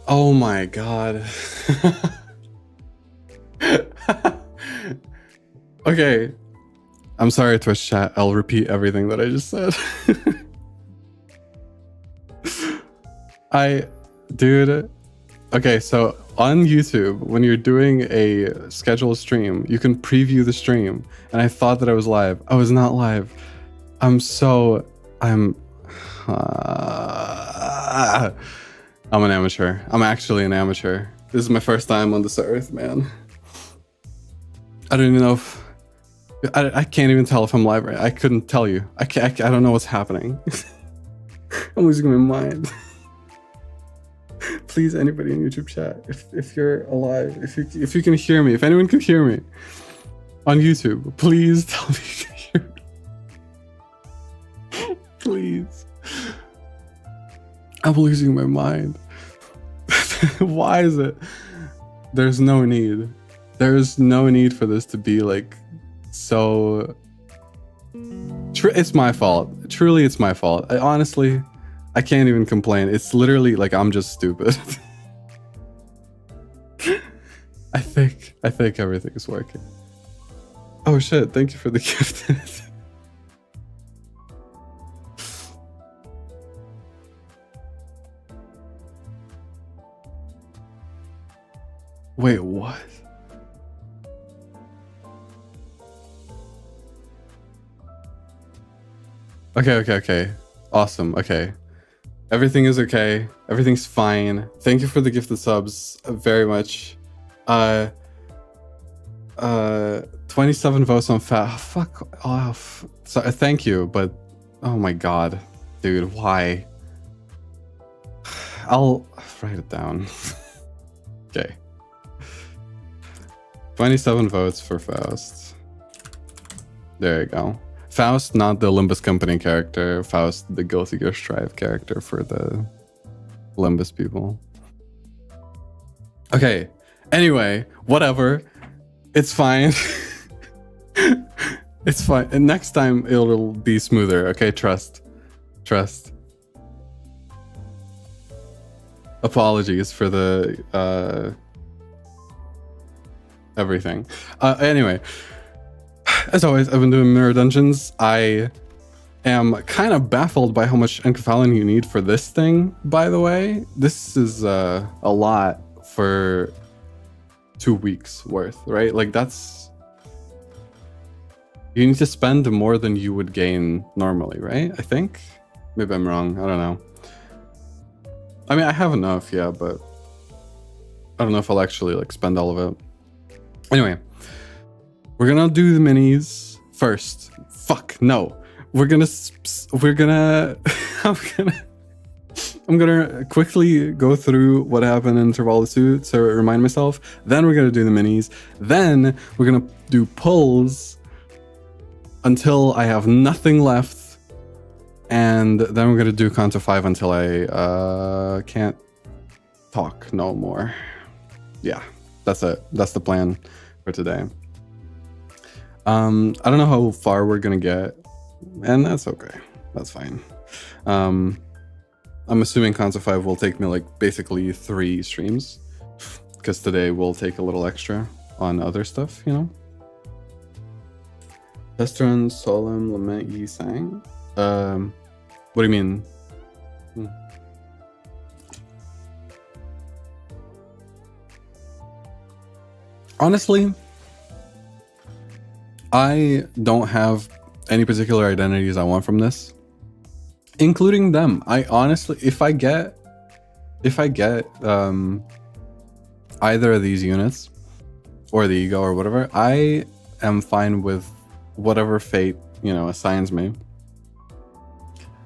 Oh my god. Okay. I'm sorry, Twitch chat. I'll repeat everything that I just said. Dude. Okay, so on YouTube, when you're doing a scheduled stream, you can preview the stream. And I thought that I was live. I was not live. I'm an amateur. I'm actually an amateur. This is my first time on this earth, man. I don't even know if I can't even tell if I'm live right. I couldn't tell you. I don't know what's happening. I'm losing my mind. Please, anybody in YouTube chat, if you're alive, if you can hear me, if anyone can hear me on YouTube, please tell me you can hear me. Please. I'm losing my mind. Why is it? There's no need. There's no need for this to be like so. It's my fault. Truly, it's my fault. Honestly, I can't even complain. It's literally like I'm just stupid. I think everything is working. Oh shit! Thank you for the gift. Wait, what? Okay. Awesome. Okay. Everything is okay. Everything's fine. Thank you for the gifted subs very much. 27 votes on fuck off. So thank you, but oh my god, dude, why? I'll write it down. Okay. 27 votes for Faust. There you go. Faust, not the Limbus Company character. Faust, the Guilty Gear Strive character for the Limbus people. Okay. Anyway, whatever. It's fine. It's fine. And next time it'll be smoother. Okay, trust. Apologies for the everything. Anyway, as always, I've been doing mirror dungeons. I am kind of baffled by how much enkephalon you need for this thing, by the way. This is a lot for 2 weeks worth, right? Like that's... You need to spend more than you would gain normally, right? I think? Maybe I'm wrong. I don't know. I mean, I have enough, yeah, but I don't know if I'll actually like spend all of it. Anyway, we're gonna do the minis first. Fuck no. I'm gonna quickly go through what happened in Interval 2 to remind myself. Then we're gonna do the minis. Then we're gonna do pulls until I have nothing left. And then we're gonna do Canto 5 until I can't talk no more. Yeah, that's it. That's the plan for today. I don't know how far we're gonna get, and that's okay. That's fine. I'm assuming Canto 5 will take me like basically 3 streams, because today we'll take a little extra on other stuff, you know. Testron, Solemn, Lament, Yi Sang. What do you mean? Honestly, I don't have any particular identities I want from this, including them. I honestly, if I get either of these units or the ego or whatever, I am fine with whatever fate, you know, assigns me.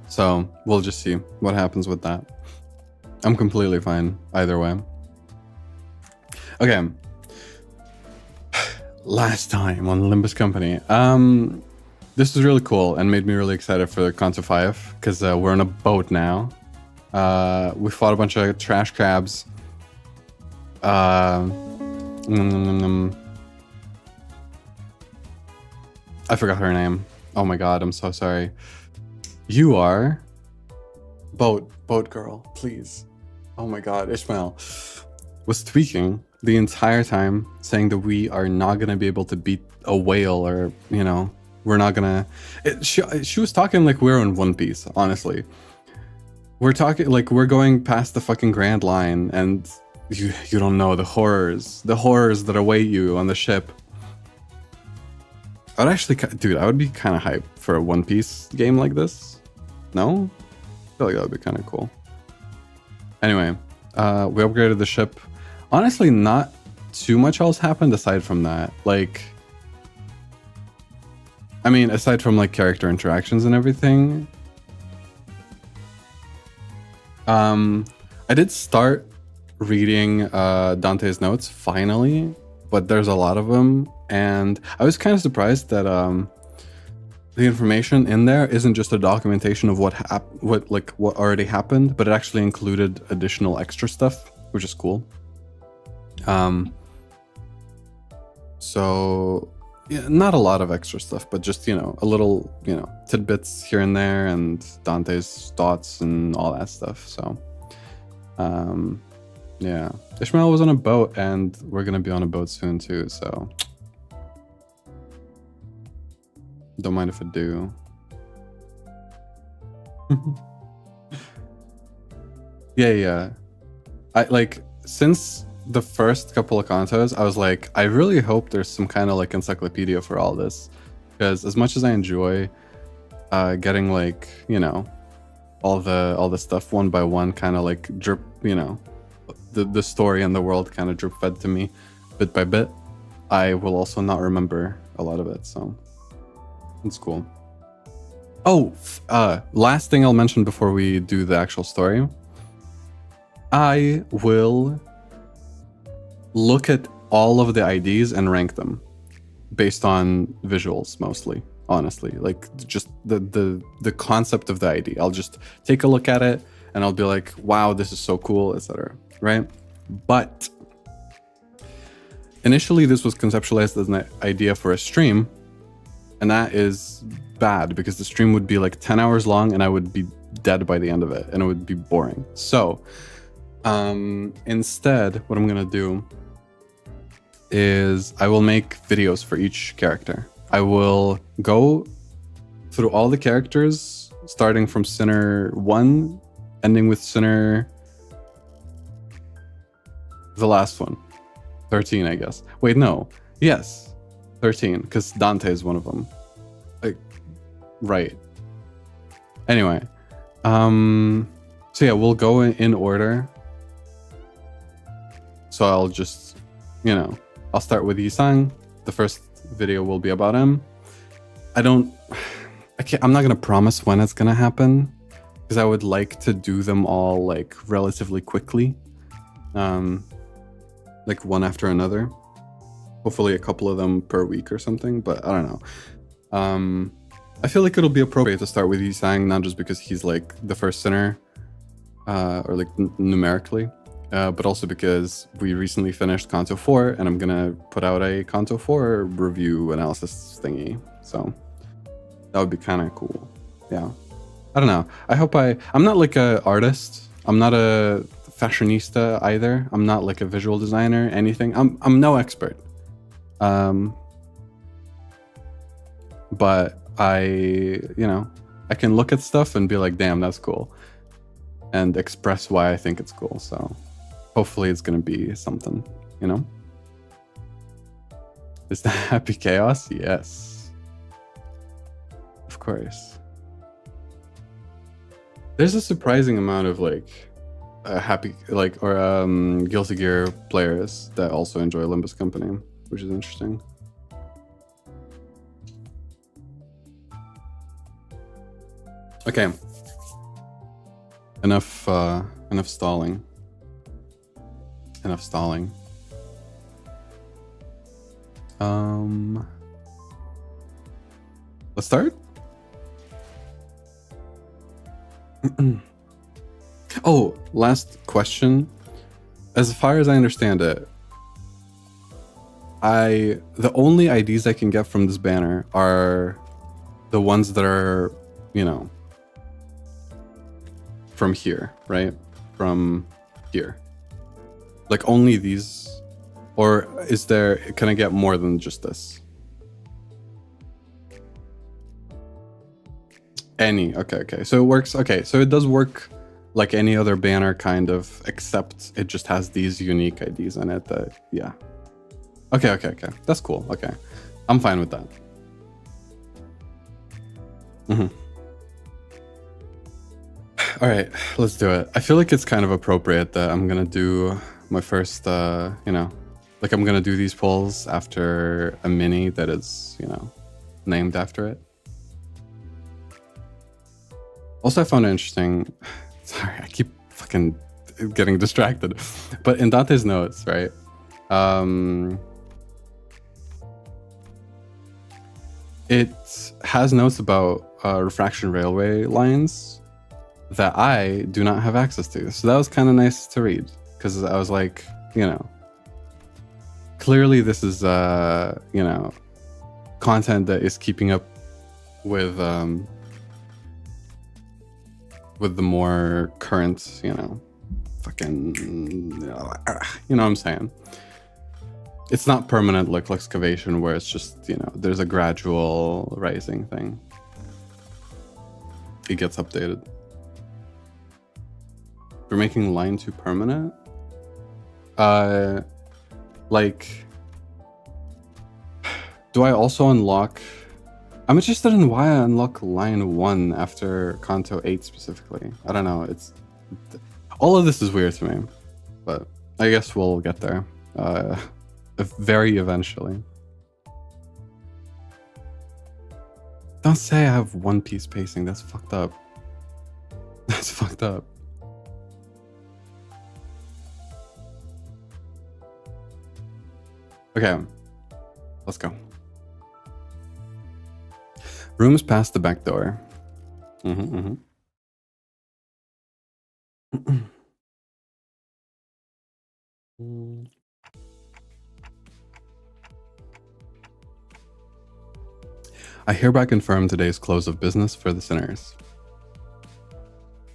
So we'll just see what happens with that. I'm completely fine either way. Okay. Last time on Limbus Company. This was really cool and made me really excited for Canto 5 because we're on a boat now. We fought a bunch of trash crabs. I forgot her name. Oh my god, I'm so sorry. You are boat girl, please. Oh my god, Ishmael was tweaking the entire time, saying that we are not gonna be able to beat a whale, or you know, we're not gonna. She was talking like we're in One Piece. Honestly, we're talking like we're going past the fucking Grand Line, and you don't know the horrors that await you on the ship. I'd actually, dude, I would be kind of hyped for a One Piece game like this. No, I feel like that would be kind of cool. Anyway, we upgraded the ship. Honestly, not too much else happened aside from that. Like, I mean, aside from like character interactions and everything. I did start reading Dante's notes finally, but there's a lot of them, and I was kind of surprised that the information in there isn't just a documentation of what already happened, but it actually included additional extra stuff, which is cool. So yeah, not a lot of extra stuff, but just, you know, a little, you know, tidbits here and there, and Dante's thoughts and all that stuff. So yeah, Ishmael was on a boat, and we're gonna be on a boat soon too, so don't mind if I do. Yeah. I like, since the first couple of Cantos, I was like, I really hope there's some kind of like encyclopedia for all this, because as much as I enjoy getting like, you know, all the stuff one by one, kind of like drip, you know, the story and the world kind of drip fed to me bit by bit, I will also not remember a lot of it, so it's cool. Oh, last thing I'll mention before we do the actual story. I will look at all of the IDs and rank them based on visuals mostly, honestly. Like, just the concept of the ID. I'll just take a look at it and I'll be like, wow, this is so cool, etc. Right? But initially this was conceptualized as an idea for a stream, and that is bad because the stream would be like 10 hours long and I would be dead by the end of it and it would be boring. So instead, what I'm gonna do is I will make videos for each character. I will go through all the characters, starting from Sinner 1, ending with Sinner, the last one, 13, I guess. Wait, no. Yes, 13, because Dante is one of them. Like, right. Anyway, so yeah, we'll go in order. So I'll just, you know, I'll start with Yisang. The first video will be about him. I'm not gonna promise when it's gonna happen, because I would like to do them all like relatively quickly, like one after another. Hopefully a couple of them per week or something, but I don't know. I feel like it'll be appropriate to start with Yisang, not just because he's like the first Sinner, or like numerically, but also because we recently finished Canto 4, and I'm gonna put out a Canto 4 review analysis thingy. So that would be kind of cool. Yeah. I don't know. I hope I'm not like a artist. I'm not a fashionista either. I'm not like a visual designer, anything. I'm no expert. But I can look at stuff and be like, damn, that's cool, and express why I think it's cool. So hopefully it's gonna be something, you know? Is that happy chaos? Yes. Of course. There's a surprising amount of like happy, like, or Guilty Gear players that also enjoy Limbus Company, which is interesting. Okay. Enough stalling. Enough stalling. Let's start. Oh, last question. As far as I understand it, the only IDs I can get from this banner are the ones that are, you know, from here, right? From here? Like only these? Or is there, can I get more than just this? Any, okay. So it works, okay, so it does work like any other banner kind of, except it just has these unique IDs in it that, yeah. Okay. That's cool, okay. I'm fine with that. All right, let's do it. I feel like it's kind of appropriate that I'm gonna do my first, you know, like I'm gonna do these polls after a mini that is, you know, named after it. Also, I found it interesting. Sorry, I keep fucking getting distracted. But in Dante's notes, right? It has notes about refraction railway lines that I do not have access to. So that was kind of nice to read, because I was like, you know, clearly this is, you know, content that is keeping up with the more current, you know, fucking, you know what I'm saying? It's not permanent like excavation where it's just, you know, there's a gradual rising thing. It gets updated. We're making line 2 permanent? Like, do I also unlock? I'm interested in why I unlock line 1 after Canto 8 specifically. I don't know. It's all of this is weird to me, but I guess we'll get there very eventually. Don't say I have one piece pacing. That's fucked up. That's fucked up. Okay, let's go. Rooms past the back door. I hereby confirm today's close of business for the sinners.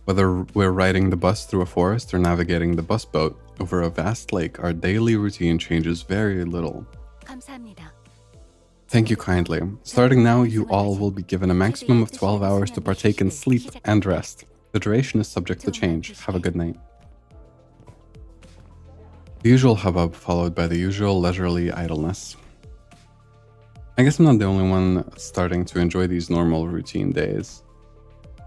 Whether we're riding the bus through a forest or navigating the bus boat over a vast lake, our daily routine changes very little. 감사합니다. Thank you kindly. Starting now, you all will be given a maximum of 12 hours to partake in sleep and rest. The duration is subject to change. Have a good night. The usual hubbub followed by the usual leisurely idleness. I guess I'm not the only one starting to enjoy these normal routine days.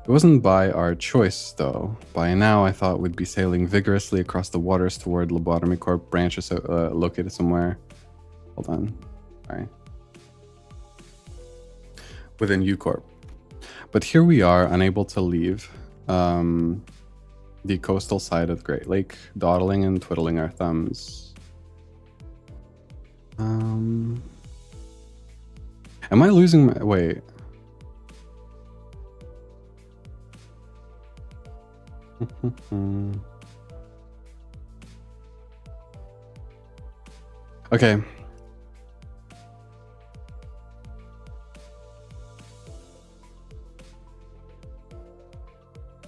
It wasn't by our choice, though. By now, I thought we'd be sailing vigorously across the waters toward Lobotomy Corp branches located somewhere. Hold on. Sorry. Within U-Corp. But here we are, unable to leave the coastal side of the Great Lake, dawdling and twiddling our thumbs. Am I losing my... Wait. Okay.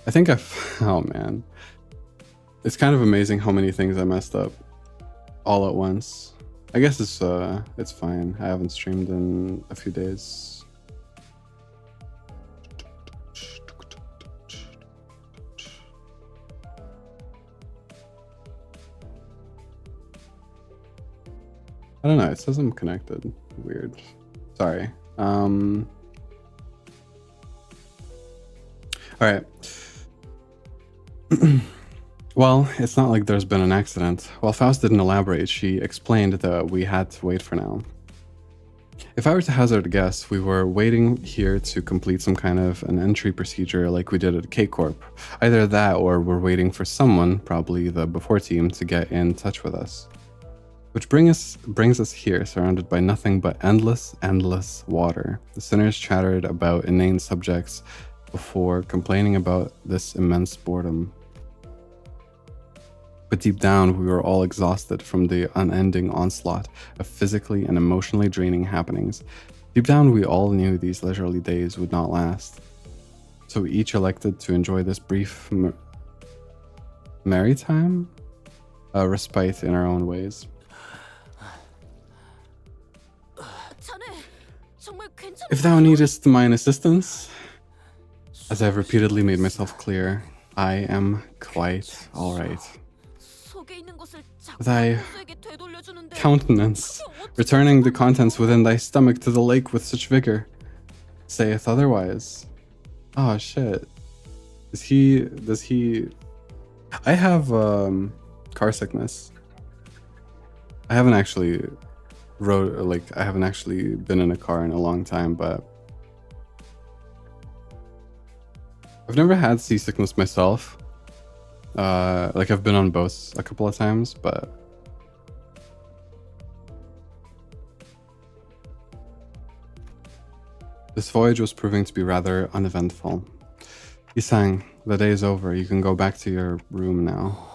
I think oh man. It's kind of amazing how many things I messed up all at once. I guess it's fine. I haven't streamed in a few days. I don't know, it says I'm connected. Weird. Sorry. All right. Well, it's not like there's been an accident. While Faust didn't elaborate, she explained that we had to wait for now. If I were to hazard a guess, we were waiting here to complete some kind of an entry procedure like we did at K-Corp. Either that or we're waiting for someone, probably the Before team, to get in touch with us. Which brings us here, surrounded by nothing but endless water. The sinners chattered about inane subjects before complaining about this immense boredom. But deep down, we were all exhausted from the unending onslaught of physically and emotionally draining happenings. Deep down, we all knew these leisurely days would not last. So we each elected to enjoy this brief merry time? a respite in our own ways. If thou needest mine assistance, as I've repeatedly made myself clear, I am quite all right. Thy countenance, returning the contents within thy stomach to the lake with such vigor, saith otherwise. Oh shit. Does he I have car sickness. I haven't actually been in a car in a long time, but I've never had seasickness myself. I've been on boats a couple of times, but this voyage was proving to be rather uneventful. Isang, the day is over. You can go back to your room now.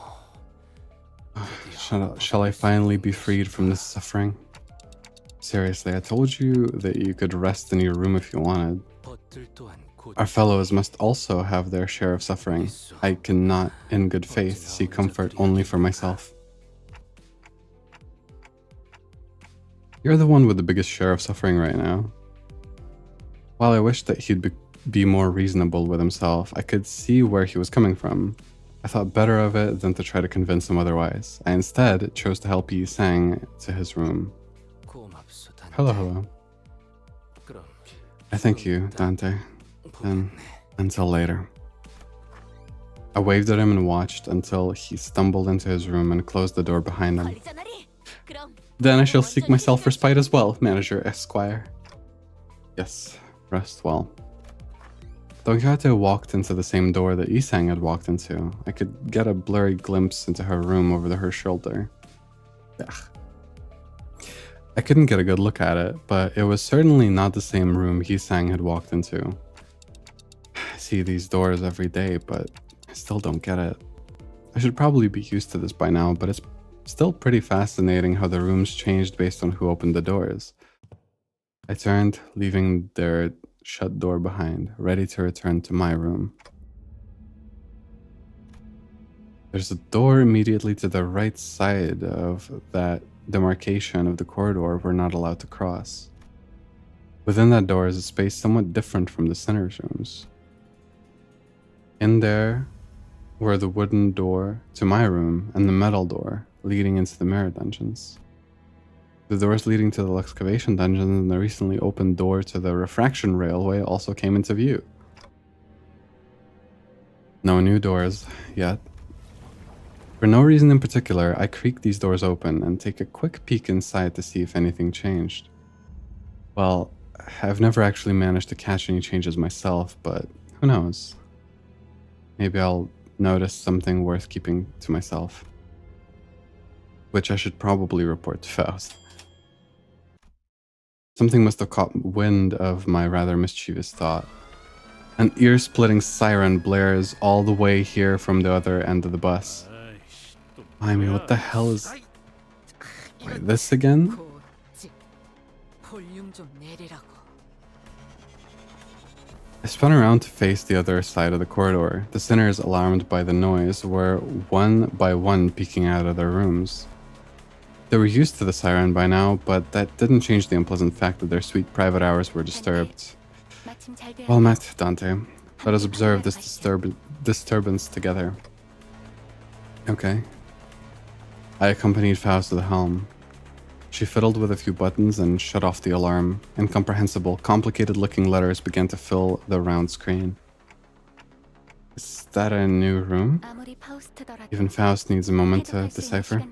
Shall I finally be freed from this suffering? Seriously, I told you that you could rest in your room if you wanted. Our fellows must also have their share of suffering. I cannot, in good faith, seek comfort only for myself. You're the one with the biggest share of suffering right now. While I wish that he'd be more reasonable with himself, I could see where he was coming from. I thought better of it than to try to convince him otherwise. I instead chose to help Yi-sang to his room. Hello, hello. I thank you, Dante. Then, until later. I waved at him and watched until he stumbled into his room and closed the door behind him. Then I shall seek myself respite as well, Manager Esquire. Yes, rest well. Don Quixote walked into the same door that Isang had walked into. I could get a blurry glimpse into her room over her shoulder. Ugh. I couldn't get a good look at it, but it was certainly not the same room Isang had walked into. I see these doors every day, but I still don't get it. I should probably be used to this by now, but it's still pretty fascinating how the rooms changed based on who opened the doors. I turned, leaving their shut door behind, ready to return to my room. There's a door immediately to the right side of that demarcation of the corridor we're not allowed to cross. Within that door is a space somewhat different from the center rooms. In there were the wooden door to my room and the metal door leading into the mirror dungeons. The doors leading to the excavation dungeon and the recently opened door to the refraction railway also came into view. No new doors yet. For no reason in particular, I creak these doors open and take a quick peek inside to see if anything changed. Well, I've never actually managed to catch any changes myself, but who knows? Maybe I'll notice something worth keeping to myself. Which I should probably report to Faust. Something must have caught wind of my rather mischievous thought. An ear-splitting siren blares all the way here from the other end of the bus. I mean, what the hell is... Wait, this again? I spun around to face the other side of the corridor. The sinners, alarmed by the noise, were one by one peeking out of their rooms. They were used to the siren by now, but that didn't change the unpleasant fact that their sweet private hours were disturbed. Well met, Dante. Let us observe this disturbance together. Okay. I accompanied Faust to the helm. She fiddled with a few buttons and shut off the alarm. Incomprehensible, complicated-looking letters began to fill the round screen. Is that a new room? Even Faust needs a moment to decipher.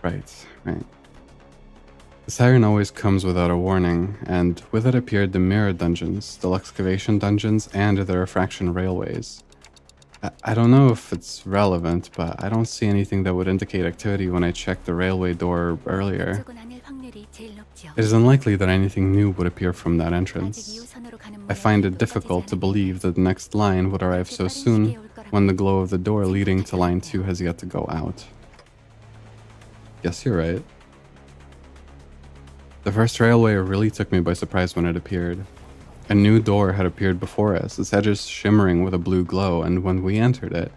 Right. The siren always comes without a warning, and with it appeared the mirror dungeons, the excavation dungeons, and the refraction railways. I don't know if it's relevant, but I don't see anything that would indicate activity when I checked the railway door earlier. It is unlikely that anything new would appear from that entrance. I find it difficult to believe that the next line would arrive so soon when the glow of the door leading to line 2 has yet to go out. Guess you're right. The first railway really took me by surprise when it appeared. A new door had appeared before us, its edges shimmering with a blue glow, and when we entered it,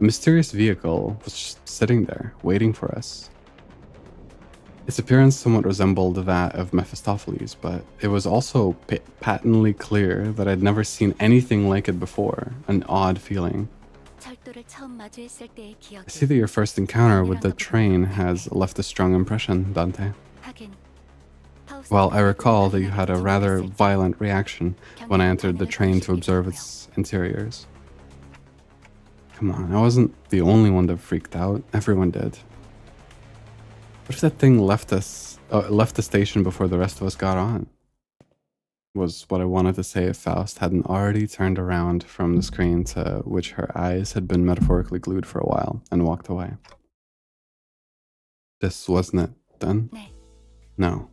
A mysterious vehicle was just sitting there, waiting for us. Its appearance somewhat resembled that of Mephistopheles, but it was also patently clear that I'd never seen anything like it before, an odd feeling. I see that your first encounter with the train has left a strong impression, Dante. Well, I recall that you had a rather violent reaction when I entered the train to observe its interiors. Come on, I wasn't the only one that freaked out. Everyone did. What if that thing left the station before the rest of us got on? Was what I wanted to say if Faust hadn't already turned around from the screen to which her eyes had been metaphorically glued for a while and walked away. This wasn't it, then? No.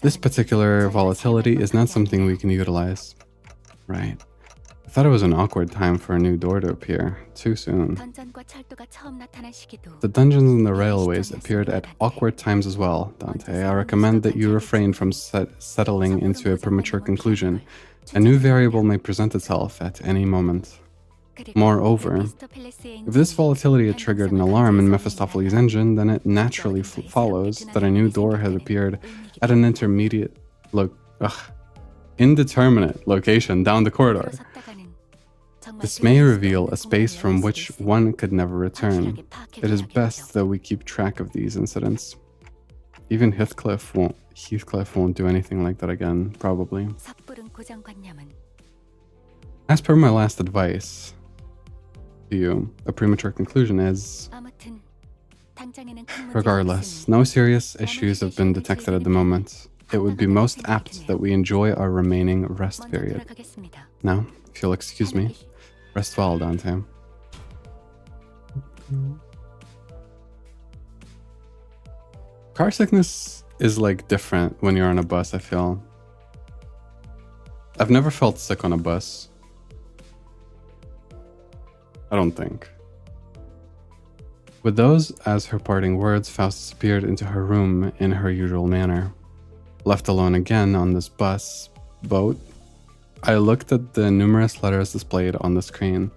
This particular volatility is not something we can utilize. Right. I thought it was an awkward time for a new door to appear. Too soon. The dungeons and the railways appeared at awkward times as well, Dante. I recommend that you refrain from settling into a premature conclusion. A new variable may present itself at any moment. Moreover, if this volatility had triggered an alarm in Mephistopheles' engine, then it naturally follows that a new door has appeared at an indeterminate location down the corridor. This may reveal a space from which one could never return. It is best that we keep track of these incidents. Even Heathcliff won't do anything like that again, probably. As per my last advice to you, a premature conclusion is... Regardless, no serious issues have been detected at the moment. It would be most apt that we enjoy our remaining rest period. Now, if you'll excuse me, rest well, Dante. Car sickness is like different when you're on a bus, I feel. I've never felt sick on a bus. I don't think. With those as her parting words, Faust disappeared into her room in her usual manner. Left alone again on this boat, I looked at the numerous letters displayed on the screen.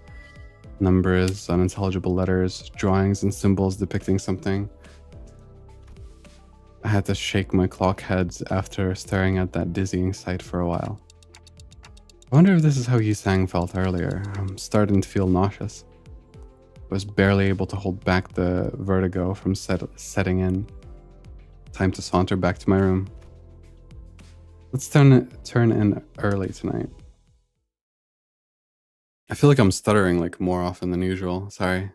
Numbers, unintelligible letters, drawings and symbols depicting something. I had to shake my clock heads after staring at that dizzying sight for a while. I wonder if this is how Yi-Sang felt earlier. I'm starting to feel nauseous. I was barely able to hold back the vertigo from setting in. Time to saunter back to my room. Let's turn in early tonight. I feel like I'm stuttering like more often than usual. Sorry.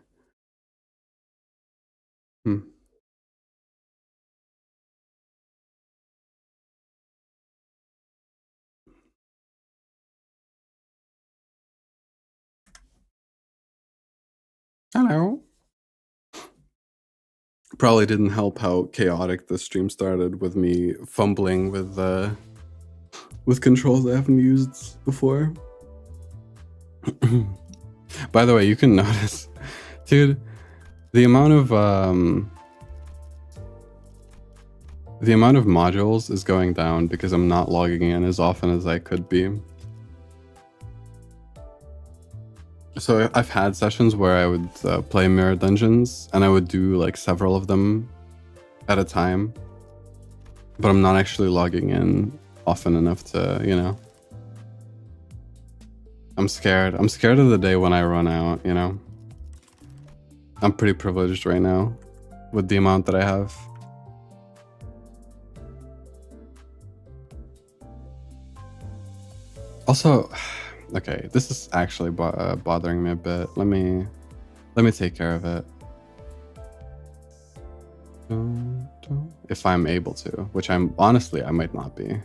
Hello. Probably didn't help how chaotic the stream started with me fumbling with controls I haven't used before. By the way, you can notice, dude, the amount of modules is going down because I'm not logging in as often as I could be. So I've had sessions where I would play mirror dungeons and I would do like several of them at a time, but I'm not actually logging in often enough to, you know. I'm scared of the day when I run out, you know. I'm pretty privileged right now with the amount that I have. Also, okay, this is actually bothering me a bit. Let me take care of it. If I'm able to, which I might not be.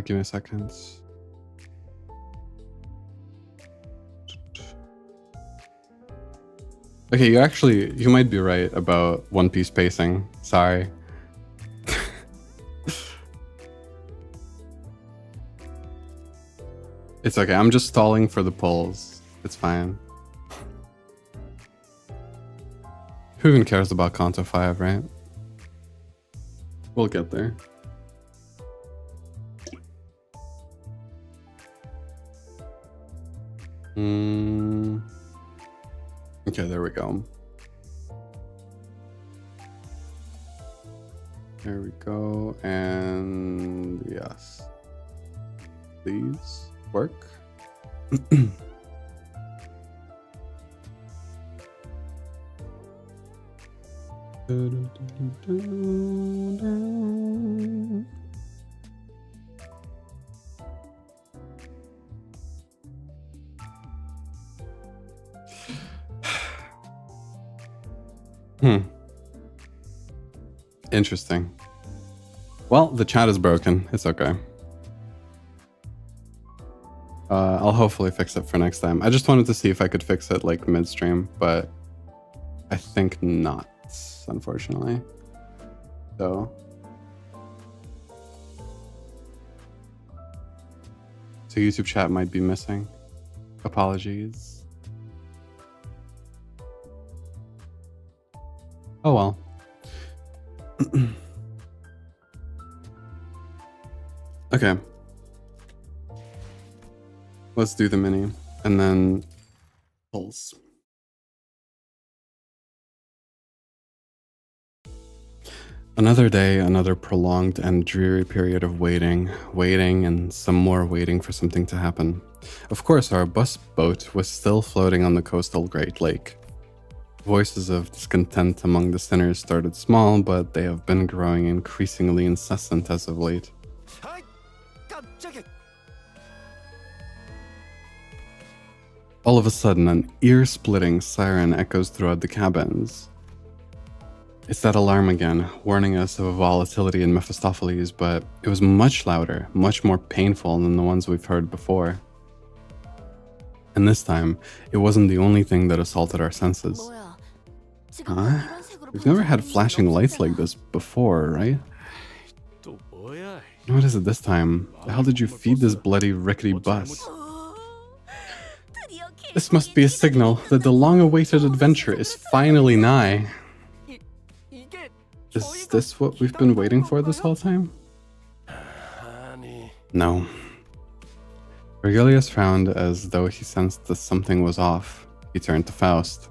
Give me a second. Okay, you might be right about One Piece pacing. Sorry. It's okay, I'm just stalling for the pulls. It's fine. Who even cares about Canto 5, right? We'll get there. Okay, there we go. There we go, and yes. Please work. Interesting. Well, the chat is broken. It's okay. I'll hopefully fix it for next time. I just wanted to see if I could fix it like midstream, but I think not, unfortunately. So YouTube chat might be missing. Apologies. Oh well. Okay. Let's do the mini and then pulse. Another day, another prolonged and dreary period of waiting, and some more waiting for something to happen. Of course, our bus boat was still floating on the coastal Great Lake. Voices of discontent among the sinners started small, but they have been growing increasingly incessant as of late. All of a sudden, an ear-splitting siren echoes throughout the cabins. It's that alarm again, warning us of a volatility in Mephistopheles, but it was much louder, much more painful than the ones we've heard before. And this time, it wasn't the only thing that assaulted our senses. Huh? We've never had flashing lights like this before, right? What is it this time? How did you feed this bloody rickety bus? This must be a signal that the long-awaited adventure is finally nigh. Is this what we've been waiting for this whole time? No. Virgilius frowned as though he sensed that something was off. He turned to Faust.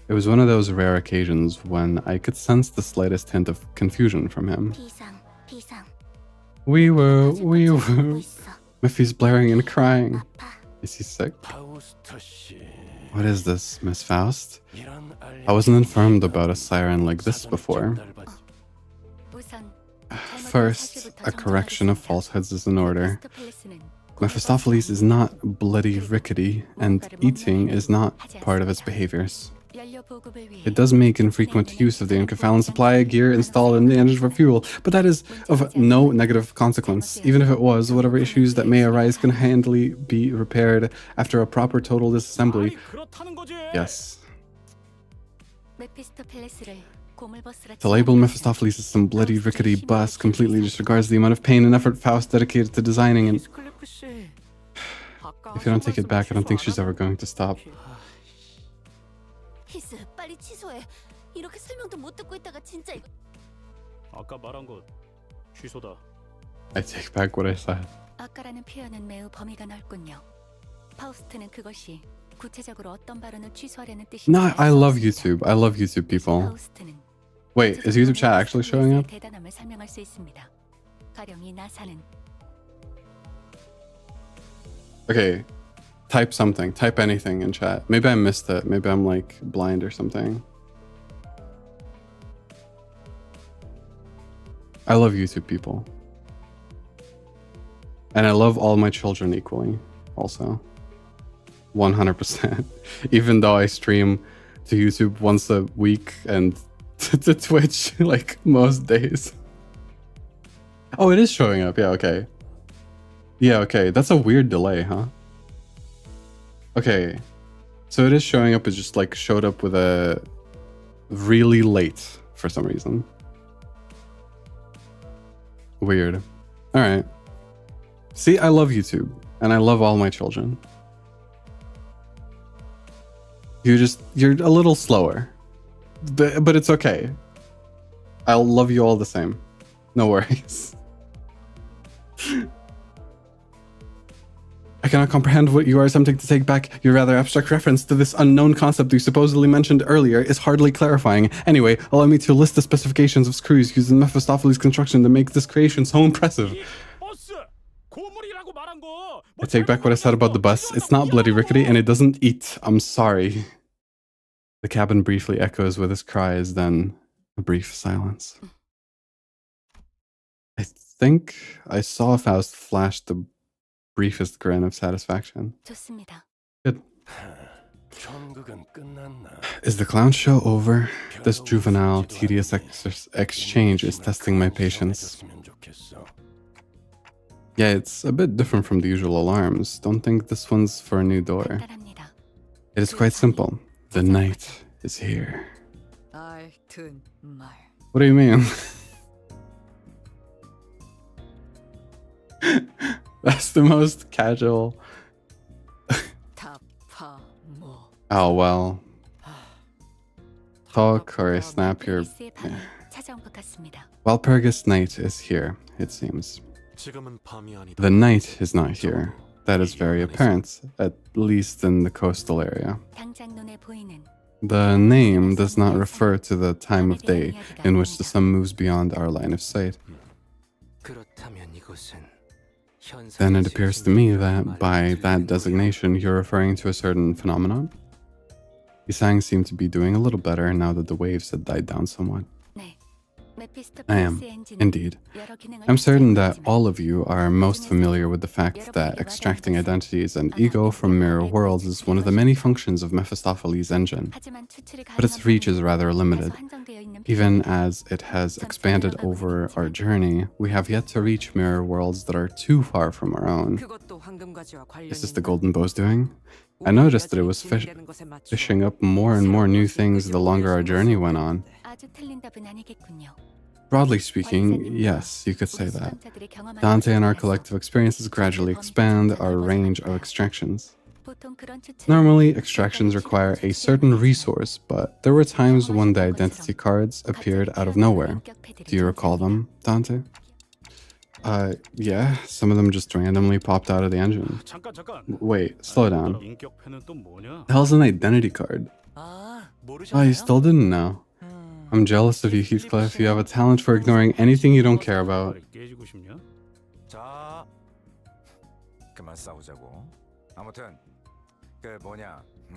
It was one of those rare occasions when I could sense the slightest hint of confusion from him. We were. Miffy's blaring and crying. Is he sick? What is this, Miss Faust? I wasn't informed about a siren like this before. First, a correction of falsehoods is in order. Mephistopheles is not bloody rickety, and eating is not part of its behaviors. It does make infrequent use of the Incephalon supply gear installed in the engine for fuel, but that is of no negative consequence. Even if it was, whatever issues that may arise can handily be repaired after a proper total disassembly. Yes. To label Mephistopheles as some bloody rickety bus completely disregards the amount of pain and effort Faust dedicated to designing, and if you don't take it back, I don't think she's ever going to stop. I take back what I said. No, I love YouTube. I love YouTube people. Wait, is YouTube chat actually showing up? Okay, type something. Type anything in chat. Maybe I missed it. Maybe I'm like blind or something. I love YouTube people. And I love all my children equally, also. 100%. Even though I stream to YouTube once a week and to Twitch like most days. Oh, it is showing up. Yeah, okay. Yeah, okay. That's a weird delay, huh? Okay. So it is showing up. It just like showed up with a really late for some reason. Weird. All right. See, I love YouTube and I love all my children. You're a little slower, but it's okay. I'll love you all the same. No worries. I cannot comprehend what you are attempting to take back. Your rather abstract reference to this unknown concept you supposedly mentioned earlier is hardly clarifying. Anyway, allow me to list the specifications of screws used in Mephistopheles' construction to make this creation so impressive. I take back what I said about the bus. It's not bloody rickety and it doesn't eat. I'm sorry. The cabin briefly echoes with his cries, then a brief silence. I think I saw Faust flash the briefest grin of satisfaction. Good. Is the clown show over? This juvenile, tedious exchange is testing my patience. Yeah, it's a bit different from the usual alarms. Don't think this one's for a new door. It is quite simple. The night is here. What do you mean? That's the most casual. Oh, well. Talk or I snap your... Yeah. Walpurgis night is here, it seems. The night is not here. That is very apparent, at least in the coastal area. The name does not refer to the time of day in which the sun moves beyond our line of sight. Then it appears to me that by that designation you're referring to a certain phenomenon. Isang seemed to be doing a little better now that the waves had died down somewhat. I am, indeed. I'm certain that all of you are most familiar with the fact that extracting identities and ego from mirror worlds is one of the many functions of Mephistopheles' engine, but its reach is rather limited. Even as it has expanded over our journey, we have yet to reach mirror worlds that are too far from our own. Is this the Golden Bow's doing? I noticed that it was fishing up more and more new things the longer our journey went on. Broadly speaking, yes, you could say that. Dante and our collective experiences gradually expand our range of extractions. Normally, extractions require a certain resource, but there were times when the identity cards appeared out of nowhere. Do you recall them, Dante? Yeah, some of them just randomly popped out of the engine. Wait, slow down. The hell's an identity card? Oh, you still didn't know. I'm jealous of you, Heathcliff. You have a talent for ignoring anything you don't care about.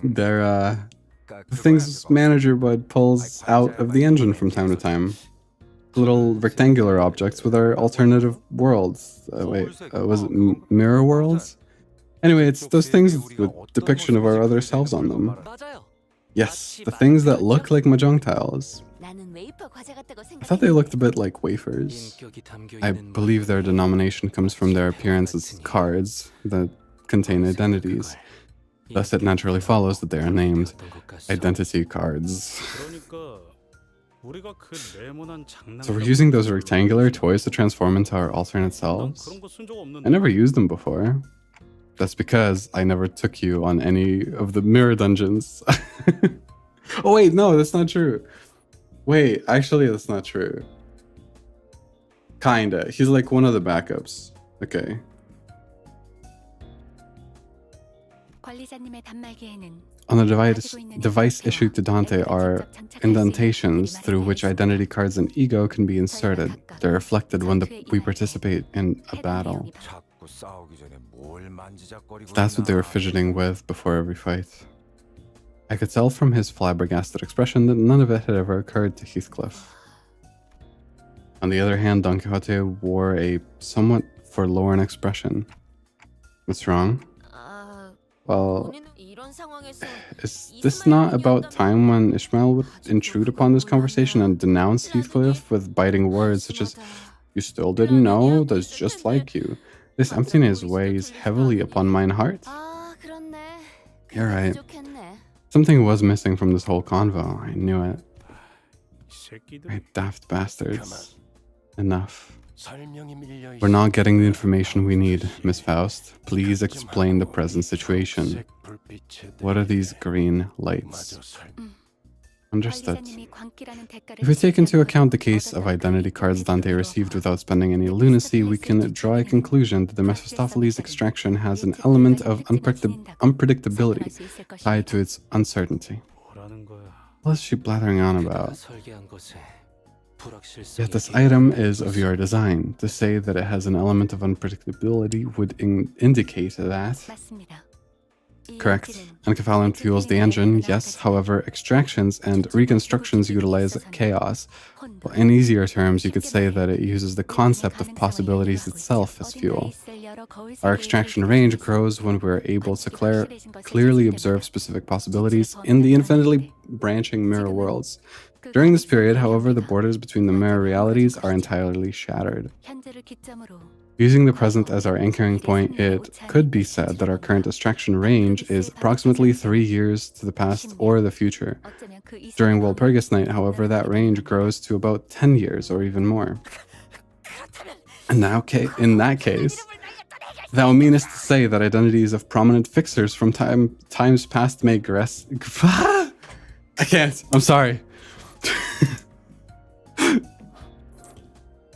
They're, the things Manager Bud pulls out of the engine from time to time. Little rectangular objects with our alternative worlds. Was it mirror worlds? Anyway, it's those things with depiction of our other selves on them. Yes, the things that look like mahjong tiles. I thought they looked a bit like wafers. I believe their denomination comes from their appearance as cards that contain identities. Thus, it naturally follows that they are named identity cards. So we're using those rectangular toys to transform into our alternate selves? I never used them before. That's because I never took you on any of the mirror dungeons. Oh wait, no, that's not true. Wait, actually that's not true. Kinda. He's like one of the backups. Okay. On the device issued to Dante are indentations through which identity cards and ego can be inserted. They're reflected when we participate in a battle. That's what they were fidgeting with before every fight. I could tell from his flabbergasted expression that none of it had ever occurred to Heathcliff. On the other hand, Don Quixote wore a somewhat forlorn expression. What's wrong? Well, is this not about time when Ishmael would intrude upon this conversation and denounce Heathcliff with biting words such as, "You still didn't know? That's just like you. This emptiness weighs heavily upon mine heart." You're right. Something was missing from this whole convo. I knew it. Right, daft bastards. Enough. We're not getting the information we need, Miss Faust. Please explain the present situation. What are these green lights? Understood. If we take into account the case of identity cards Dante received without spending any lunacy, we can draw a conclusion that the Mephistopheles extraction has an element of unpredictability tied to its uncertainty. What is she blathering on about? Yet this item is of your design. To say that it has an element of unpredictability would indicate that... Correct. Encephalon fuels the engine, yes. However, extractions and reconstructions utilize chaos. Well, in easier terms, you could say that it uses the concept of possibilities itself as fuel. Our extraction range grows when we're able to clearly observe specific possibilities in the infinitely branching mirror worlds. During this period, however, the borders between the mirror realities are entirely shattered. Using the present as our anchoring point, it could be said that our current extraction range is approximately 3 years to the past or the future. During Walpurgis Night, however, that range grows to about 10 years or even more. And now, in that case, thou meanest to say that identities of prominent fixers from times past may gress... I can't. I'm sorry.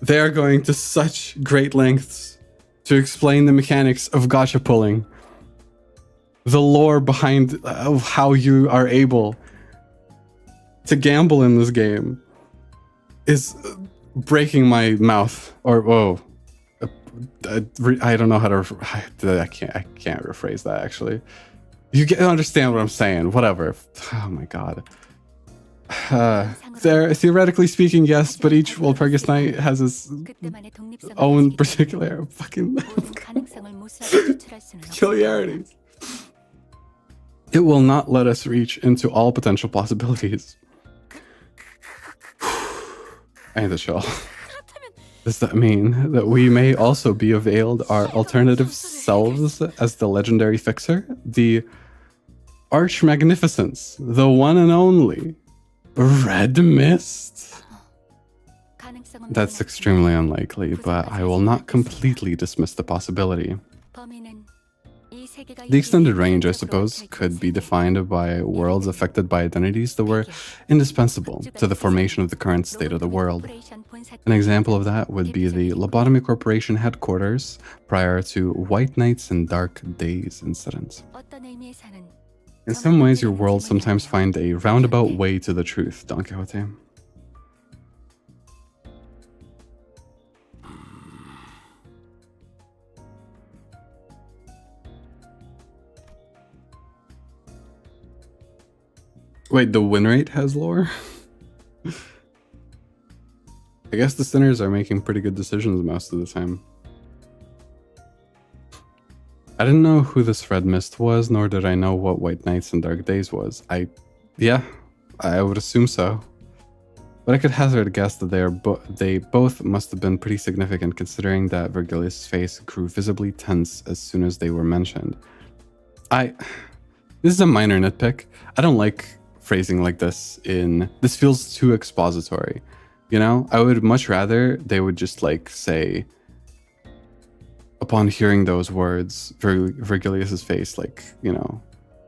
They are going to such great lengths to explain the mechanics of gacha pulling. The lore behind how you are able to gamble in this game is breaking my mouth. Or, whoa. I don't know how to... I can't rephrase that, actually. You understand what I'm saying. Whatever. Oh my god. Theoretically speaking, yes, but each Walpurgis Night has its own particular fucking peculiarities. It will not let us reach into all potential possibilities. Ain't the chill. Does that mean that we may also be availed our alternative selves as the legendary fixer? The Arch Magnificence, the one and only Red Mist? That's extremely unlikely, but I will not completely dismiss the possibility. The extended range, I suppose, could be defined by worlds affected by identities that were indispensable to the formation of the current state of the world. An example of that would be the Lobotomy Corporation headquarters prior to White Nights and Dark Days incident. In some ways, your world sometimes find a roundabout way to the truth, Don Quixote. Wait, the win rate has lore? I guess the sinners are making pretty good decisions most of the time. I didn't know who this Red Mist was, nor did I know what White Nights and Dark Days was. Yeah, I would assume so. But I could hazard a guess that they both must have been pretty significant, considering that Virgilius' face grew visibly tense as soon as they were mentioned. This is a minor nitpick. I don't like phrasing like this this feels too expository. You know, I would much rather they would just like say, upon hearing those words, Virgilius's face, like, you know,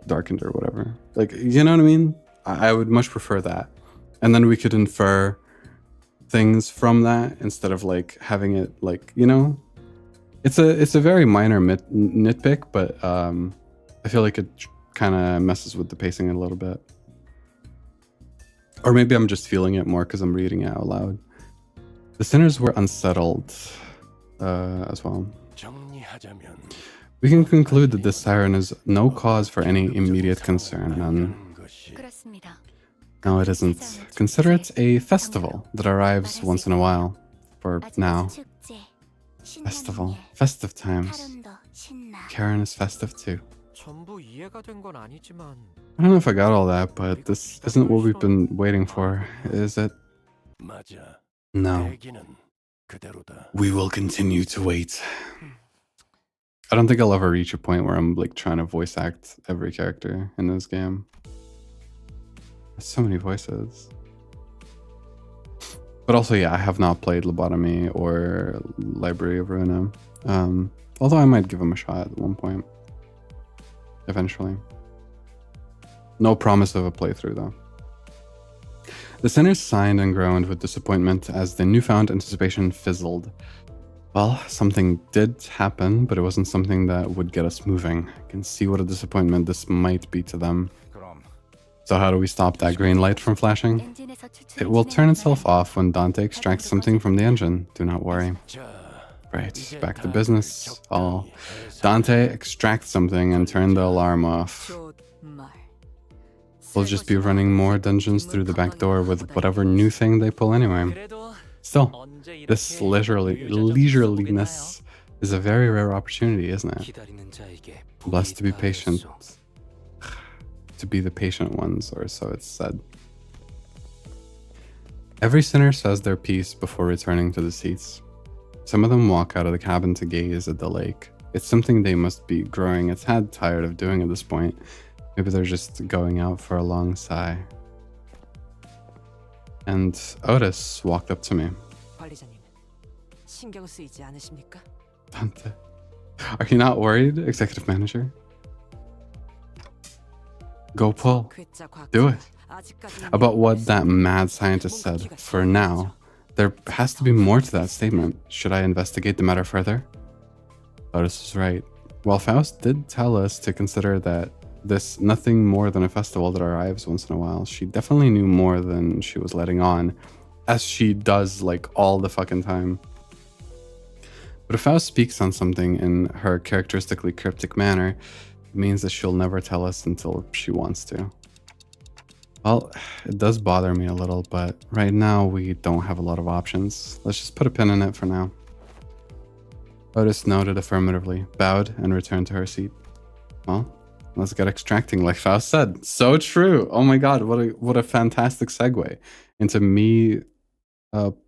darkened or whatever. Like, you know what I mean? I would much prefer that. And then we could infer things from that instead of like having it like, you know, it's a very minor nitpick, but I feel like it kind of messes with the pacing a little bit. Or maybe I'm just feeling it more because I'm reading it out loud. The sinners were unsettled as well. We can conclude that this siren is no cause for any immediate concern, and no, it isn't. Consider it a festival that arrives once in a while. For now. Festival. Festive times. Karen is festive too. I don't know if I got all that, but this isn't what we've been waiting for, is it? No. We will continue to wait. I don't think I'll ever reach a point where I'm like trying to voice act every character in this game. So many voices. But also, yeah, I have not played Lobotomy or Library of Ruina. Although I might give them a shot at one point. Eventually. No promise of a playthrough, though. The sinners signed and groaned with disappointment as the newfound anticipation fizzled. Well, something did happen, but it wasn't something that would get us moving. I can see what a disappointment this might be to them. So how do we stop that green light from flashing? It will turn itself off when Dante extracts something from the engine. Do not worry. Right, back to business. Dante extracts something and turn the alarm off. We'll just be running more dungeons through the back door with whatever new thing they pull anyway. Still, this leisureliness is a very rare opportunity, isn't it? Blessed to be patient. To be the patient ones, or so it's said. Every sinner says their piece before returning to the seats. Some of them walk out of the cabin to gaze at the lake. It's something they must be growing a tad tired of doing at this point. Maybe they're just going out for a long sigh. And Otis walked up to me. Dante, are you not worried, executive manager? Go pull. Do it. About what that mad scientist said. For now, there has to be more to that statement. Should I investigate the matter further? Otis was right. While Faust did tell us to consider that this nothing more than a festival that arrives once in a while, she definitely knew more than she was letting on, as she does like all the fucking time. But if Faust speaks on something in her characteristically cryptic manner, it means that she'll never tell us until she wants to. Well, it does bother me a little, but right now we don't have a lot of options. Let's just put a pin in it for now. Otis nodded affirmatively, bowed, and returned to her seat. Well, let's get extracting, like Faust said. So true. Oh my god, what a fantastic segue into me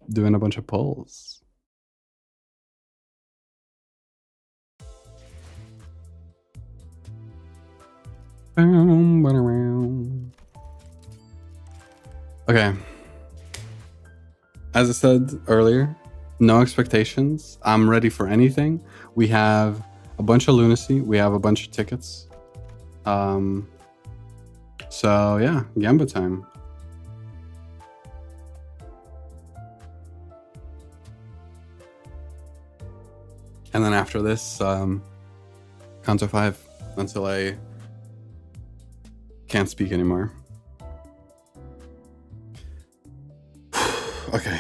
doing a bunch of pulls. Okay. As I said earlier, no expectations. I'm ready for anything. We have a bunch of lunacy. We have a bunch of tickets. So yeah, Gamba time. And then after this, Canto 5 until I can't speak anymore. Okay.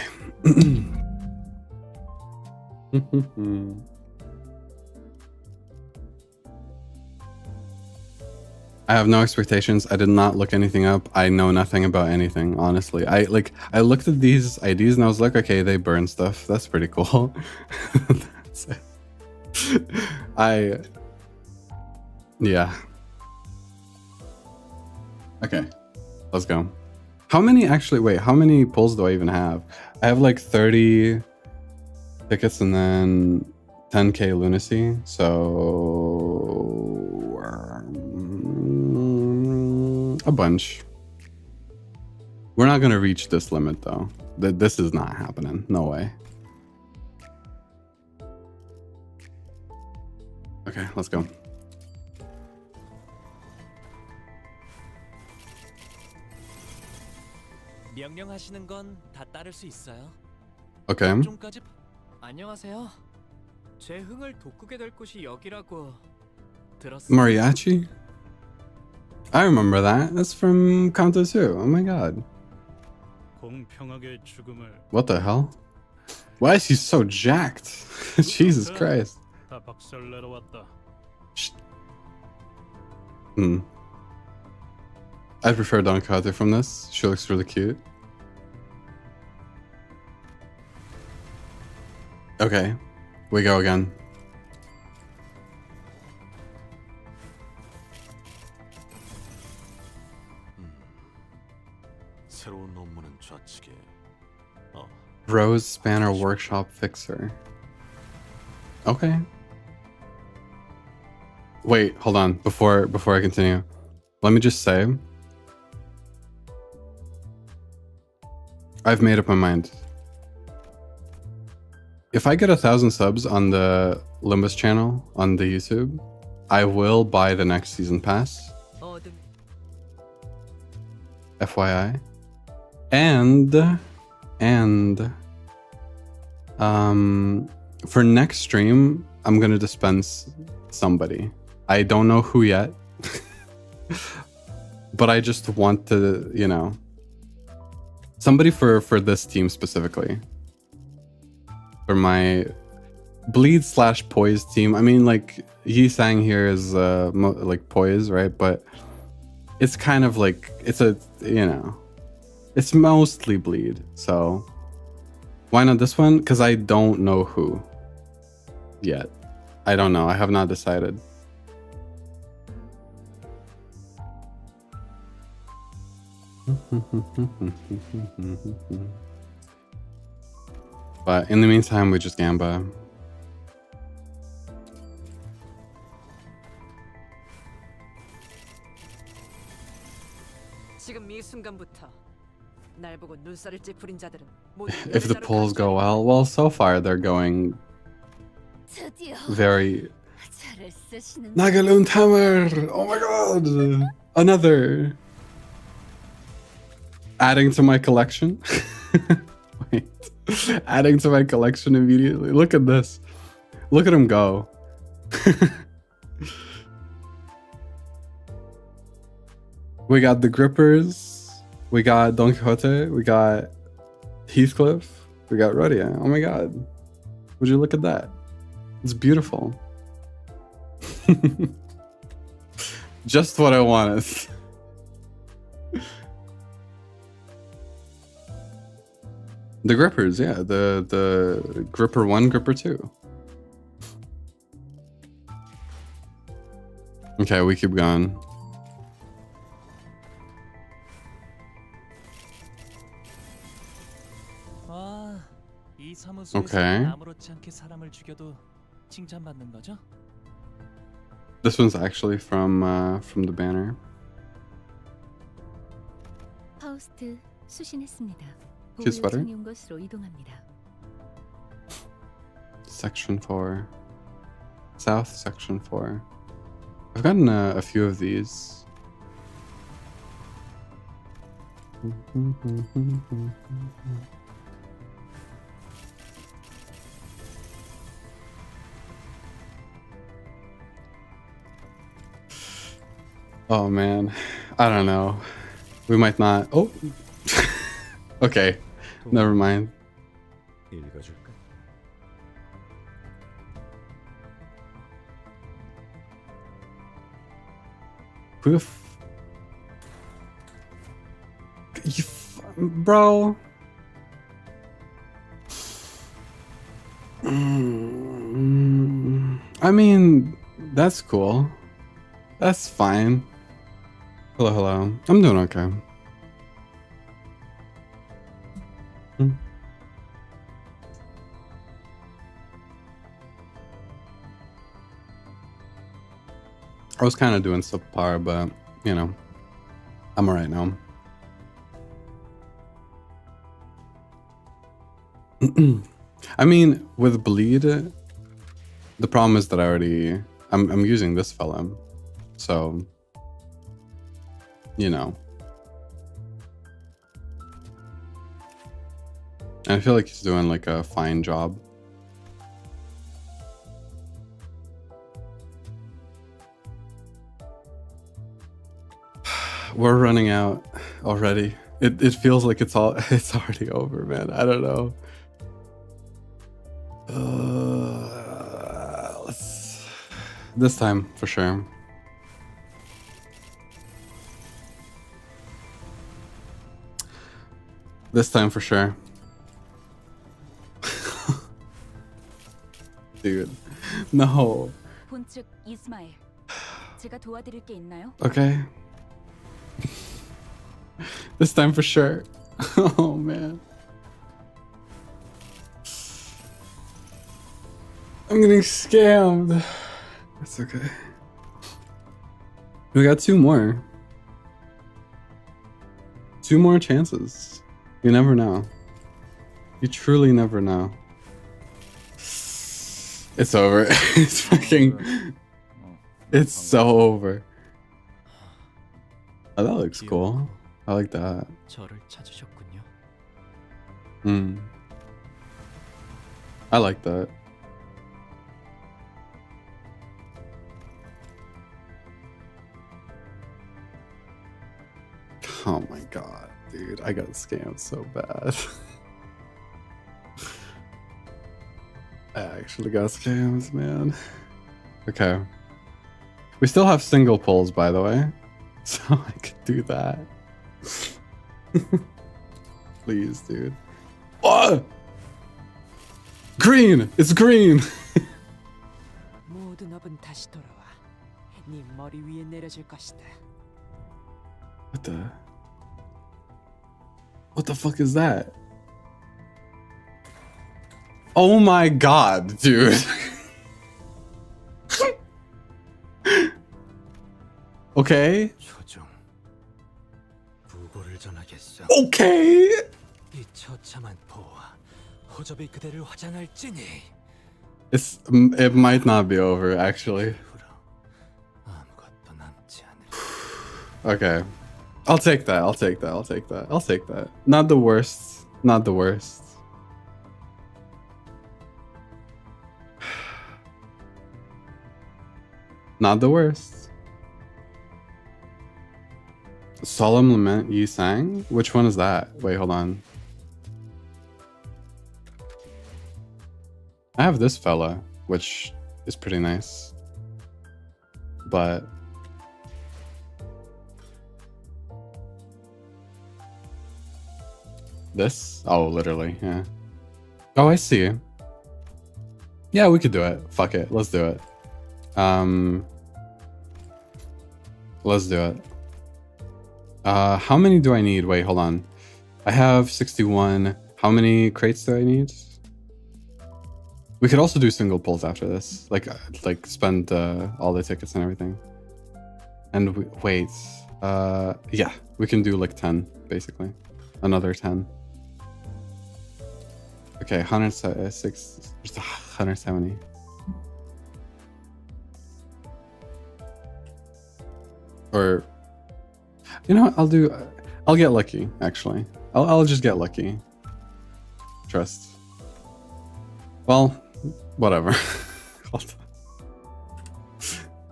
I have no expectations. I did not look anything up. I know nothing about anything, honestly. I looked at these IDs and I was like, okay, they burn stuff. That's pretty cool. That's it. Yeah. Okay, let's go. How many pulls do I even have? I have like 30 tickets and then 10k lunacy, so a bunch. We're not gonna reach this limit though. This is not happening. No way. Okay, let's go. 명령하시는 건 다 따를 수 있어요. Okay. 좀까지 안녕하세요. 제 흥을 돋구게 될 곳이 여기라고 들었어요. Mariachi? I remember that. That's from Canto 2. Oh my god. 공평하게 죽음을 What the hell? Why is he so jacked? Jesus Christ. 다 박살 내러 왔다. I prefer Don Quixote from this. She looks really cute. Okay, we go again. 새로운 업무는 좌측에. Rose Spanner Workshop Fixer. Okay. Wait, hold on. Before I continue, let me just say, I've made up my mind. If I get 1,000 subs on the Limbus channel on the YouTube, I will buy the next season pass. 어둠 FYI. And for next stream, I'm gonna dispense somebody. I don't know who yet. But I just want to, you know, somebody for this team specifically. For my bleed / poise team. I mean, like Yi Sang here is like poise, right? But it's kind of like, it's a, you know, it's mostly bleed. So why not this one? Because I don't know who yet. I don't know. I have not decided. But in the meantime, we just gamba. 지금 이 순간부터 날 보고 눈살을 찌푸린 자들은 모두 If the polls go well, so far they're going 드디어 very. 차를 쓰시는 Nagalun Tamer! Oh my god! Another! Adding to my collection? Wait. Adding to my collection immediately. Look at this. Look at him go. We got the Grippers. We got Don Quixote. We got Heathcliff. We got Rodia. Oh my god. Would you look at that? It's beautiful. Just what I wanted. The Grippers, yeah. The Gripper 1, Gripper 2. Okay, we keep going. 와, 이 사무소에서 Okay. 아무렇지 않게 사람을 죽여도 칭찬받는 거죠? This one's actually from the banner. 파우스트 수신했습니다. Cute sweater. 요청이 온 곳으로 이동합니다. Section 4. South Section 4. I've gotten a few of these. Oh man, I don't know. We might not. Oh, okay. Never mind. 읽어줄까? Who the bro? I mean, that's cool. That's fine. Hello, hello. I'm doing okay. I was kind of doing subpar, but you know, I'm alright now. I mean, with bleed, the problem is that I'm using this fella, so you know, and I feel like he's doing like a fine job. We're running out already. It feels like it's already over, man. I don't know. Let's this time for sure. This time for sure. Dude, no. 본측 이스마일. 제가 도와드릴 게 있나요? Okay. This time for sure. Oh man. I'm getting scammed. It's okay. We got two more. Two more chances. You never know. You truly never know. It's over. It's fucking. It's so over. Oh, that looks cool. I like that. 저를 찾으셨군요. I like that. Oh my god, dude. I got scammed so bad. I actually got scammed, man. Okay. We still have single pulls, by the way. So I could do that. Please, dude. Oh! Green! It's green! 모든 업은 다시 돌아와. 네 머리 위에 내려질 것이다. What the fuck is that? Oh my god, dude. Okay. 초종. 부고를 전하겠어. Okay. 이 처참한 포와 호접이 그대를 화장할지니. It might not be over, actually. 후로 아무것도 남지 않을. Okay. I'll take that. I'll take that. I'll take that. I'll take that. Not the worst. Not the worst. Not the worst. Solemn Lament You Sang? Which one is that? Wait, hold on. I have this fella, which is pretty nice. But this? Oh, literally, yeah. Oh, I see. Yeah, we could do it. Fuck it. Let's do it. Let's do it. How many do I need? Wait, hold on. I have 61. How many crates do I need? We could also do single pulls after this. Like spend all the tickets and everything. And wait. Yeah, we can do like 10, basically. Another 10. Okay, 106, 170. Or, you know what, I'll get lucky, actually. I'll just get lucky. Trust. Well, whatever. Hold on.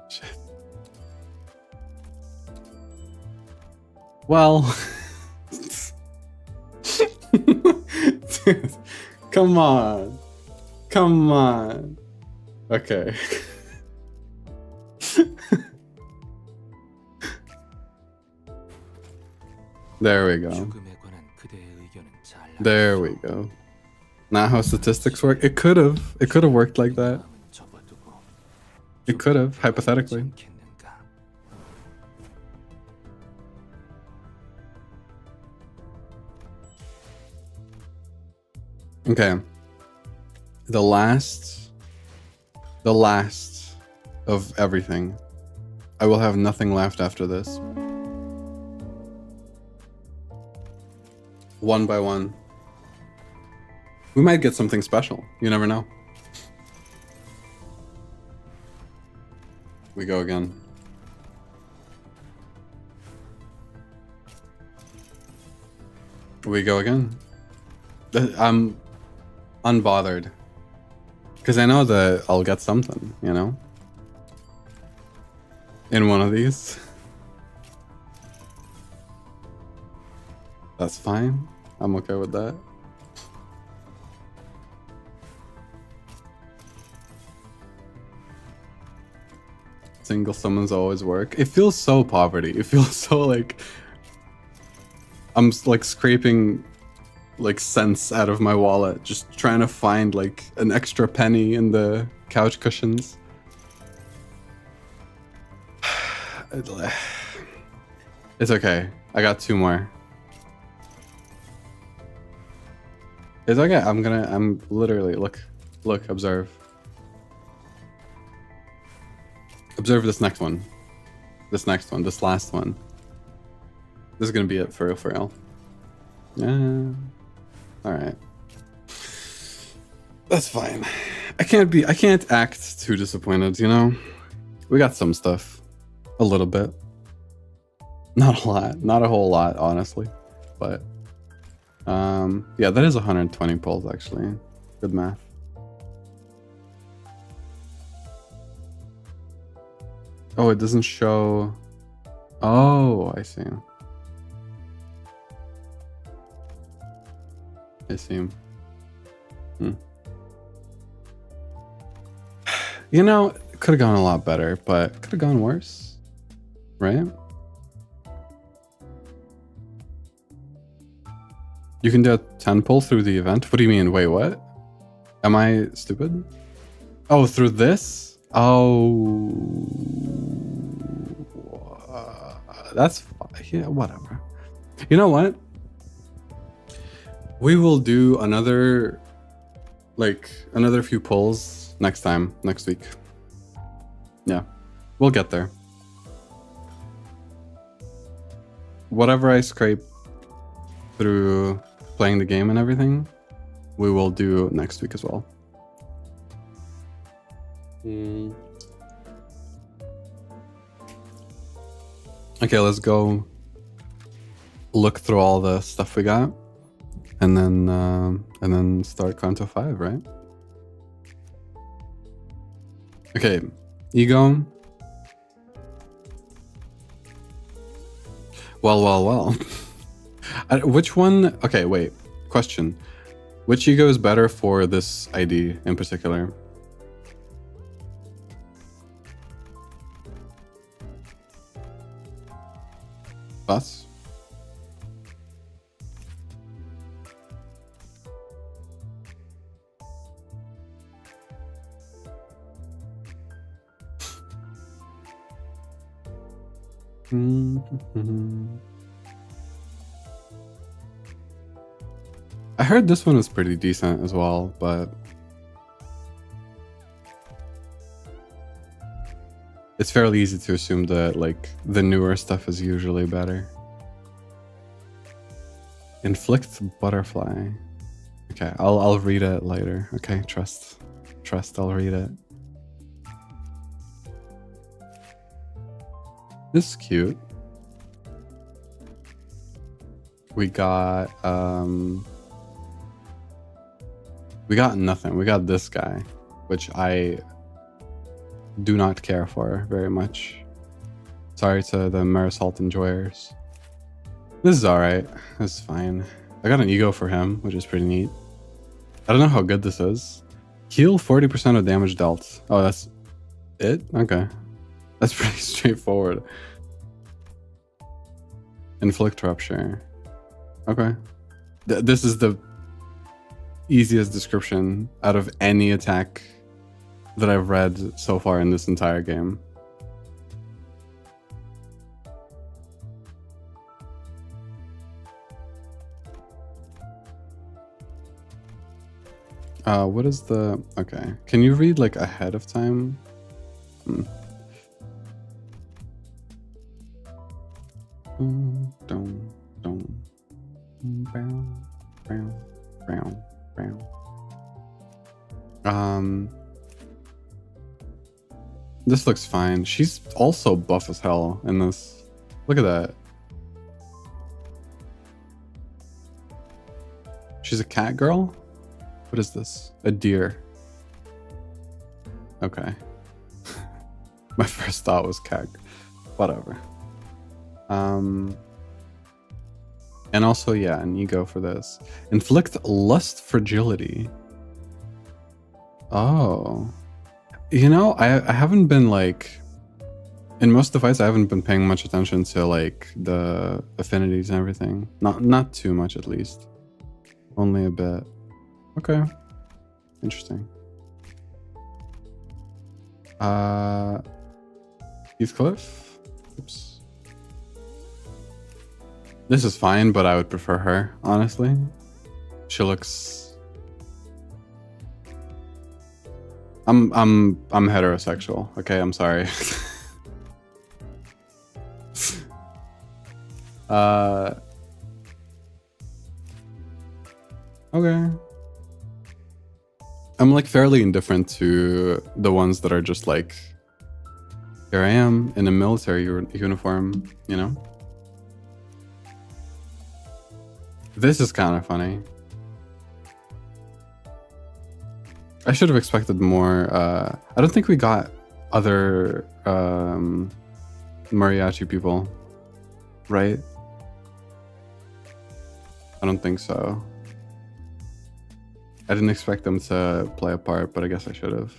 Shit. Well. Dude, come on. Come on. Okay. There we go. 죽음에 관한 그대의 의견은 잘 There we go. Not how statistics work. It could have worked like that. 접어두고 It could have, hypothetically. 않겠는가? Okay. The last of everything. I will have nothing left after this. One by one. We might get something special. You never know. We go again. We go again. I'm unbothered. Because I know that I'll get something, you know? In one of these. That's fine. I'm okay with that. Single summons always work. It feels so poverty. It feels so like I'm like scraping like cents out of my wallet, just trying to find like an extra penny in the couch cushions. It's okay. I got 2 more. It's okay. I'm literally look, observe. Observe this next one. This last one. This is gonna be it for real. Yeah. Alright. That's fine. I can't act too disappointed, you know? We got some stuff. A little bit. Not a lot. Not a whole lot, honestly. But yeah, that is 120 pulls actually. Good math. Oh, it doesn't show. Oh, I see. I see. You know, it could have gone a lot better, but could have gone worse, right? You can do a 10 pull through the event. What do you mean? Wait, what? Am I stupid? Oh, through this? Oh, that's yeah, whatever. You know what? We will do another few pulls next week. Yeah, we'll get there. Whatever I scrape through playing the game and everything, we will do next week as well. Okay, let's go look through all the stuff we got, and then start Canto 5, right? Okay, ego. Well. Which one? Okay, wait. Question. Which ego is better for this ID in particular? Thoughts? I heard this one was pretty decent as well, but it's fairly easy to assume that like the newer stuff is usually better. Inflict butterfly. Okay, I'll read it later. Okay, trust, I'll read it. This is cute. We got nothing. We got this guy, which I do not care for very much. Sorry to the Marisalt enjoyers. This is alright. This is fine. I got an ego for him, which is pretty neat. I don't know how good this is. Heal 40% of damage dealt. Oh, that's it? Okay. That's pretty straightforward. Inflict rupture. Okay. This is the easiest description out of any attack that I've read so far in this entire game. What is the... Okay. Can you read like ahead of time? This looks fine. She's also buff as hell in this. Look at that. She's a cat girl? What is this? A deer. Okay. My first thought was cat. Whatever. And also, yeah, an ego for this. Inflict lust fragility. Oh. You know, I haven't been like... In most of the fights, I haven't been paying much attention to like the affinities and everything. Not too much, at least. Only a bit. Okay. Interesting. Heathcliff? Oops. This is fine, but I would prefer her, honestly. She looks... I'm heterosexual, okay? I'm sorry. Okay. I'm like fairly indifferent to the ones that are just like, here I am in a military uniform, you know? This is kind of funny. I should have expected more. I don't think we got other mariachi people, right? I don't think so. I didn't expect them to play a part, but I guess I should have.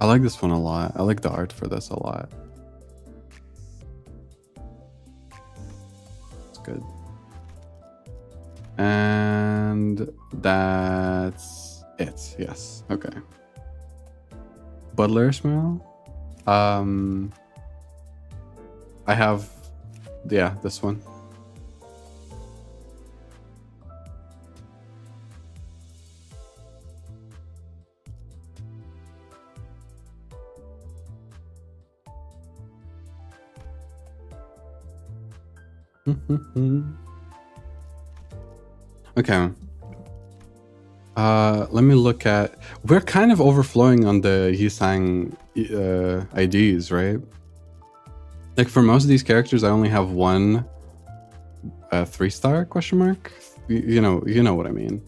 I like this one a lot. I like the art for this a lot. It's good. And that's it. Yes. Okay. Butler smell. I have, yeah, this one. Okay. Let me look at. We're kind of overflowing on the Yisang IDs, right? Like for most of these characters, I only have one 3-star question mark. You know what I mean.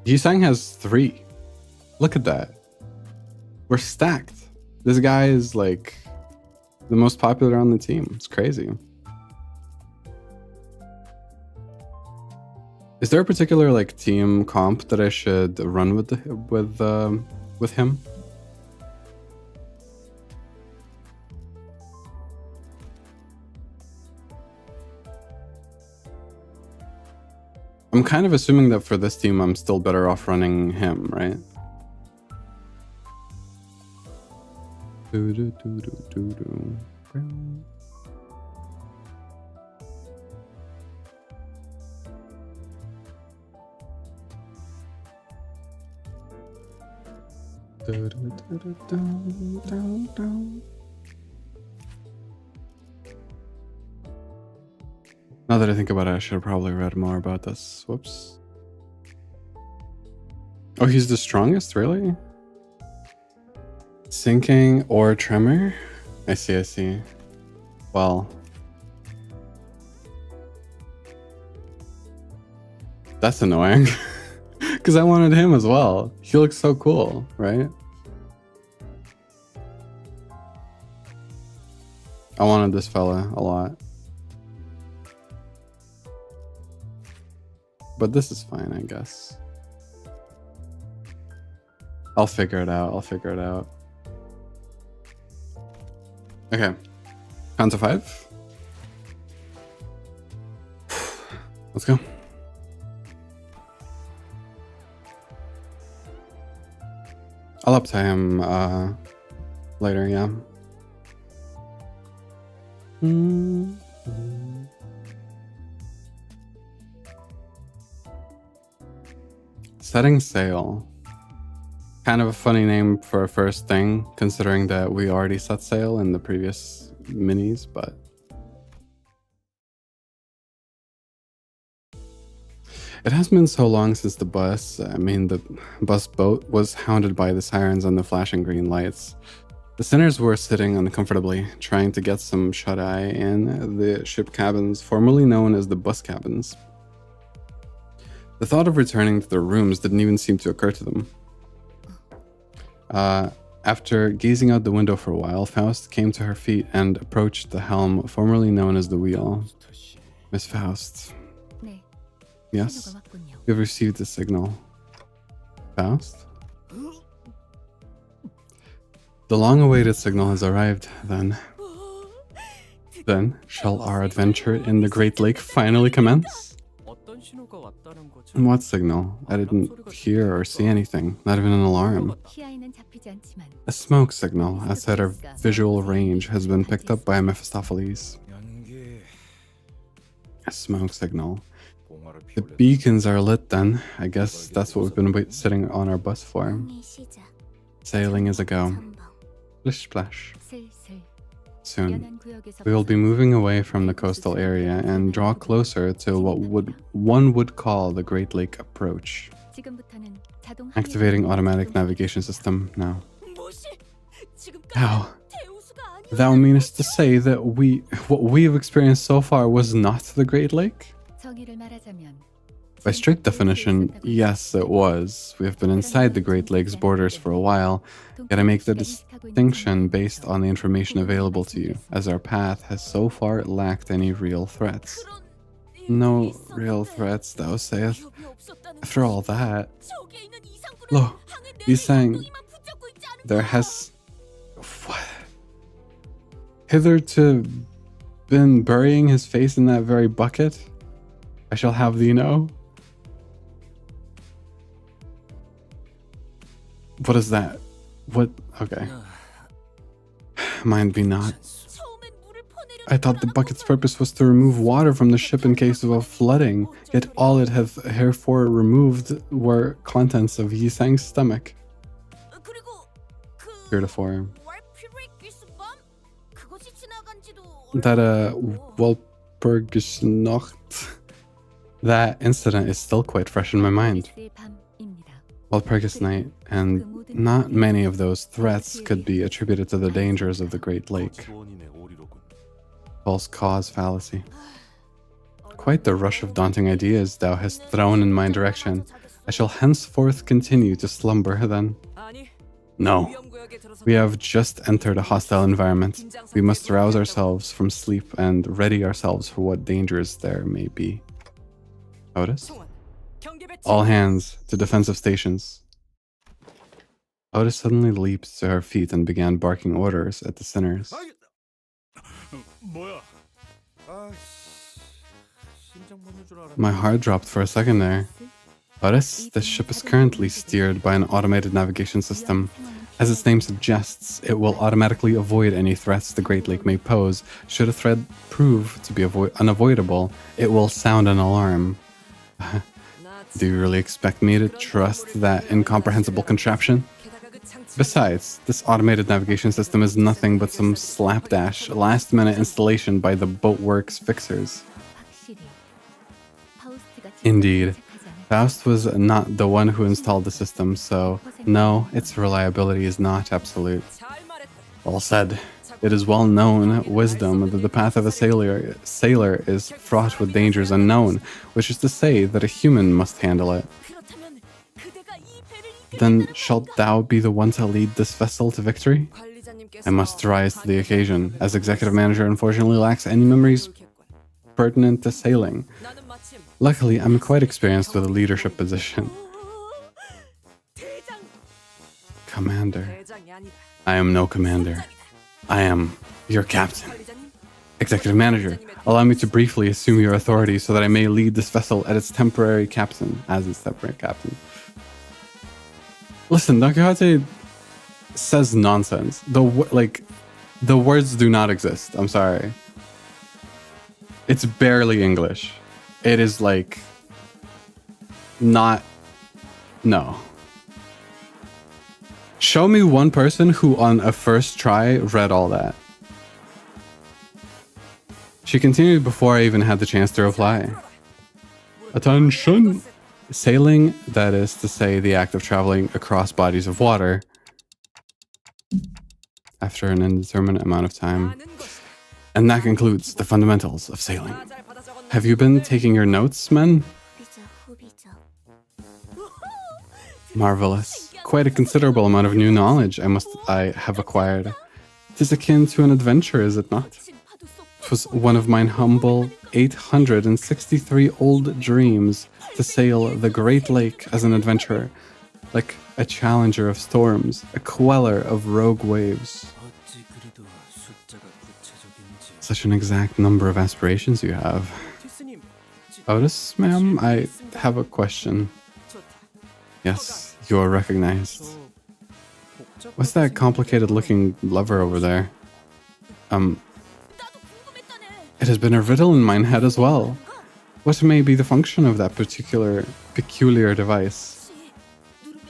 Yisang has 3. Look at that. We're stacked. This guy is like the most popular on the team. It's crazy. Is there a particular like team comp that I should run with him? I'm kind of assuming that for this team, I'm still better off running him, right? Now that I think about it, I should have probably read more about this. Whoops. Oh, he's the strongest, really? Sinking or tremor? I see. Well. That's annoying. Because I wanted him as well. He looks so cool, right? I wanted this fella a lot. But this is fine, I guess. I'll figure it out. Okay. Count to 5. Let's go. I'll up to him later, yeah. Setting sail. Kind of a funny name for a first thing, considering that we already set sail in the previous minis, but it has been so long since the bus boat was hounded by the sirens and the flashing green lights. The sinners were sitting uncomfortably, trying to get some shut-eye in the ship cabins, formerly known as the bus cabins. The thought of returning to their rooms didn't even seem to occur to them. After gazing out the window for a while, Faust came to her feet and approached the helm, formerly known as the wheel. Miss Faust. 네. Yes? 신호가 왔군요. We've received a signal. Faust? The long-awaited signal has arrived, then. Then, shall our adventure in the Great Lake finally commence? 어떤 신호가 왔다는 거죠? What signal? I didn't hear or see anything, not even an alarm. 시야에는 잡히지 않지만 A smoke signal outside our visual range has been picked up by Mephistopheles. A smoke signal. The beacons are lit then. I guess that's what we've been sitting on our bus for. 시작. Sailing is a go. Splish splash. 슬슬 soon. We will be moving away from the coastal area and draw closer to what one would call the Great Lake approach. Activating automatic navigation system now. How? Thou meanest to say that what we have experienced so far was not the Great Lake? By strict definition, yes, it was. We have been inside the Great Lake's borders for a while, yet I make the distinction based on the information available to you, as our path has so far lacked any real threats. No real threats, thou sayest. After all that, lo, he's saying there has what? Hitherto been burying his face in that very bucket? I shall have thee know. What is that? What? Okay. Mind be not. I thought the bucket's purpose was to remove water from the ship in case of a flooding, yet all it hath herefore removed were contents of Yisang's stomach. Heretofore. That Walpurgisnacht. That incident is still quite fresh in my mind. Walpurgis Night, and not many of those threats could be attributed to the dangers of the Great Lake. False cause fallacy. Quite the rush of daunting ideas thou hast thrown in my direction. I shall henceforth continue to slumber then. No. We have just entered a hostile environment. We must rouse ourselves from sleep and ready ourselves for what dangers there may be. Otis? All hands to defensive stations. Otis suddenly leaped to her feet and began barking orders at the sinners. 뭐야? My heart dropped for a second there. Otis, the ship is currently steered by an automated navigation system. As its name suggests, it will automatically avoid any threats the Great Lake may pose. Should a threat prove to be unavoidable, it will sound an alarm. Do you really expect me to trust that incomprehensible contraption? Besides, this automated navigation system is nothing but some slapdash, last-minute installation by the Boatworks fixers. Indeed, Faust was not the one who installed the system, so no, its reliability is not absolute. Well said. It is well known wisdom that the path of a sailor is fraught with dangers unknown, which is to say that a human must handle it. Then shalt thou be the one to lead this vessel to victory? I must rise to the occasion, as executive manager unfortunately lacks any memories pertinent to sailing. Luckily, I'm quite experienced with a leadership position. Commander. I am no commander. I am your captain. Executive manager, allow me to briefly assume your authority so that I may lead this vessel as its temporary captain. Listen, Don Quixote says nonsense. The words do not exist. I'm sorry. It's barely English. It is like not. No. Show me one person who on a first try read all that. She continued before I even had the chance to reply. Attention! Sailing, that is to say the act of traveling across bodies of water after an indeterminate amount of time. And that concludes the fundamentals of sailing. Have you been taking your notes, men? Marvelous. Quite a considerable amount of new knowledge I have acquired. 'Tis akin to an adventure, is it not? 'Twas one of mine humble 863 old dreams to sail the Great Lake as an adventurer, like a challenger of storms, a queller of rogue waves. Such an exact number of aspirations you have. Otis, ma'am, I have a question. Yes. You are recognized. What's that complicated looking lever over there? It has been a riddle in mine head as well. What may be the function of that peculiar device?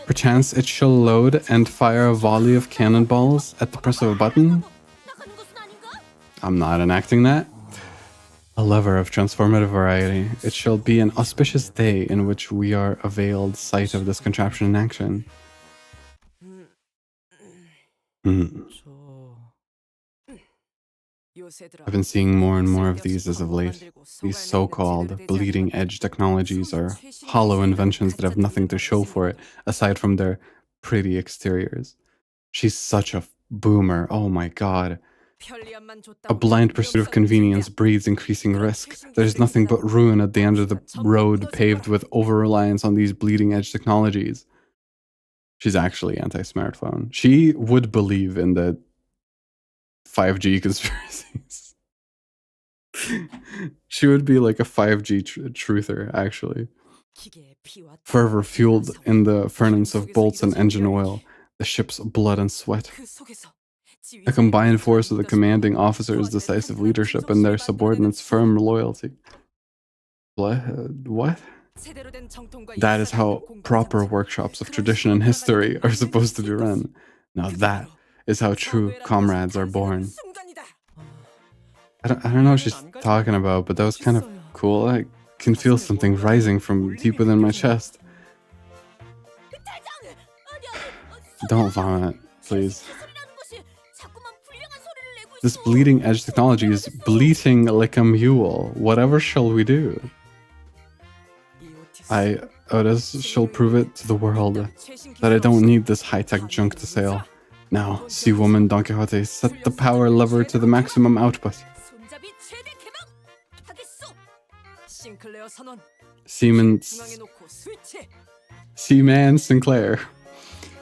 Perchance it shall load and fire a volley of cannonballs at the press of a button? I'm not enacting that. A lover of transformative variety, it shall be an auspicious day in which we are availed sight of this contraption in action. Hmm. I've been seeing more and more of these as of late. These so-called bleeding edge technologies are hollow inventions that have nothing to show for it aside from their pretty exteriors. She's such a boomer, oh my god. A blind pursuit of convenience breeds increasing risk. There's nothing but ruin at the end of the road paved with over-reliance on these bleeding edge technologies. She's actually anti-smartphone. She would believe in the 5G conspiracies. She would be like a 5G truther, actually. Fervor fueled in the furnace of bolts and engine oil, the ship's blood and sweat. A combined force of the commanding officer's decisive leadership and their subordinates' firm loyalty. What? That is how proper workshops of tradition and history are supposed to be run. Now that is how true comrades are born. I don't know what she's talking about, but that was kind of cool. I can feel something rising from deep within my chest. Don't vomit, please. This bleeding edge technology is bleating like a mule. Whatever shall we do? I, Otis, shall prove it to the world that I don't need this high-tech junk to sail. Now, sea woman Don Quixote, set the power lever to the maximum output. Seaman Sinclair,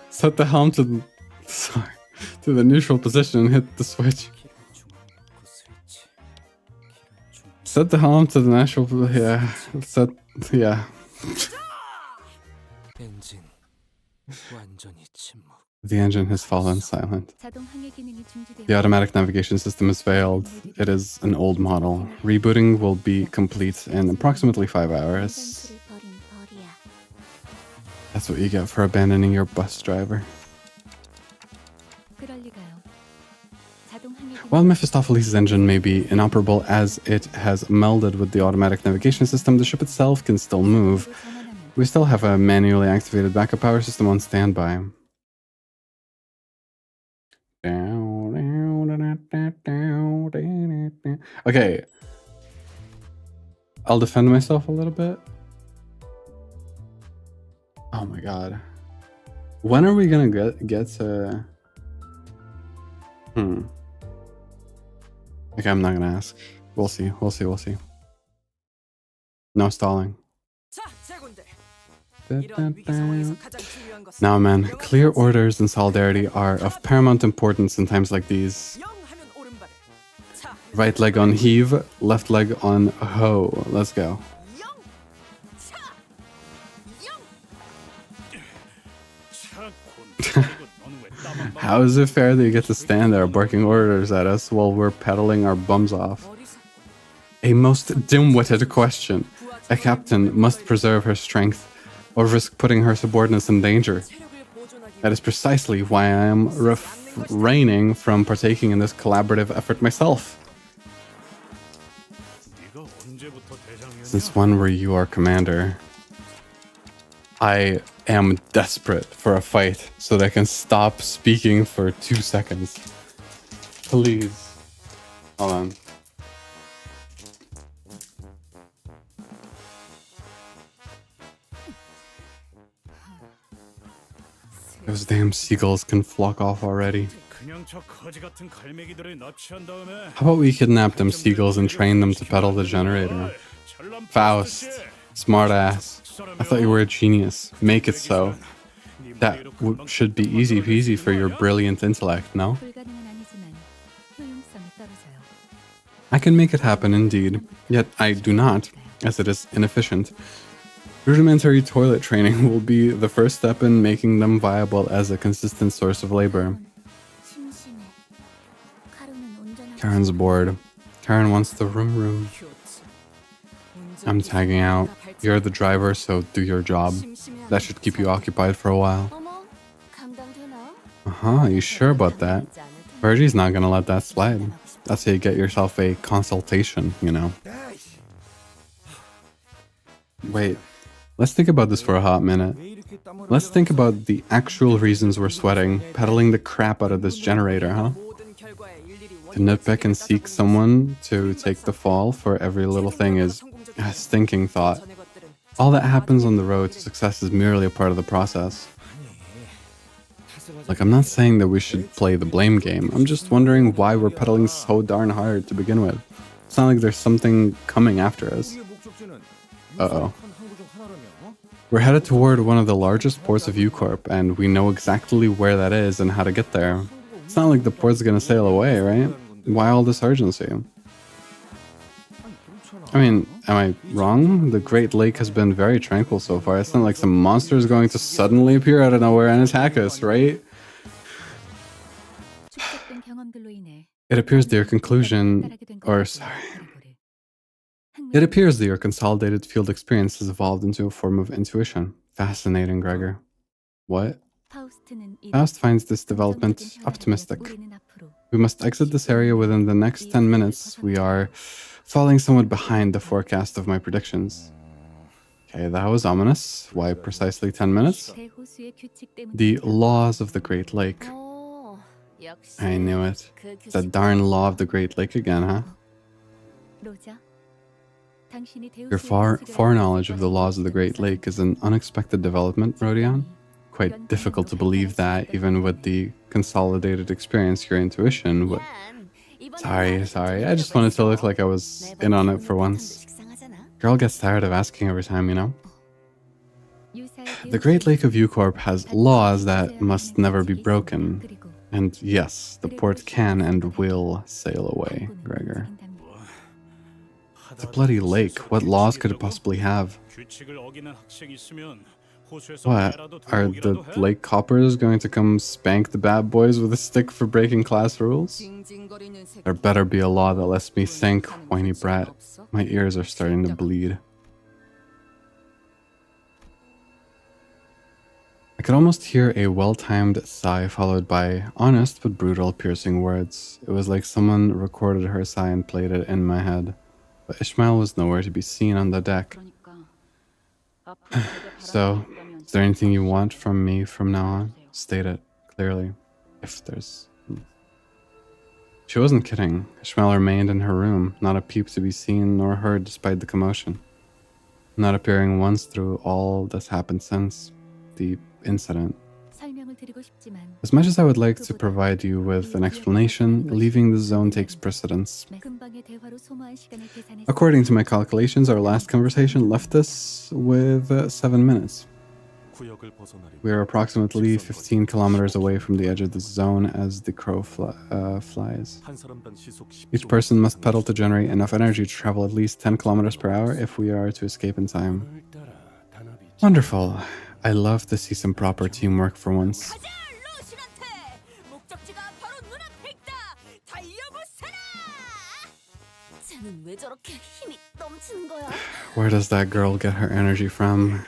set the helm to the neutral position and hit the switch. Set the helm to the natural. Yeah. The engine has fallen silent. The automatic navigation system has failed. It is an old model. Rebooting will be complete in approximately 5 hours. That's what you get for abandoning your bus driver. While Mephistopheles' engine may be inoperable as it has melded with the automatic navigation system, the ship itself can still move. We still have a manually activated backup power system on standby. Okay. I'll defend myself a little bit. Oh my god. When are we gonna get to... Okay, I'm not gonna ask. We'll see. No stalling. Now, man, clear orders and solidarity are of paramount importance in times like these. Right leg on heave, left leg on hoe. Let's go. How is it fair that you get to stand there barking orders at us while we're pedaling our bums off? A most dim-witted question. A captain must preserve her strength or risk putting her subordinates in danger. That is precisely why I am refraining from partaking in this collaborative effort myself. Since when were you our commander? I am desperate for a fight so that I can stop speaking for 2 seconds. Please. Hold on. Those damn seagulls can flock off already. How about we kidnap them seagulls and train them to pedal the generator? Faust, smartass. I thought you were a genius. Make it so. That should be easy peasy for your brilliant intellect, no? I can make it happen indeed, yet I do not, as it is inefficient. Rudimentary toilet training will be the first step in making them viable as a consistent source of labor. Karen's bored. Karen wants the room. I'm tagging out. You're the driver, so do your job. That should keep you occupied for a while. You sure about that? Virgie's not gonna let that slide. That's how you get yourself a consultation, you know. Wait, let's think about this for a hot minute. Let's think about the actual reasons we're sweating, pedaling the crap out of this generator, huh? To nitpick and seek someone to take the fall for every little thing is a stinking thought. All that happens on the road to success is merely a part of the process. Like, I'm not saying that we should play the blame game. I'm just wondering why we're pedaling so darn hard to begin with. It's not like there's something coming after us. Uh-oh. We're headed toward one of the largest ports of U-Corp, and we know exactly where that is and how to get there. It's not like the port's gonna sail away, right? Why all this urgency? I mean, am I wrong? The Great Lake has been very tranquil so far. It's not like some monster is going to suddenly appear out of nowhere and attack us, right? 축적된 경험들로 인해 It appears that your conclusion, or sorry, it appears that your consolidated field experience has evolved into a form of intuition. Fascinating, Gregor. What? Faust finds this development optimistic. We must exit this area within the next 10 minutes. We are falling somewhat behind the forecast of my predictions. Okay, that was ominous. Why precisely 10 minutes? The laws of the Great Lake. I knew it. It's that darn law of the Great Lake again, huh? Your foreknowledge of the laws of the Great Lake is an unexpected development, Rodion. Quite difficult to believe that, even with the consolidated experience, your intuition would... Sorry. I just wanted to look like I was in on it for once. Girl gets tired of asking every time, you know? The Great Lake of U-Corp has laws that must never be broken. And yes, the port can and will sail away, Gregor. It's a bloody lake. What laws could it possibly have? What? Are the lake coppers going to come spank the bad boys with a stick for breaking class rules? There better be a law that lets me think, whiny brat. My ears are starting to bleed. I could almost hear a well-timed sigh followed by honest but brutal piercing words. It was like someone recorded her sigh and played it in my head. But Ishmael was nowhere to be seen on the deck. So, is there anything you want from me from now on? State it clearly, if there's... She wasn't kidding. Ishmael remained in her room, not a peep to be seen nor heard despite the commotion. Not appearing once through all that's happened since the incident. As much as I would like to provide you with an explanation, leaving the zone takes precedence. According to my calculations, our last conversation left us with 7 minutes. We are approximately 15 kilometers away from the edge of the zone as the crow flies. Each person must pedal to generate enough energy to travel at least 10 kilometers per hour if we are to escape in time. Wonderful. I love to see some proper teamwork for once. Where does that girl get her energy from?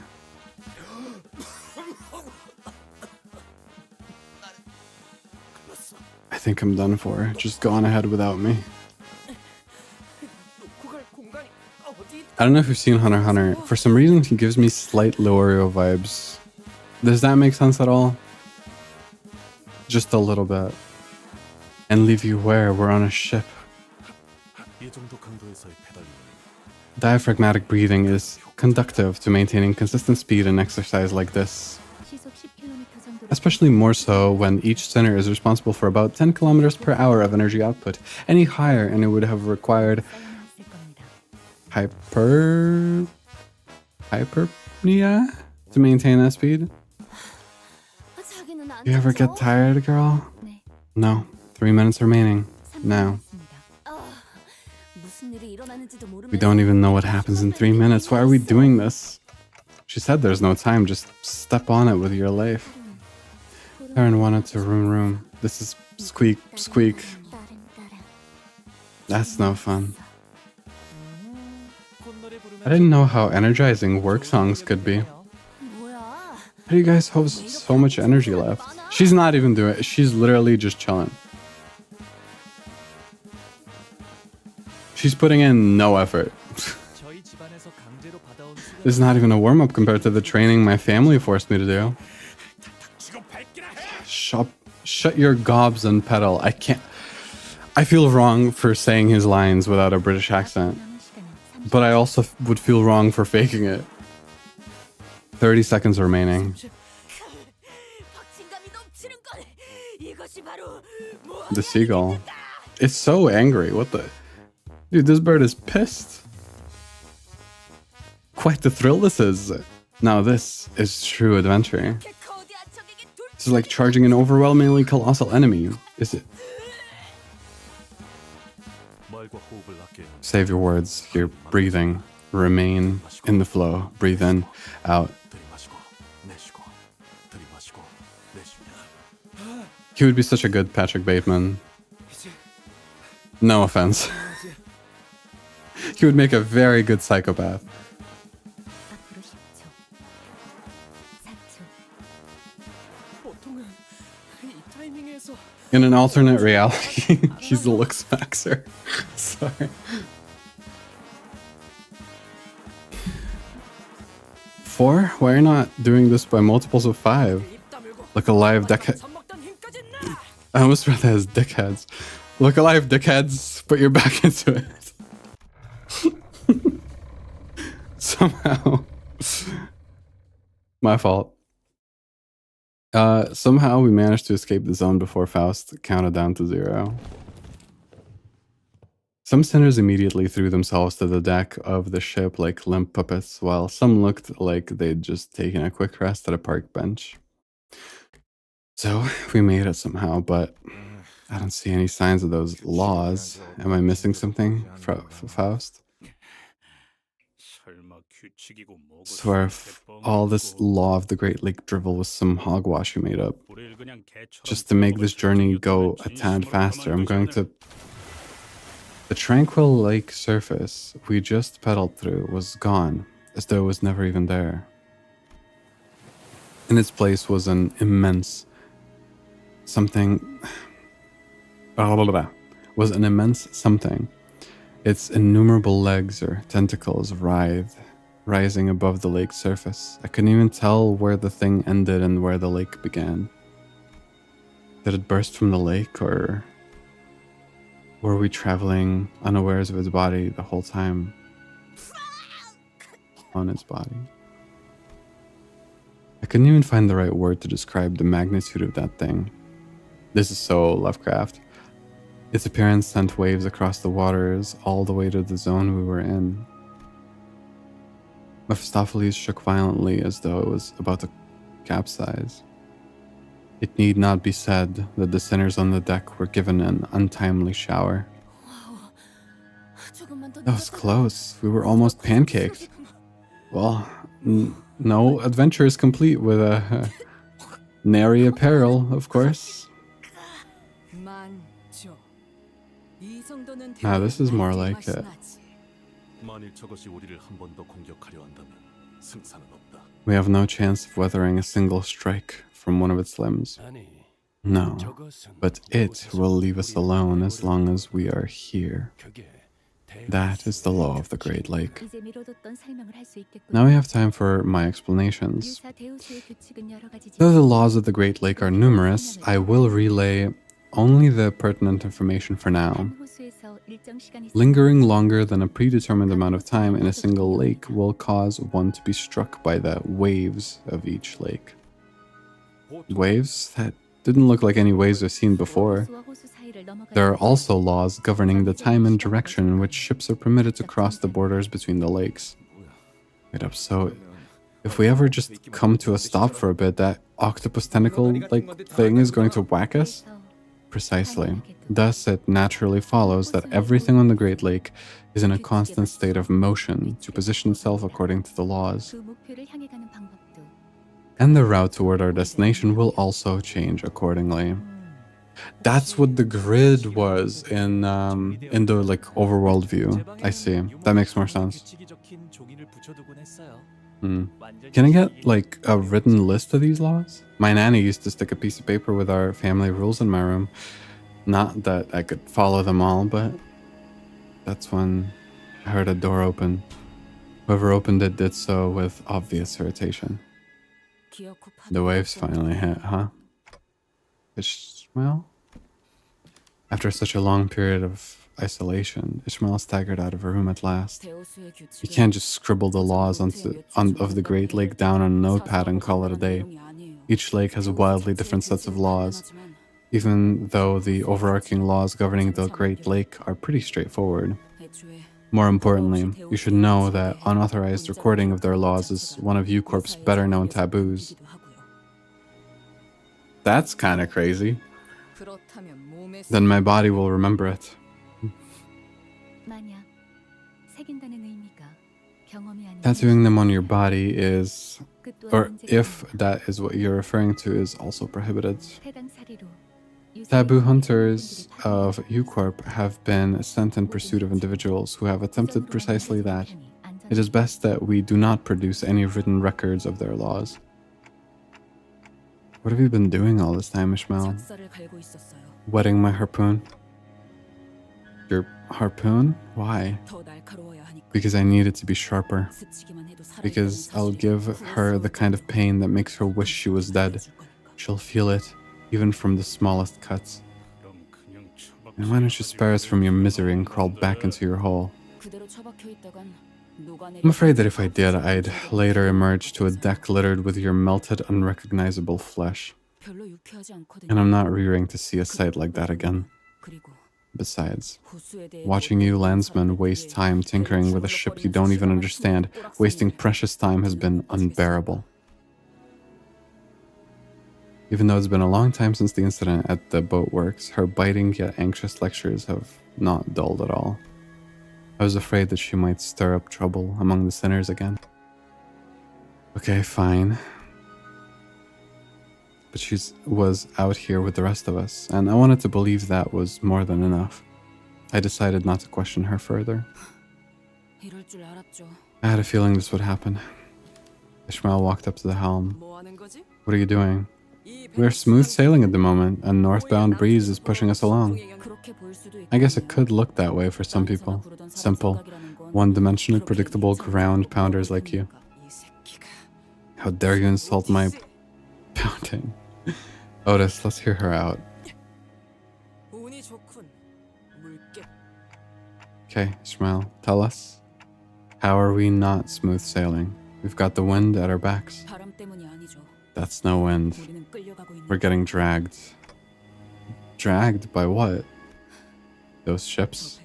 I think I'm done for. Just go on ahead without me. I don't know if you've seen Hunter x Hunter. For some reason, he gives me slight Lorio vibes. Does that make sense at all? Just a little bit. And leave you where? We're on a ship. Diaphragmatic breathing is conductive to maintaining consistent speed in exercise like this. Especially more so when each center is responsible for about 10 kilometers per hour of energy output. Any higher and it would have required hyperpnea to maintain that speed. You ever get tired, girl? No. 3 minutes remaining. Now. We don't even know what happens in 3 minutes. Why are we doing this? She said there's no time. Just step on it with your life. Karen wanted to room. This is squeak. That's no fun. I didn't know how energizing work songs could be. How do you guys have so much energy left? She's not even doing it. She's literally just chilling. She's putting in no effort. 저희 집안에서 강제로 받아온 수련 This is not even a warm-up compared to the training my family forced me to do. Shut your gobs and pedal. I can't. I feel wrong for saying his lines without a British accent, but I also would feel wrong for faking it. 30 seconds remaining. The seagull. It's so angry. What the? Dude, this bird is pissed. Quite the thrill this is. Now this is true adventure. This is like charging an overwhelmingly colossal enemy. Is it? Save your words. You're breathing. Remain in the flow. Breathe in, out. He would be such a good Patrick Bateman. No offense. He would make a very good psychopath. 보통은 이 타이밍에서 In an alternate reality, he's the looks maxer. Sorry. 4? Why are you not doing this by multiples of 5? 입 다물고 Like a live deckhead. 젖 먹던 힘까지 나. I almost read that as dickheads. Look alive, dickheads, but you're back into it. Somehow. My fault. Somehow we managed to escape the zone before Faust counted down to 0. Some sinners immediately threw themselves to the deck of the ship like limp puppets, while some looked like they'd just taken a quick rest at a park bench. So we made it somehow, but I don't see any signs of those laws. Am I missing something, Faust? 설마 규칙이고 뭐고 Swear if all this law of the Great Lake drivel was some hogwash you made up. 우리를 그냥 개처럼 Just to make this journey go a tad faster, I'm going to... The tranquil lake surface we just pedaled through was gone, as though it was never even there. In its place was an immense... something... was an immense something. Its innumerable legs or tentacles writhed, rising above the lake's surface. I couldn't even tell where the thing ended and where the lake began. Did it burst from the lake, or were we traveling unawares of its body the whole time on its body? I couldn't even find the right word to describe the magnitude of that thing. This is so Lovecraft. Its appearance sent waves across the waters all the way to the zone we were in. Mephistopheles shook violently as though it was about to capsize. It need not be said that the sinners on the deck were given an untimely shower. That was close. We were almost pancaked. Well, no adventure is complete with a nary apparel, of course. Now this is more like it. 만일 저것이 우리를 한 번 더 공격하려 한다면 승산은 없다. We have no chance of weathering a single strike from one of its limbs. No, but it will leave us alone as long as we are here. That is the law of the Great Lake. Now we have time for my explanations. Though the laws of the Great Lake are numerous, I will relay only the pertinent information for now. Lingering longer than a predetermined amount of time in a single lake will cause one to be struck by the waves of each lake. Waves? That didn't look like any waves I've seen before. There are also laws governing the time and direction in which ships are permitted to cross the borders between the lakes. Wait up, so if we ever just come to a stop for a bit, that octopus tentacle-like thing is going to whack us? Precisely. Thus, it naturally follows that everything on the Great Lake is in a constant state of motion to position itself according to the laws. And the route toward our destination will also change accordingly. That's what the grid was in the like overworld view. I see. That makes more sense. Can I get like a written list of these laws? My nanny used to stick a piece of paper with our family rules in my room. Not that I could follow them all, but That's when I heard a door open. Whoever opened it did so with obvious irritation. The waves finally hit, huh? Ishmael? After such a long period of isolation, Ishmael staggered out of her room at last. You can't just scribble the laws of the Great Lake down on a notepad and call it a day. Each lake has wildly different sets of laws, even though the overarching laws governing the Great Lake are pretty straightforward. More importantly, you should know that unauthorized recording of their laws is one of U-Corp's better-known taboos. That's kind of crazy. Then my body will remember it. Tattooing them on your body is, or if that is what you're referring to, is also prohibited. Taboo hunters of U-Corp have been sent in pursuit of individuals who have attempted precisely that. It is best that we do not produce any written records of their laws. What have you been doing all this time, Ishmael? Wetting my harpoon? Your harpoon? Why? Because I need it to be sharper. Because I'll give her the kind of pain that makes her wish she was dead. She'll feel it, even from the smallest cuts. And why don't you spare us from your misery and crawl back into your hole? I'm afraid that if I did, I'd later emerge to a deck littered with your melted, unrecognizable flesh. And I'm not rearing to see a sight like that again. Besides, watching you landsmen waste time tinkering with a ship you don't even understand, wasting precious time, has been unbearable. Even though it's been a long time since the incident at the boatworks, her biting yet anxious lectures have not dulled at all. I was afraid that she might stir up trouble among the sinners again. Okay, fine. But she was out here with the rest of us, and I wanted to believe that was more than enough. I decided not to question her further. I had a feeling this would happen. Ishmael walked up to the helm. What are you doing? We're smooth sailing at the moment, a northbound breeze is pushing us along. I guess it could look that way for some people. Simple, one-dimensionally predictable ground pounders like you. How dare you insult my pounding? Otis, let's hear her out. Okay, Ishmael, tell us. How are we not smooth sailing? We've got the wind at our backs. That's no wind. We're getting dragged. Dragged by what? Those ships?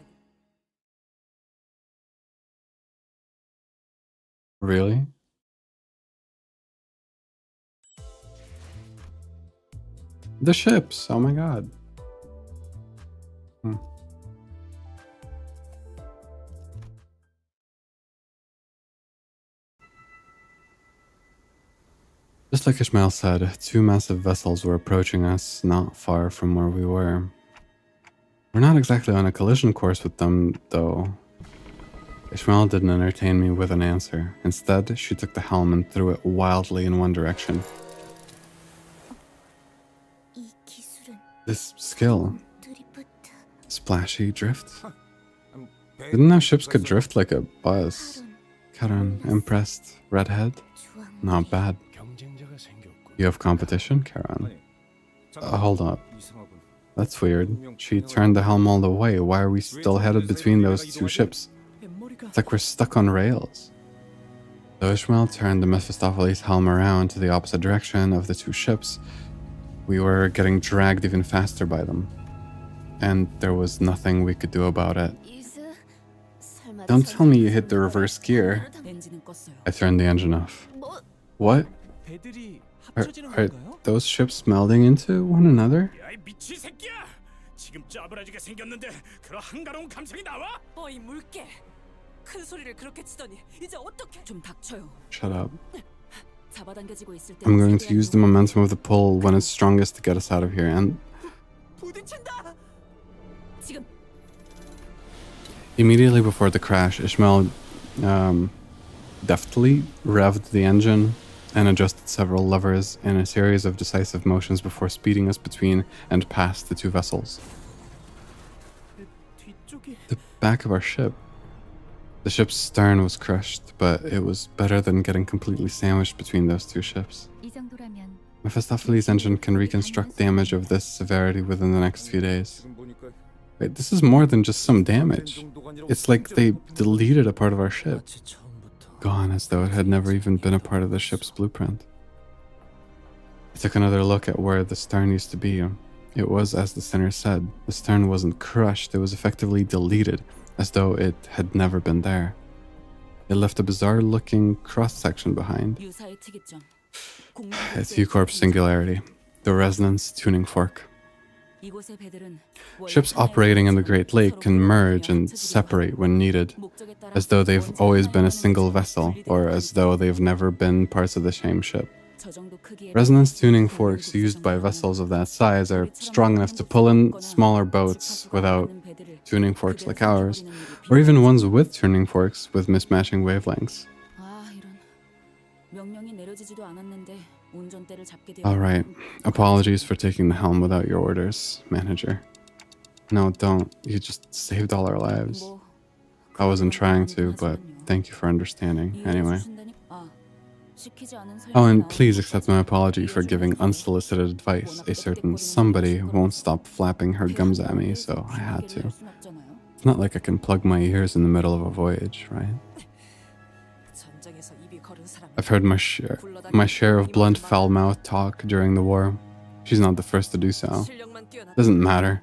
Really? The ships! Oh my god. Just like Ishmael said, two massive vessels were approaching us not far from where we were. We're not exactly on a collision course with them, though. Ishmael didn't entertain me with an answer. Instead, she took the helm and threw it wildly in one direction. This skill. Splashy drift? Didn't know ships could drift like a bus. Karen, impressed. Redhead? Not bad. You have competition, Karen? Hold up. That's weird. She turned the helm all the way. Why are we still headed between those two ships? It's like we're stuck on rails. So Ishmael turned the Mephistopheles helm around to the opposite direction of the two ships. We were getting dragged even faster by them. And there was nothing we could do about it. Don't tell me you hit the reverse gear. I turned the engine off. What? Are those ships melding into one another? Shut up. I'm going to use the momentum of the pull when it's strongest to get us out of here, and... Immediately before the crash, Ishmael deftly revved the engine and adjusted several levers in a series of decisive motions before speeding us between and past the two vessels. The back of our ship. The ship's stern was crushed, but it was better than getting completely sandwiched between those two ships. 이 정도라면 Mephistopheles' engine can reconstruct damage of this severity within the next few days. Wait, this is more than just some damage. It's like they deleted a part of our ship. 마치 처음부터. Gone as though it had never even been a part of the ship's blueprint. I took another look at where the stern used to be. It was as the center said. The stern wasn't crushed, it was effectively deleted, as though it had never been there. It left a bizarre-looking cross-section behind. 유사의 특이점. It's U-Corp's singularity, the resonance tuning fork. 이곳의 배들은 Ships operating in the Great Lake can merge and separate when needed, as though they've always been a single vessel, or as though they've never been parts of the same ship. Resonance tuning forks used by vessels of that size are strong enough to pull in smaller boats without tuning forks like ours, or even ones with tuning forks with mismatching wavelengths. Alright, apologies for taking the helm without your orders, manager. No, don't. You just saved all our lives. I wasn't trying to, but thank you for understanding, anyway. Oh, and please accept my apology for giving unsolicited advice. A certain somebody won't stop flapping her gums at me, so I had to. It's not like I can plug my ears in the middle of a voyage, right? I've heard my share of blunt foul-mouthed talk during the war. She's not the first to do so. Doesn't matter.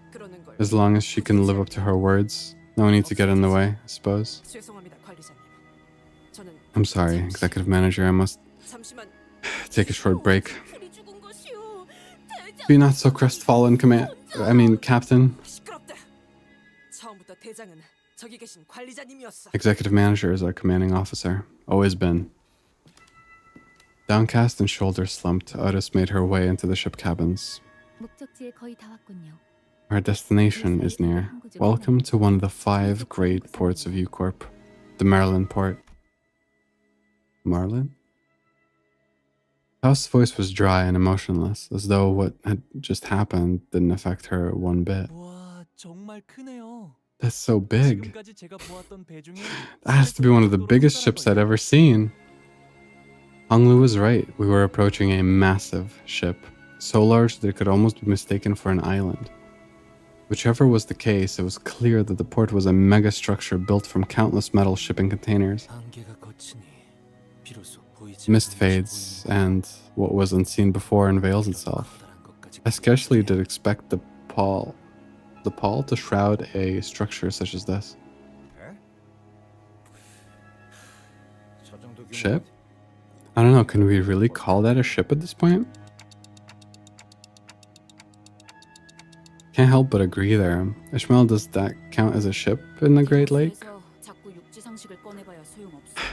As long as she can live up to her words, no need to get in the way, I suppose. I'm sorry, Executive Manager, I must take a short break. Be not so crestfallen, Captain. Executive Manager is our commanding officer. Always been. Downcast and shoulders slumped, Otis made her way into the ship cabins. Our destination is near. Welcome to one of the 5 great ports of U-Corp, the Maryland port. Marlin? House's voice was dry and emotionless, as though what had just happened didn't affect her one bit. 와, 정말 크네요. That's so big. 지금까지 제가 보았던 배 중에 That has to be one of the biggest ships I'd ever seen. Honglu was right. We were approaching a massive ship, so large that it could almost be mistaken for an island. Whichever was the case, it was clear that the port was a mega structure built from countless metal shipping containers. 안개가 거치니 비로소 보이지 Mist 않는 fades, and what was unseen before unveils itself. 커다란 것까지 I scarcely did expect the pall to shroud a structure such as this. Ship? I don't know, can we really call that a ship at this point? Can't help but agree there. Ishmael, does that count as a ship in the Great Lake?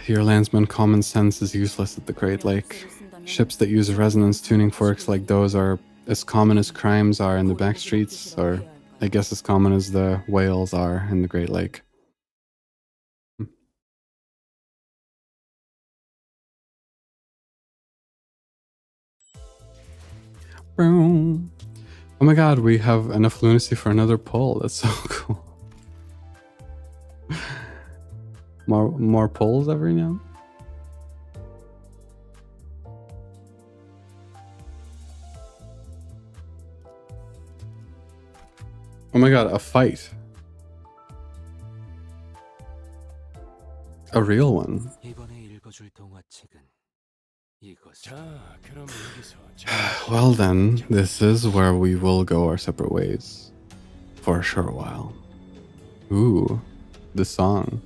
Your landsman common sense is useless at the Great Lake. Ships that use resonance tuning forks like those are as common as crimes are in the back streets, or I guess as common as the whales are in the Great Lake. Oh my god, we have enough lunacy for another pull. That's so cool. More pulls every now? Oh my god, a fight. A real one. 이번에 읽어줄 동화책은 이것을. Well then, this is where we will go our separate ways. For a short while. Ooh, the song.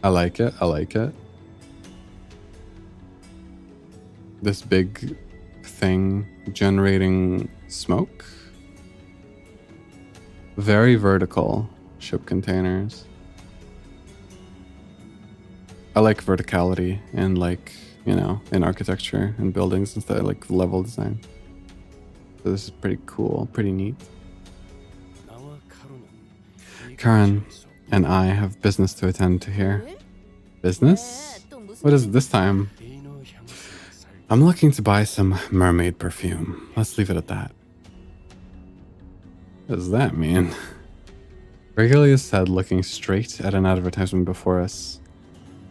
I like it, I like it. This big thing generating smoke. Very vertical ship containers. I like verticality and like, you know, in architecture and buildings and stuff, like level design. So this is pretty cool, pretty neat. Karen and I have business to attend to here. Business? What is it this time? I'm looking to buy some mermaid perfume. Let's leave it at that. What does that mean? Virgilius said, looking straight at an advertisement before us.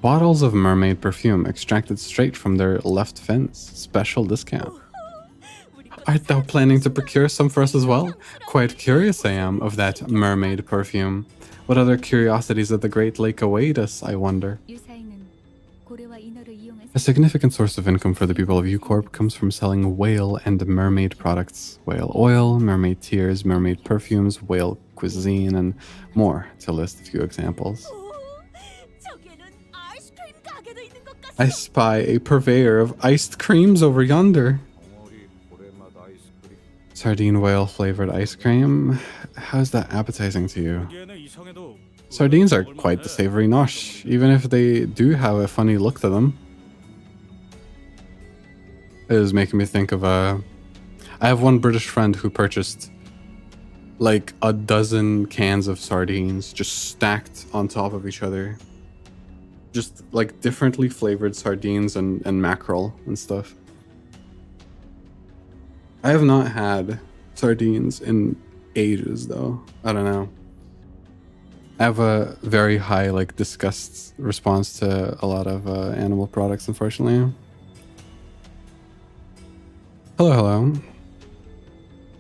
Bottles of mermaid perfume extracted straight from their left fins. Special discount. Art thou planning to procure some for us as well? Quite curious I am of that mermaid perfume. What other curiosities of the Great Lake await us, I wonder? 유사에는 고래와 인어를 이용한 A significant source of income for the people of U-Corp comes from selling whale and mermaid products. Whale oil, mermaid tears, mermaid perfumes, whale cuisine, and more, to list a few examples. I spy a purveyor of iced creams over yonder. Sardine whale flavored ice cream. How's that appetizing to you? Sardines are quite the savory nosh, even if they do have a funny look to them. It is making me think of I have one British friend who purchased like a dozen cans of sardines just stacked on top of each other. Just like differently flavored sardines and mackerel and stuff. I have not had sardines in ages though. I don't know. I have a very high like disgust response to a lot of animal products, unfortunately. Hello.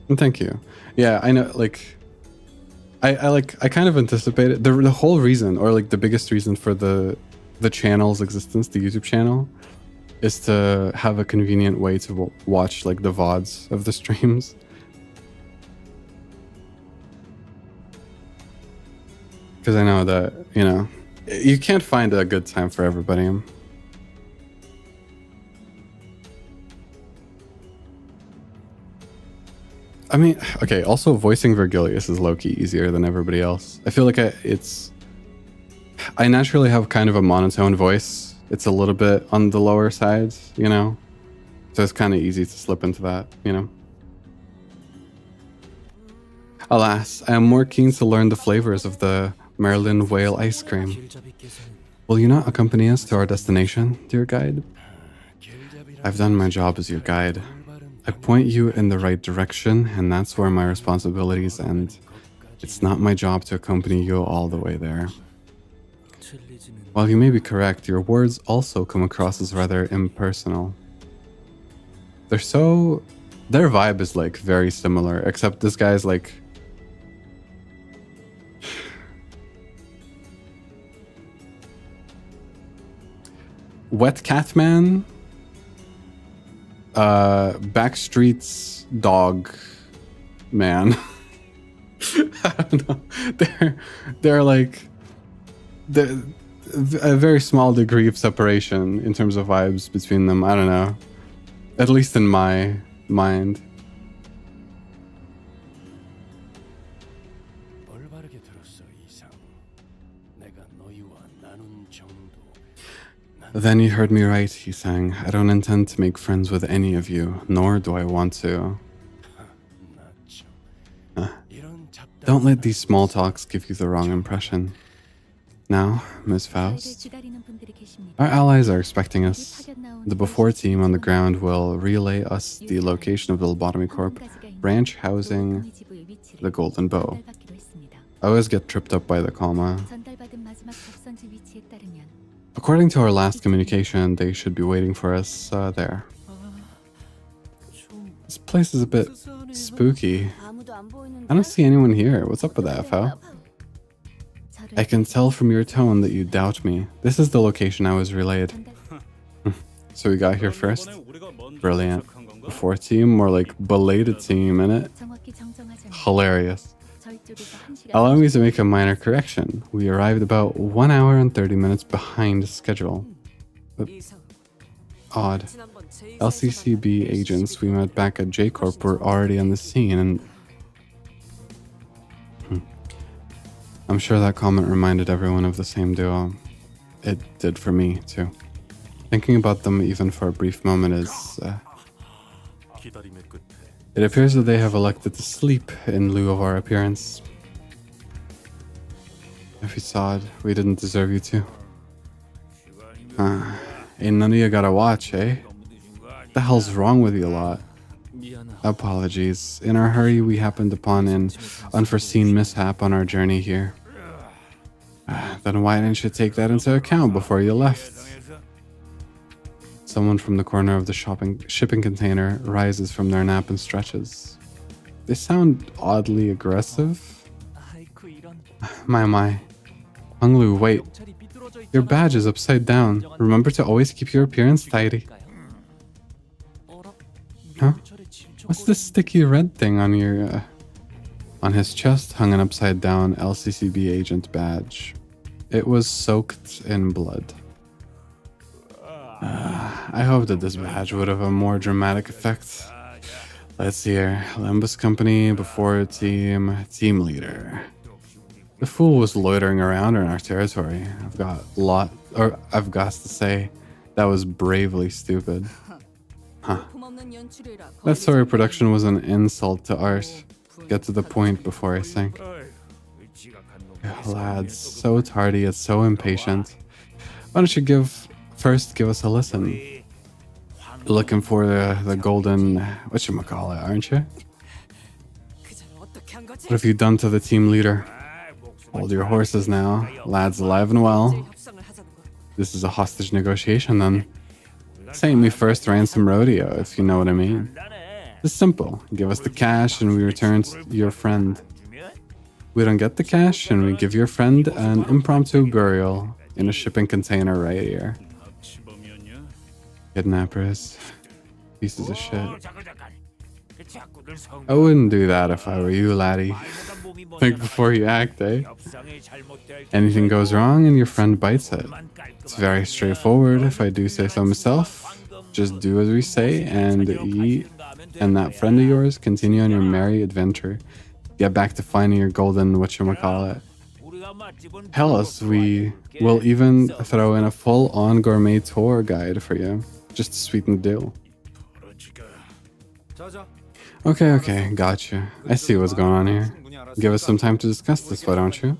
And thank you. Yeah, I know, like I kind of anticipated the whole reason, or like the biggest reason for the channel's existence, the YouTube channel, is to have a convenient way to watch like the VODs of the streams. Because I know that, you know, you can't find a good time for everybody. I mean, okay, also voicing Virgilius is low-key easier than everybody else. I feel like I naturally have kind of a monotone voice. It's a little bit on the lower side, you know? So it's kind of easy to slip into that, you know? Alas, I am more keen to learn the flavors of the Merlin whale ice cream. Will you not accompany us to our destination, dear guide? I've done my job as your guide. I point you in the right direction, and that's where my responsibilities end. It's not my job to accompany you all the way there. While you may be correct, your words also come across as rather impersonal. Their vibe is like very similar, except this guy's like... Wet Cat Man, Backstreet's Dog Man. I don't know. They're like a very small degree of separation in terms of vibes between them. I don't know. At least in my mind. Then you heard me right, he sang. I don't intend to make friends with any of you, nor do I want to. Don't let these small talks give you the wrong impression. Now, Miss Faust, our allies are expecting us. The Before team on the ground will relay us the location of the Lobotomy Corp branch housing the Golden Bow. I always get tripped up by the comma. According to our last communication, they should be waiting for us there. This place is a bit spooky. I don't see anyone here. What's up with that, FO? I can tell from your tone that you doubt me. This is the location I was relayed. So we got here first? Brilliant. Before team, more like belated team, innit? Hilarious. Allow me to make a minor correction. We arrived about 1 hour and 30 minutes behind schedule. Odd. LCCB agents we met back at J-Corp were already on the scene and... I'm sure that comment reminded everyone of the same duo. It did for me, too. Thinking about them even for a brief moment is... It appears that they have elected to sleep in lieu of our appearance. If you saw it, we didn't deserve you to. Ain't none of you gotta watch, eh? What the hell's wrong with you lot? Apologies. In our hurry, we happened upon an unforeseen mishap on our journey here. Then why didn't you take that into account before you left? Someone from the corner of the shipping container rises from their nap and stretches. They sound oddly aggressive. 아이쿠 이런. My. Honglu, wait. 경찰이 삐뚤어져 Your 있잖아. badge is upside down. Remember to always keep your appearance tidy. 어라? Huh? 명찰에 침척거리는 What's this sticky red thing on your... On his chest hung an upside down LCCB agent badge. It was soaked in blood. I hope that this badge would have a more dramatic effect. Let's see here. Limbus company before team leader. The fool was loitering around in our territory. I've got to say, that was bravely stupid. Huh. That story production was an insult to art. Get to the point before I sink. Lads, so tardy yet so impatient. Why don't you first give us a listen? Looking for the golden whatchamacallit, aren't you? What have you done to the team leader? Hold your horses now. Lad's alive and well. This is a hostage negotiation then. This ain't me first ransom rodeo, if you know what I mean. It's simple. Give us the cash and we return your friend. We don't get the cash and we give your friend an impromptu burial in a shipping container right here. Kidnappers. Pieces of shit. I wouldn't do that if I were you, laddie. Think before you act, eh? Anything goes wrong and your friend bites it. It's very straightforward if I do say so myself. Just do as we say and ye and that friend of yours continue on your merry adventure. Get back to finding your golden whatchamacallit. Tell us, we will even throw in a full-on gourmet tour guide for you, just to sweeten the deal. Okay, gotcha. I see what's going on here. Give us some time to discuss this, why don't you?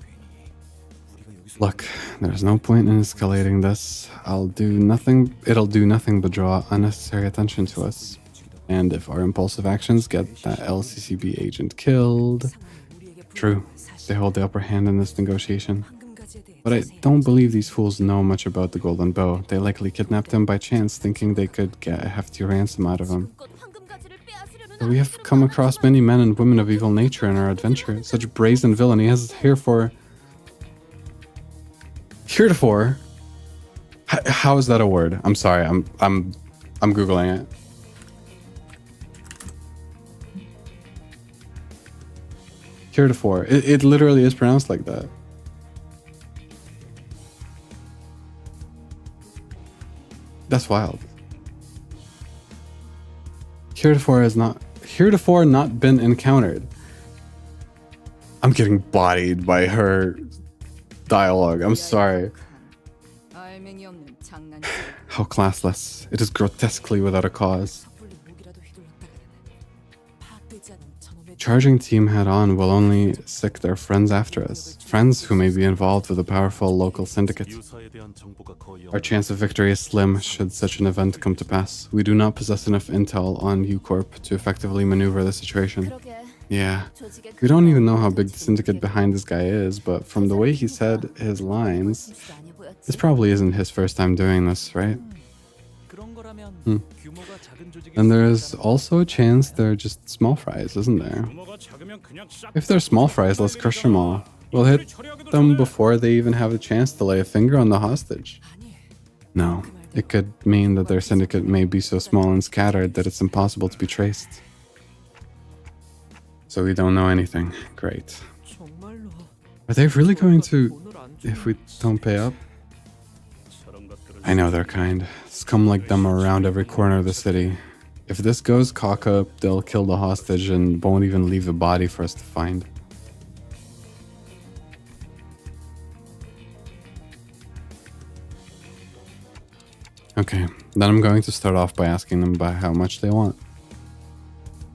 Look, there's no point in escalating this. It'll do nothing but draw unnecessary attention to us. And if our impulsive actions get that LCCB agent killed... True, they hold the upper hand in this negotiation. But I don't believe these fools know much about the Golden Bow. They likely kidnapped him by chance, thinking they could get a hefty ransom out of him. But we have come across many men and women of evil nature in our adventure. Such brazen villainy has heretofore... How is that a word? I'm sorry, I'm Googling it. Heretofore. It literally is pronounced like that. That's wild. Heretofore not been encountered. I'm getting bodied by her dialogue. I'm sorry. How classless. It is grotesquely without a cause. Charging team head-on will only sick their friends after us. Friends who may be involved with a powerful local syndicate. Our chance of victory is slim should such an event come to pass. We do not possess enough intel on U-Corp to effectively maneuver the situation. Yeah, we don't even know how big the syndicate behind this guy is, but from the way he said his lines, this probably isn't his first time doing this, right? And there is also a chance they're just small fries, isn't there? If they're small fries, let's crush them all. We'll hit them before they even have a chance to lay a finger on the hostage. No, it could mean that their syndicate may be so small and scattered that it's impossible to be traced. So we don't know anything. Great. Are they really going to, if we don't pay up? I know their kind. Scum like them are around every corner of the city. If this goes cock up, they'll kill the hostage and won't even leave the body for us to find. Okay, then I'm going to start off by asking them by how much they want.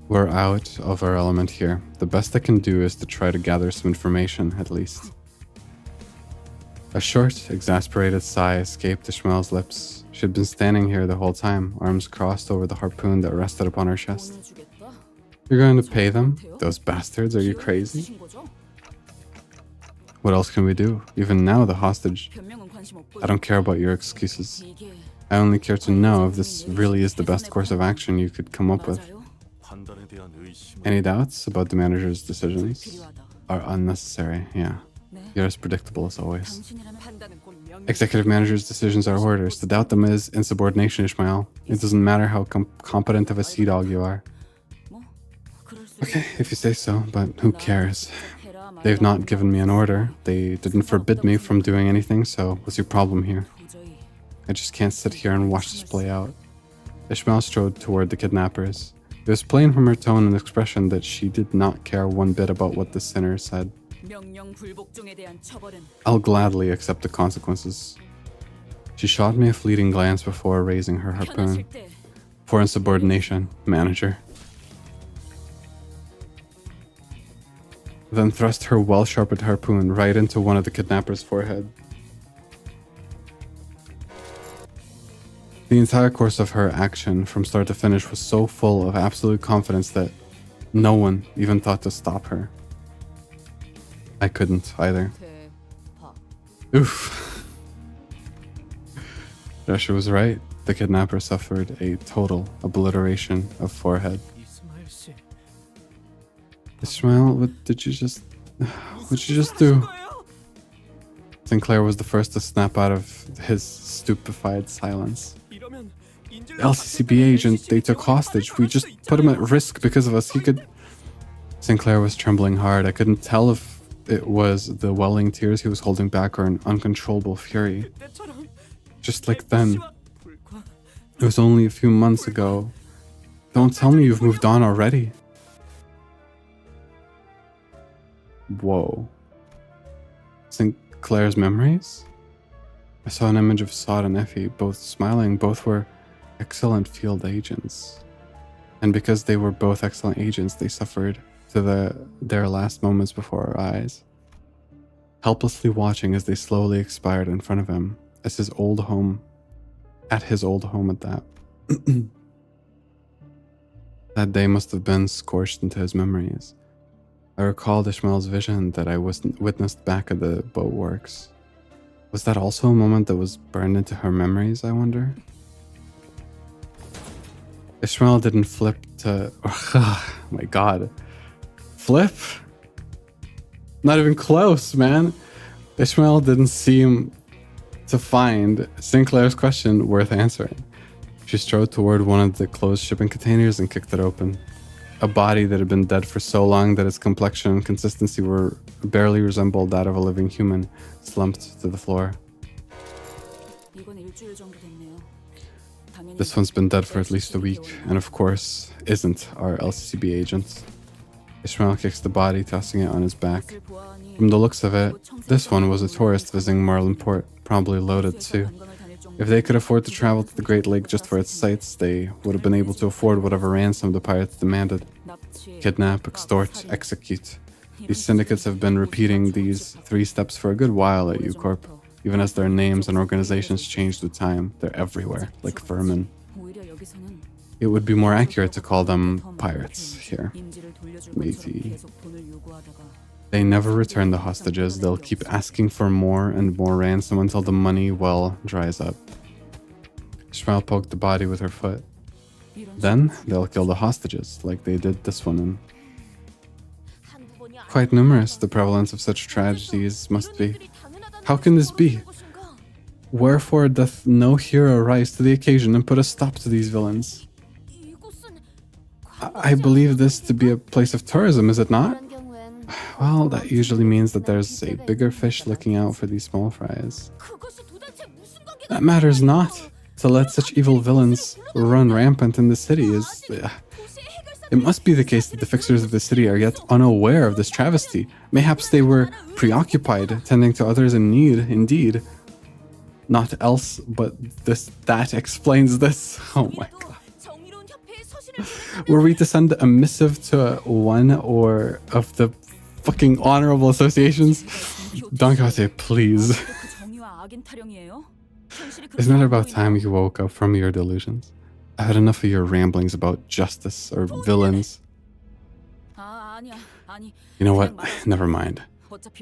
We're out of our element here. The best I can do is to try to gather some information, at least. A short, exasperated sigh escaped Ishmael's lips. She'd been standing here the whole time, arms crossed over the harpoon that rested upon her chest. You're going to pay them? Those bastards, are you crazy? what else can we do? Even now, the hostage. 변명은 관심 없고. I don't care about your excuses. 이게 I only care to know if this really is the best course of action you could come up with. 맞아요? 판단에 대한 의심은 Any doubts about the manager's decisions 필요하다. are unnecessary. Yeah, 네. you're as predictable as always. 당신이라면 판단은 곧 명. Executive manager's decisions are orders. To doubt them is insubordination, Ishmael. It doesn't matter how competent of a sea dog you are. 뭐 그럴 수 Okay, if you say so, but who cares? 해라 말라. They've not given me an order. They didn't forbid me from doing anything, so what's your problem here? 도저히 I just can't sit here and watch this play out. Ishmael strode toward the kidnappers. It was plain from her tone and expression that she did not care one bit about what the sinner said. 명령 불복종에 대한 처벌은 I'll gladly accept the consequences. She shot me a fleeting glance before raising her harpoon. 편하실 때 For insubordination, manager. Then thrust her well-sharpened harpoon right into one of the kidnappers' forehead. The entire course of her action, from start to finish, was so full of absolute confidence that no one even thought to stop her. I couldn't either. 대파. Oof. Joshua was right. The kidnapper suffered a total obliteration of forehead. 이스마일 씨. Ishmael, what did you just do? Sinclair was the first to snap out of his stupefied silence. 이러면 인질로 LCCB agent they took hostage. We just put him at risk because of us. He could... Sinclair was trembling hard. I couldn't tell if it was the welling tears he was holding back or an uncontrollable fury. 때처럼 Just like then. 불과 It was only a few months ago. Don't tell me you've moved on already. Whoa. Sinclair's memories? I saw an image of Sod and Effie, both smiling. Both were excellent field agents. And because they were both excellent agents, they suffered to their last moments before our eyes. Helplessly watching as they slowly expired in front of him, at his old home at that. That day must have been scorched into his memories. I recalled Ishmael's vision that I witnessed back at the boatworks. Was that also a moment that was burned into her memories, I wonder? Ishmael didn't flip to... Oh my god. Flip? Not even close, man. Ishmael didn't seem to find Sinclair's question worth answering. She strode toward one of the closed shipping containers and kicked it open. A body that had been dead for so long that its complexion and consistency were barely resembled that of a living human, slumped to the floor. 이건 일주일 정도 됐네요. 당연히 This one's been dead for at least a week, and of course, isn't our LCCB agent. Ishmael kicks the body, tossing it on his back. 것을 보아하니 From the looks of it, this one was a tourist visiting Marlin Port, probably loaded too. 관광을 다닐 정도 If they could afford to travel to the Great Lake just for its sights, they would have been able to afford whatever ransom the pirates demanded. 납치, Kidnap, extort, execute. These syndicates have been repeating these three steps for a good while at U-Corp. Even as their names and organizations changed with time, they're everywhere, like vermin. 오히려 여기서는 It would be more accurate to call them pirates here. 인지를 돌려줄 Matey. 것처럼 계속 돈을 요구하다가 They never return the hostages. They'll keep asking for more and more ransom until the money well dries up. Ishmael poked the body with her foot. 이런 Then they'll kill the hostages, like they did this one. And quite numerous, the prevalence of such tragedies must be. How can this be? Wherefore doth no hero rise to the occasion and put a stop to these villains? I believe this to be a place of tourism, is it not? Well, that usually means that there's a bigger fish looking out for these small fries. That matters not. To let such evil villains run rampant in the city is... It must be the case that the fixers of the city are yet unaware of this travesty. Mayhaps they were preoccupied, tending to others in need, indeed. Not else, but that explains this. Oh my god. Were we to send a missive to one or of the fucking honorable associations? Don Quixote, please. 그 정의와 악인 타령이에요? 현실이 그렇게 Isn't it 안 about 보이나요? time you woke up from your delusions? I've had enough of your ramblings about justice or villains. 아, 아니야. 아니. You know what? 그냥 말하지. Never mind.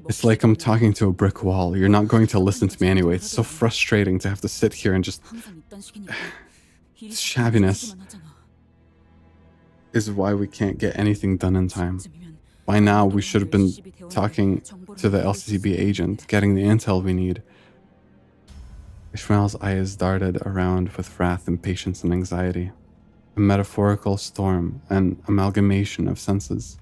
It's like I'm talking to a brick wall. You're not going to listen to me anyway. It's so frustrating to have to sit here and just... shabbiness is why we can't get anything done in time. By now, we should have been talking to the LCCB agent, getting the intel we need. Ishmael's eyes darted around with wrath, impatience, and anxiety. A metaphorical storm, an amalgamation of senses.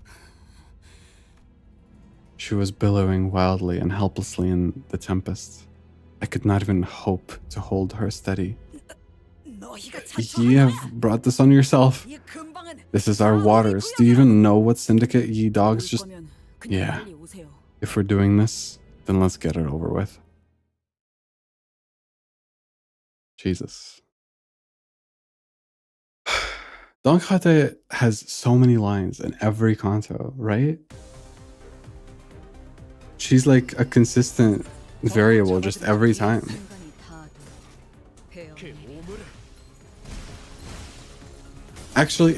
She was billowing wildly and helplessly in the tempest. I could not even hope to hold her steady. Ye have brought this on yourself. This is our waters. Do you even know what syndicate ye dogs just... Yeah. If we're doing this, then let's get it over with. Jesus. Don Quixote has so many lines in every canto, right? She's like a consistent variable just every time. Actually,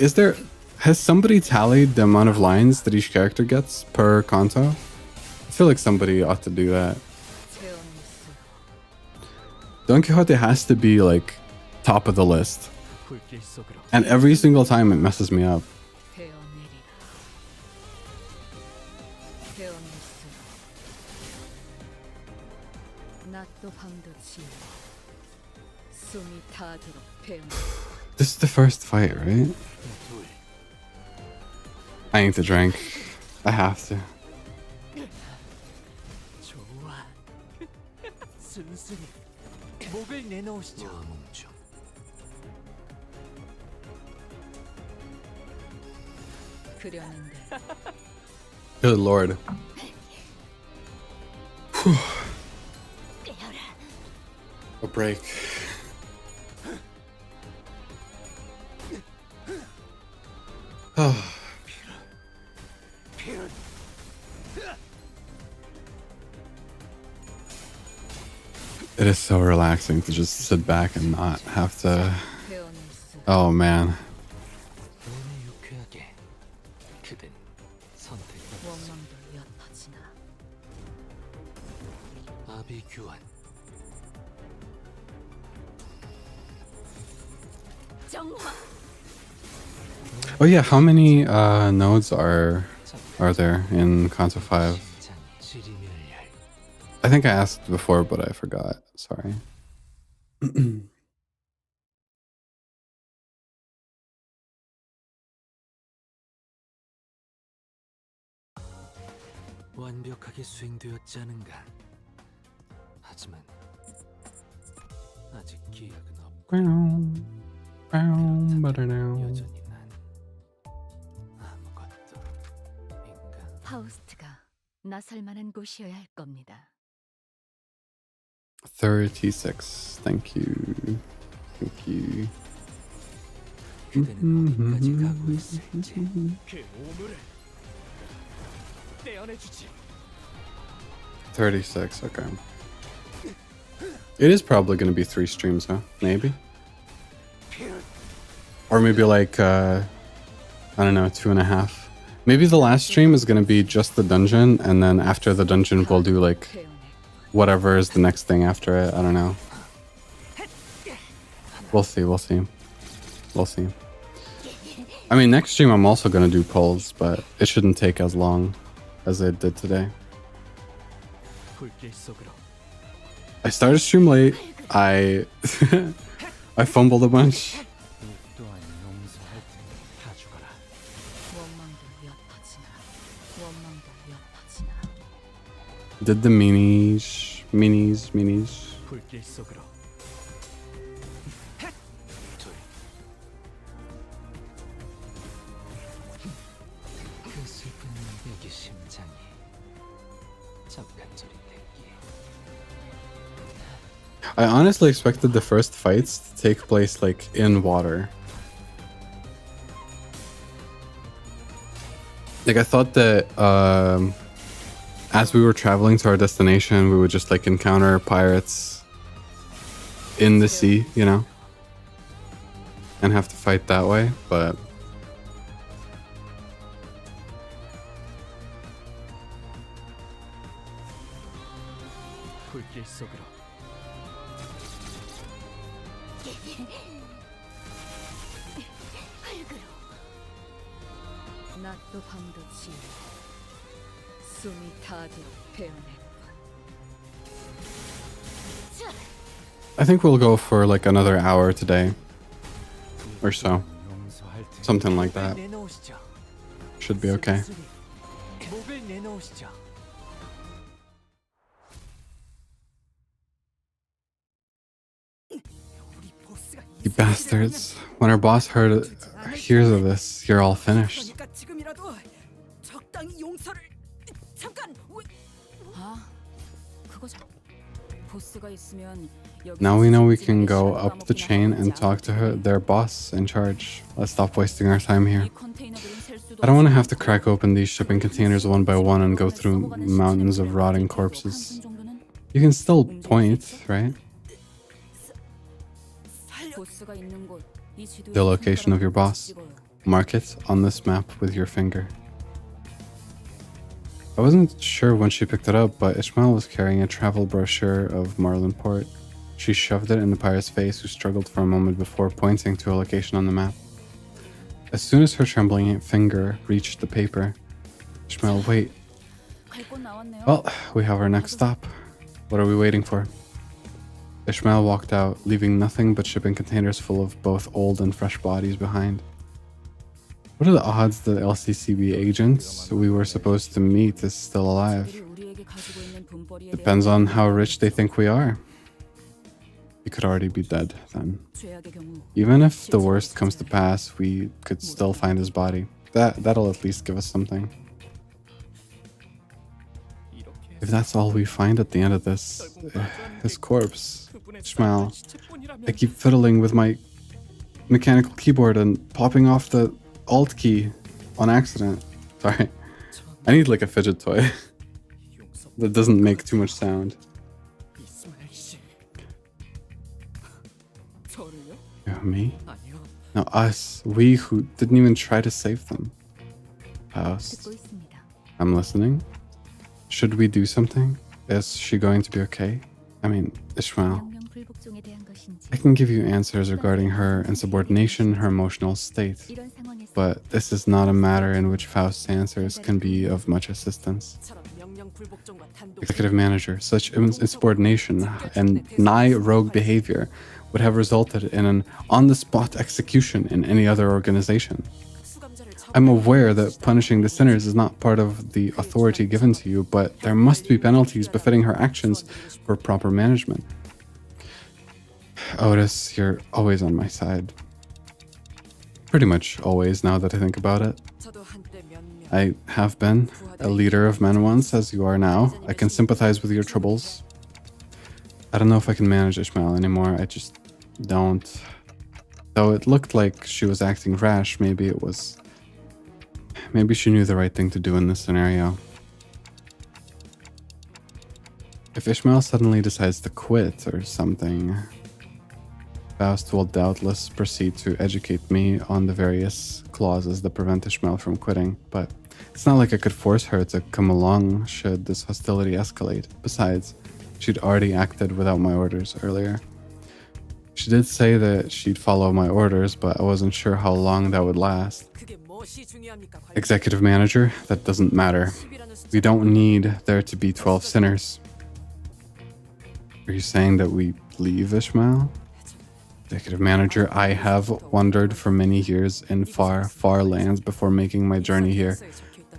has somebody tallied the amount of lines that each character gets per canto? I feel like somebody ought to do that. Don Quixote has to be like top of the list. And every single time it messes me up. This is the first fight, right? I need to drink. I have to. Good lord. Whew. A break. Oh. It is so relaxing to just sit back and not have to... Oh man. Oh yeah, how many nodes are there in Canto 5? I think I asked before, but I forgot. Sorry. 완벽하게 수행되었지 않은가. 하지만 아직 기약은 없고 여전히 난 아무것도 인간. 파우스트가 나설 만한 곳이어야 할 겁니다. 36. Thank you. Thank you. 그대는 어디까지 가고 있을지. 그 오물을 떼어내주지. 36. Okay. It is probably going to be 3 streams, huh? Maybe. Or maybe like I don't know, 2.5. Maybe the last stream is going to be just the dungeon, and then after the dungeon we'll do like whatever is the next thing after it. I don't know. We'll see, we'll see. We'll see. I mean, next stream I'm also going to do polls, but it shouldn't take as long as it did today. I started stream late. I fumbled a bunch. Did the minis. 그 슬픈 여기 심장이 잠깐 저릿했기에. I honestly expected the first fights to take place like in water. Like I thought that as we were traveling to our destination, we would just like encounter pirates in the sea, you know, and have to fight that way, but 불길 속으로. 낮도 밤도 지우 숨이 닿도록 베어냈군. I think we'll go for like another hour today or so. 용서할 테니 Something like that. 내놓으시죠. Should be okay. 목을 내놓으시죠. You bastards. When our boss hears of this, you're all finished. 그러니까 지금이라도 적당히 용서를 잠깐. 아, 그거죠. 보스가 있으면 Now we know we can go up the chain and talk to their boss in charge. Let's stop wasting our time here. I don't want to have to crack open these shipping containers one by one and go through mountains of rotting corpses. You can still point, right? The location of your boss. Mark it on this map with your finger. I wasn't sure when she picked it up, but Ishmael was carrying a travel brochure of Marlin Port. She shoved it in the pirate's face, who struggled for a moment before pointing to a location on the map. As soon as her trembling finger reached the paper, Ishmael, wait. Well, we have our next stop. What are we waiting for? Ishmael walked out, leaving nothing but shipping containers full of both old and fresh bodies behind. What are the odds the LCCB agents we were supposed to meet is still alive? Depends on how rich they think we are. We could already be dead then. Even if the worst comes to pass, we could still find his body. That'll at least give us something. If that's all we find at the end of this, his corpse, Ishmael, I keep fiddling with my mechanical keyboard and popping off the Alt key on accident. Sorry. I need like a fidget toy that doesn't make too much sound. Yeah, me? No, us. We who didn't even try to save them. Faust. I'm listening. Should we do something? Is she going to be okay? I mean, Ishmael. I can give you answers regarding her insubordination, her emotional state. But this is not a matter in which Faust's answers can be of much assistance. Executive manager, such insubordination and nigh rogue behavior would have resulted in an on-the-spot execution in any other organization. I'm aware that punishing the sinners is not part of the authority given to you, but there must be penalties befitting her actions for proper management. Otis, you're always on my side. Pretty much always, now that I think about it. I have been a leader of men once, as you are now. I can sympathize with your troubles. I don't know if I can manage Ishmael anymore. I just don't. Though it looked like she was acting rash, maybe she knew the right thing to do in this scenario. If Ishmael suddenly decides to quit or something, Faust will doubtless proceed to educate me on the various clauses that prevent Ishmael from quitting, but it's not like I could force her to come along should this hostility escalate. Besides, she'd already acted without my orders earlier. She did say that she'd follow my orders, but I wasn't sure how long that would last. Executive manager, that doesn't matter. We don't need there to be 12 sinners. Are you saying that we leave Ishmael? Executive manager, I have wandered for many years in far, far lands before making my journey here,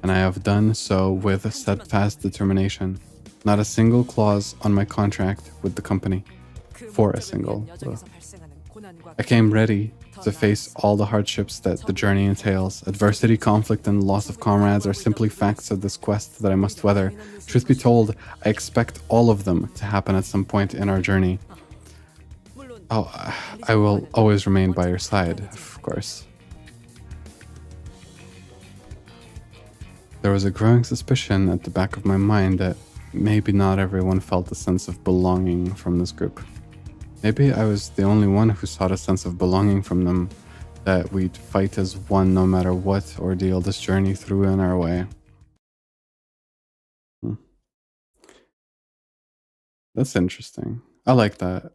and I have done so with steadfast determination. Not a single clause on my contract with the company. For a single. I came ready to face all the hardships that the journey entails. Adversity, conflict, and loss of comrades are simply facts of this quest that I must weather. Truth be told, I expect all of them to happen at some point in our journey. Oh, I will always remain by your side, of course. There was a growing suspicion at the back of my mind that maybe not everyone felt a sense of belonging from this group. Maybe I was the only one who sought a sense of belonging from them, that we'd fight as one no matter what ordeal this journey threw in our way. That's interesting. I like that.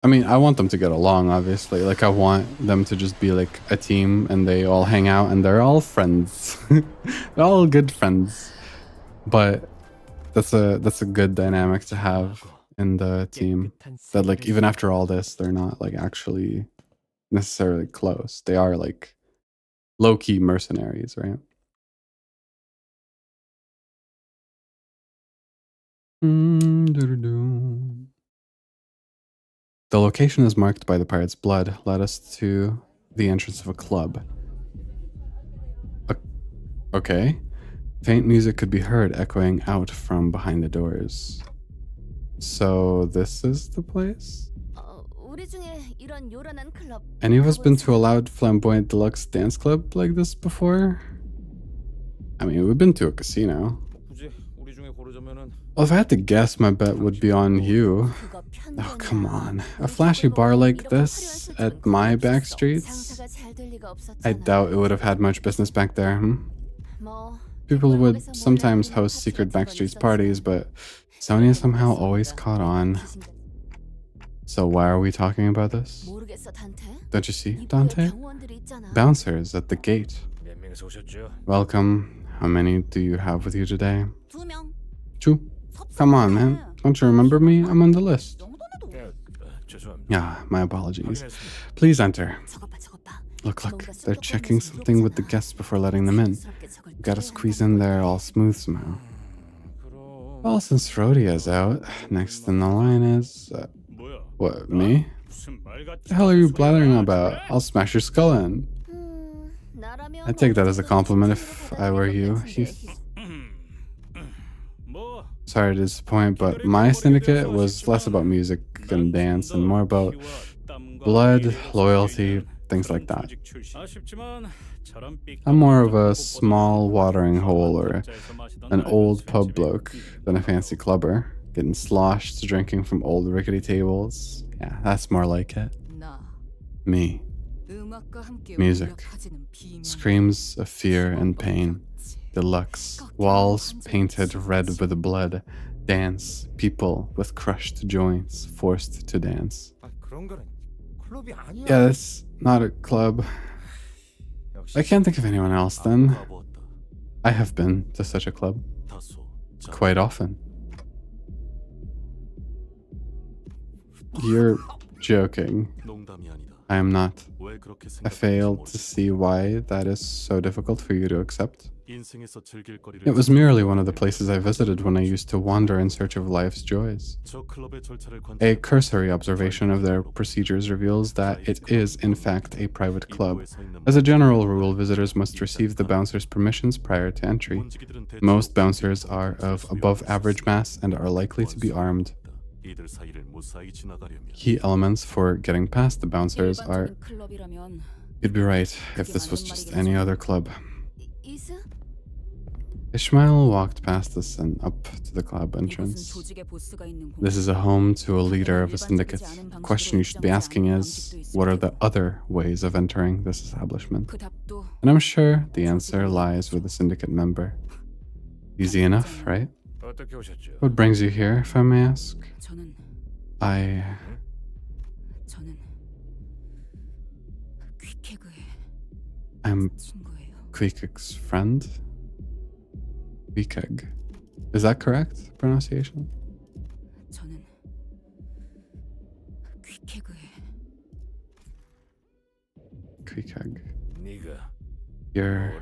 I mean, I want them to get along, obviously. Like, I want them to just be like a team and they all hang out and they're all friends. They're all good friends. But that's a good dynamic to have in the team. That like even after all this, they're not like actually necessarily close. They are like low-key mercenaries, right? The location is marked by the pirate's blood. Led us to the entrance of a club. Okay. Faint music could be heard echoing out from behind the doors. So this is the place? Any of us been to a loud, flamboyant, deluxe dance club like this before? I mean, we've been to a casino. Well, if I had to guess, my bet would be on you. Oh, come on. A flashy bar like this at my back streets? I doubt it would have had much business back there, People would sometimes host secret backstreets parties, but Sonia somehow always caught on. So why are we talking about this? Don't you see, Dante? Bouncers at the gate. Welcome. How many do you have with you today? 2. Come on, man. Don't you remember me? I'm on the list. Yeah, my apologies. Please enter. Look, they're checking something with the guests before letting them in. Gotta squeeze in there all smooth somehow. Well, since Rhodia's out, next in the line is... what, me? What the hell are you blathering about? I'll smash your skull in. I'd take that as a compliment if I were you, Heath. Sorry to disappoint, but my syndicate was less about music and dance and more about blood, loyalty, things like that. I'm more of a small watering hole or an old pub bloke than a fancy clubber, getting sloshed drinking from old rickety tables. Yeah, that's more like it. Me. Music. Screams of fear and pain. Deluxe. Walls painted red with blood. Dance. People with crushed joints forced to dance. Yeah, that's not a club. I can't think of anyone else then. I have been to such a club. Quite often. You're joking. I am not. I fail to see why that is so difficult for you to accept. It was merely one of the places I visited when I used to wander in search of life's joys. A cursory observation of their procedures reveals that it is, in fact, a private club. As a general rule, visitors must receive the bouncer's permissions prior to entry. Most bouncers are of above average mass and are likely to be armed. Key elements for getting past the bouncers are... You'd be right if this was just any other club. Ishmael walked past us and up to the club entrance. This is a home to a leader of a syndicate. The question you should be asking is, what are the other ways of entering this establishment? And I'm sure the answer lies with a syndicate member. Easy enough, right? What brings you here, if I may ask? I'm Queekeg's friend. Queekeg. Is that correct pronunciation? Queekeg. You're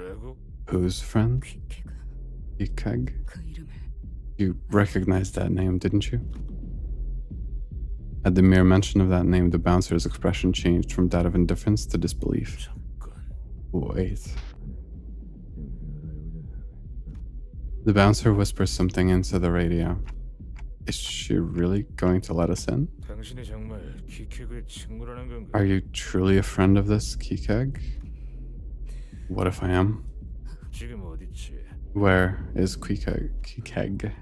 whose friend? Queekeg? You recognized that name, didn't you? At the mere mention of that name, the bouncer's expression changed from that of indifference to disbelief. Wait. The bouncer whispers something into the radio. Is she really going to let us in? Are you truly a friend of this Queekeg? What if I am? Where is Queekeg?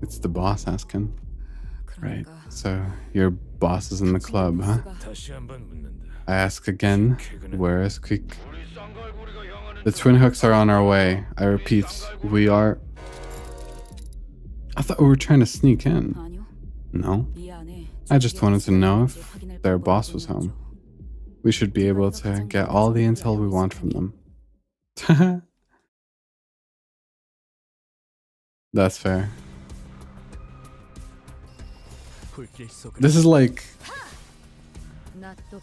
It's the boss asking. Right, so your boss is in the club, huh? I ask again, where is Queek? The twin hooks are on our way. I repeat, we are... I thought we were trying to sneak in. 아니요. No. 이 안에 I just wanted to know if 확인할 their 방법이 boss was home. 있는지요. We should be able to get all the intel we want from them. That's fair. 불길 속을 This is like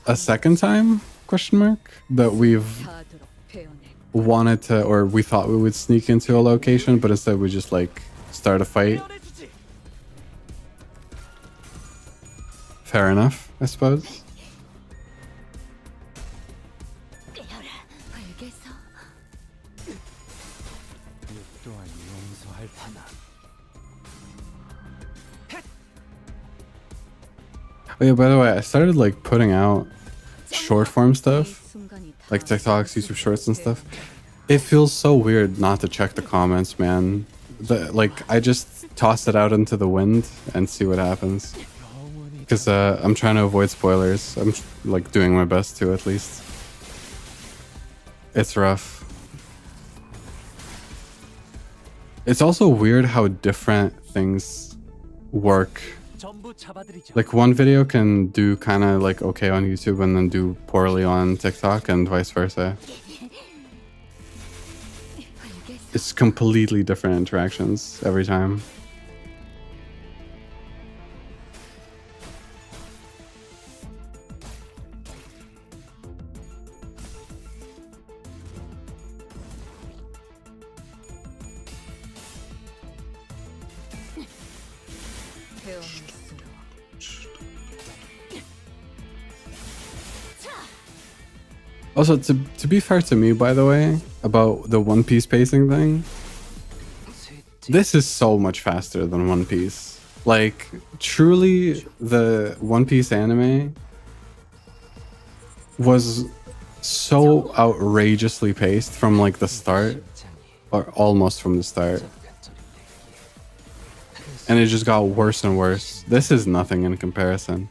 a second time, question mark, that we've 가도록 표현해. wanted to, or we thought we would sneak into a location, but instead we just like start a fight. Fair enough, I suppose. 알겠어. 또한 용서할 하나. Oh yeah, by the way, I started like putting out short form stuff, 이 순간이 다 like TikToks, YouTube Shorts and stuff. It feels so weird not to check the comments, man. Like I just toss it out into the wind and see what happens. Because I'm trying to avoid spoilers. I'm like doing my best to, at least. It's rough. It's also weird how different things work. 전부 잡아드리죠. Like one video can do kind of like okay on YouTube and then do poorly on TikTok and vice versa. It's completely different interactions every time. 태어날수록 Also, to be fair to me, by the way, about the One Piece pacing thing, this is so much faster than One Piece. Like, truly, the One Piece anime was so outrageously paced from like the start, or almost from the start, and it just got worse and worse. This is nothing in comparison.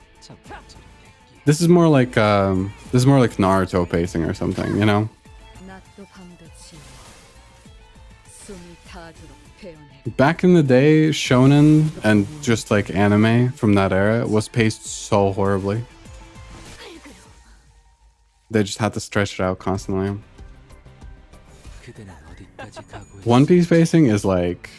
This is more like Naruto pacing or something, you know? 낮도 밤도 지나 숨이 닿도록 표현해. Back in the day, shonen and just like anime from that era was paced so horribly. They just had to stretch it out constantly. 그대는 어디까지 가고 One Piece pacing is like,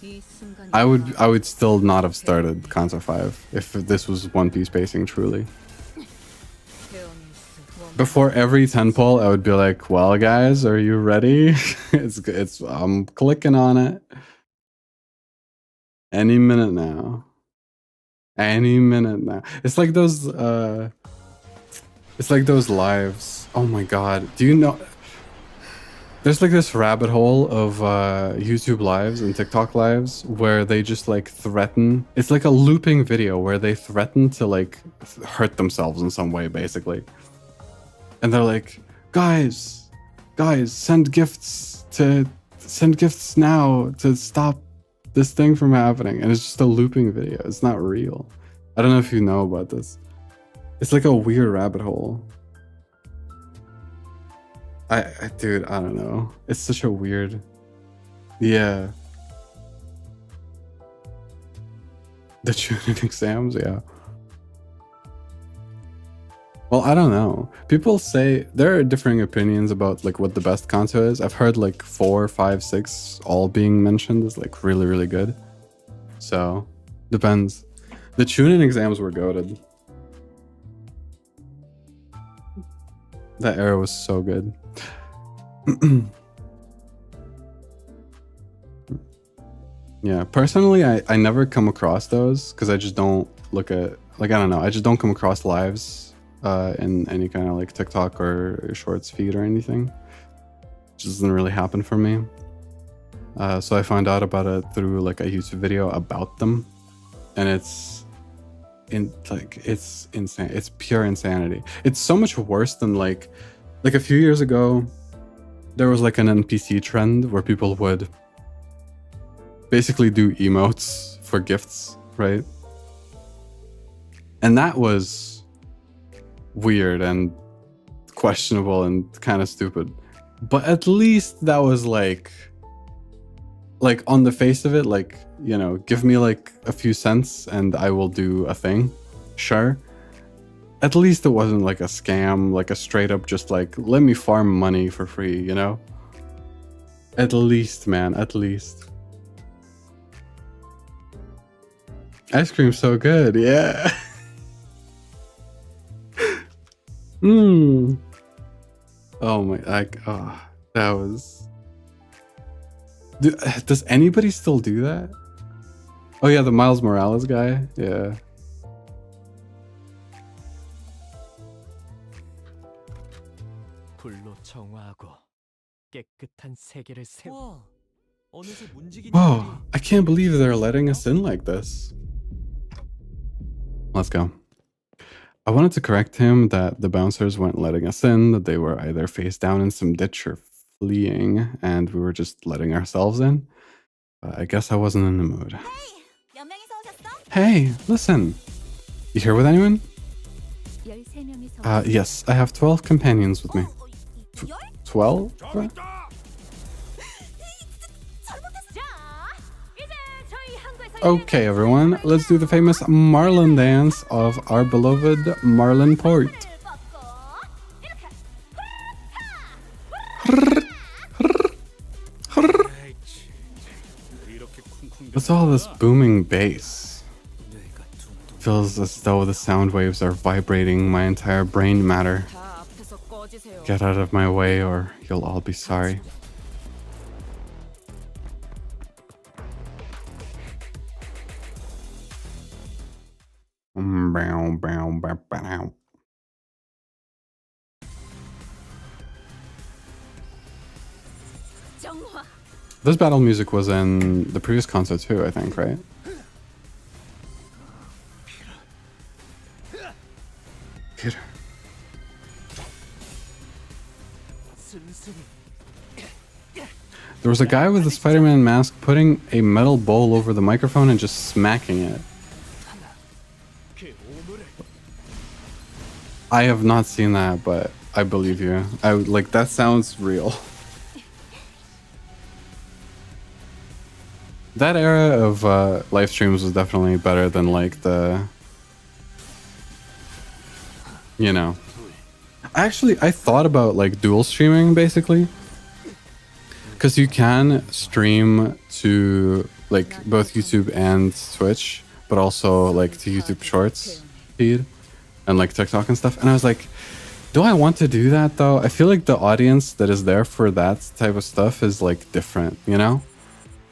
이 순간이 I would still not have started Canto 5 if this was One Piece pacing truly. 태어날수록 Before every 10 pull, I would be like, well guys, are you ready? it's I'm clicking on it. Any minute now. Any minute now. It's like those lives. Oh my god. Do you know there's like this rabbit hole of YouTube lives and TikTok lives where they just like threaten. It's like a looping video where they threaten to like hurt themselves in some way, basically. And they're like, guys, send gifts now to stop this thing from happening. And it's just a looping video. It's not real. I don't know if you know about this. It's like a weird rabbit hole. Dude, I don't know. It's such a weird. Yeah. The tuning exams, yeah. Well, I don't know. People say there are differing opinions about like what the best Canto is. I've heard like 4, 5, 6 all being mentioned as like really, really good. So depends. The tuning exams were goated. That era was so good. Yeah, personally, I never come across those because I just don't look at, like, I don't know, I just don't come across lives in any kind of like TikTok or shorts feed or anything. It just doesn't really happen for me. So I found out about it through like a YouTube video about them, and it's insane. It's pure insanity. It's so much worse than like a few years ago, there was like an NPC trend where people would basically do emotes for gifts, right? And that was weird and questionable and kind of stupid. But at least that was like on the face of it, like, you know, give me like a few cents and I will do a thing. Sure. At least it wasn't like a scam, like a straight up just like, let me farm money for free, you know? At least, man, at least. Ice cream's so good, yeah. Mmm. Oh my, that was... Does anybody still do that? Oh yeah, the Miles Morales guy, yeah. 불로 정화하고 깨끗한 세계를 세워. 어느새 문지기들이 Whoa, I can't believe they're letting us in like this. Let's go. I wanted to correct him that the bouncers weren't letting us in, that they were either face down in some ditch or fleeing, and we were just letting ourselves in. But I guess I wasn't in the mood. Hey, listen. You here with anyone? 13명이서 Yes, I have 12 companions with me. 12? Okay, everyone, let's do the famous Marlin dance of our beloved Marlin Port. What's all this booming bass? Feels as though the sound waves are vibrating my entire brain matter. 다 앞에서 꺼지세요. Get out of my way or you'll all be sorry. Bow, bow, bow, bow. 정화. This battle music was in the previous concert too, I think, right? Peter. There was a guy with a Spider-Man mask putting a metal bowl over the microphone and just smacking it. I have not seen that, but I believe you. I would like that sounds real. That era of live streams was definitely better than like the, you know. Actually, I thought about like dual streaming basically, because you can stream to like both YouTube and Twitch, but also like to YouTube Shorts feed and like TikTok and stuff. And I was like, do I want to do that though? I feel like the audience that is there for that type of stuff is like different, you know?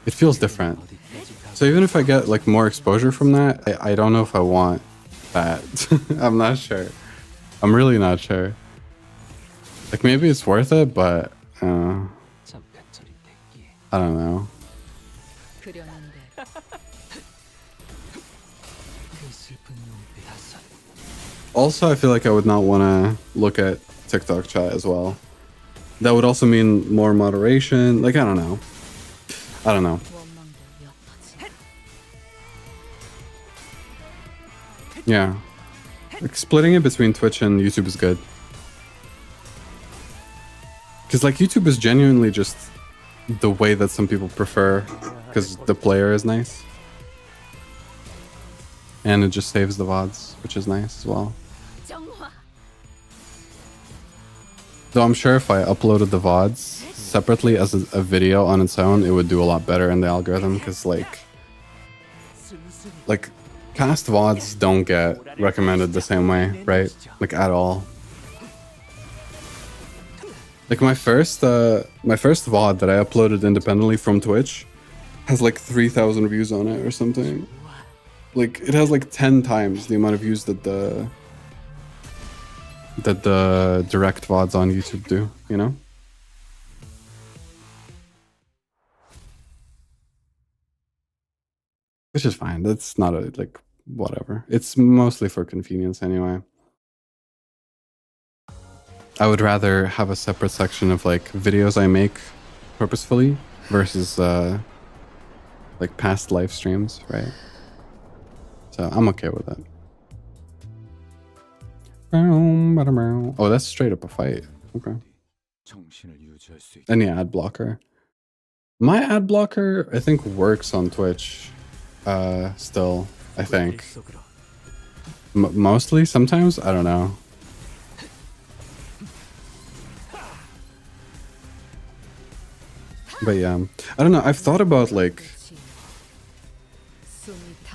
It feels different. So even if I get like more exposure from that, I don't know if I want that. I'm not sure. I'm really not sure. Like maybe it's worth it, but I don't know. 그렸는데 Also, I feel like I would not want to look at TikTok chat as well. That would also mean more moderation. Like, I don't know. I don't know. 원망도 엿하지. Yeah. Like, splitting it between Twitch and YouTube is good. Because, like, YouTube is genuinely just the way that some people prefer. Because the player is nice. And it just saves the VODs, which is nice as well. 정화. Though I'm sure if I uploaded the VODs separately as a video on its own, it would do a lot better in the algorithm. Because, like past VODs don't get recommended the same way, right? Like, at all. Like, my first VOD that I uploaded independently from Twitch has like 3,000 views on it or something. Like, it has like 10 times the amount of views that the direct VODs on YouTube do, you know? Which is fine. That's not a, like, whatever. It's mostly for convenience anyway. I would rather have a separate section of like videos I make purposefully versus like past live streams, right? So I'm okay with that. Oh, that's straight up a fight. Okay. 정신을 유지할 수 있. And yeah, ad blocker. My ad blocker, I think, works on Twitch. Still, I think. Mostly, sometimes, I don't know. But yeah, I don't know. I've thought about like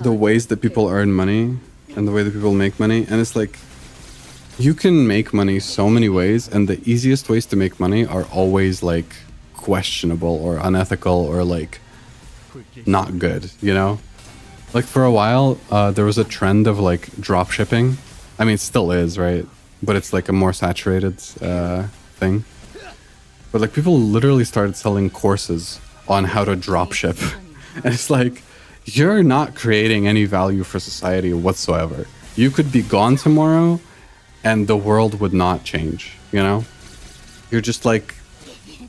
the ways that people earn money and the way that people make money, and it's like you can make money so many ways, and the easiest ways to make money are always like questionable or unethical or like not good, you know? Like for a while, there was a trend of like drop shipping. I mean, it still is, right? But it's like a more saturated thing. But like people literally started selling courses on how to drop ship. And it's like, you're not creating any value for society whatsoever. You could be gone tomorrow and the world would not change, you know? You're just like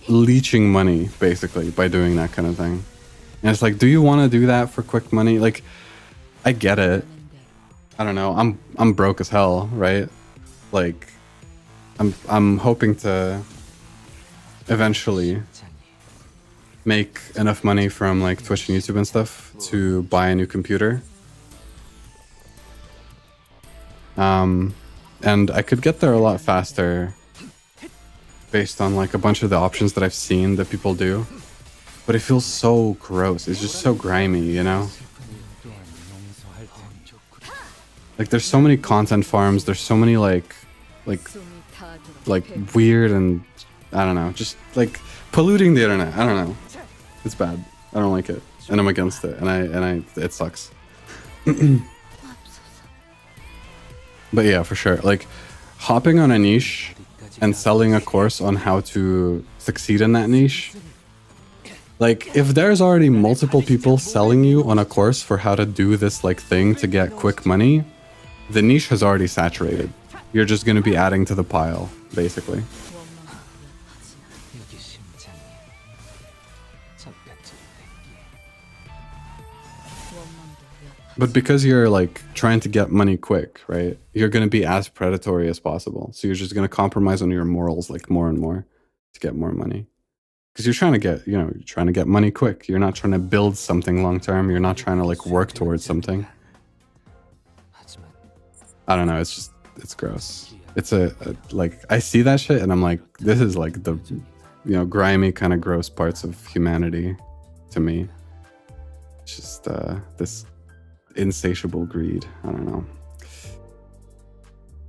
leeching money basically by doing that kind of thing. And it's like, do you want to do that for quick money? Like, I get it. I don't know. I'm broke as hell, right? Like, I'm hoping to eventually make enough money from like Twitch and YouTube and stuff to buy a new computer. And I could get there a lot faster based on like a bunch of the options that I've seen that people do. But it feels so gross. It's just so grimy, you know? Like there's so many content farms, there's so many like weird and I don't know, just like polluting the internet. I don't know. It's bad. I don't like it. And I'm against it. And I it sucks. But yeah, for sure. Like hopping on a niche and selling a course on how to succeed in that niche. Like if there's already multiple people selling you on a course for how to do this like thing to get quick money, the niche has already saturated. You're just going to be adding to the pile, basically. But because you're like trying to get money quick, right? You're going to be as predatory as possible. So you're just going to compromise on your morals like more and more to get more money. Because you're trying to get, you know, you're trying to get money quick. You're not trying to build something long term. You're not trying to like work towards something. I don't know. It's just, it's gross. It's a like, I see that shit and I'm like, this is like the, you know, grimy kind of gross parts of humanity to me. It's just this insatiable greed. I don't know.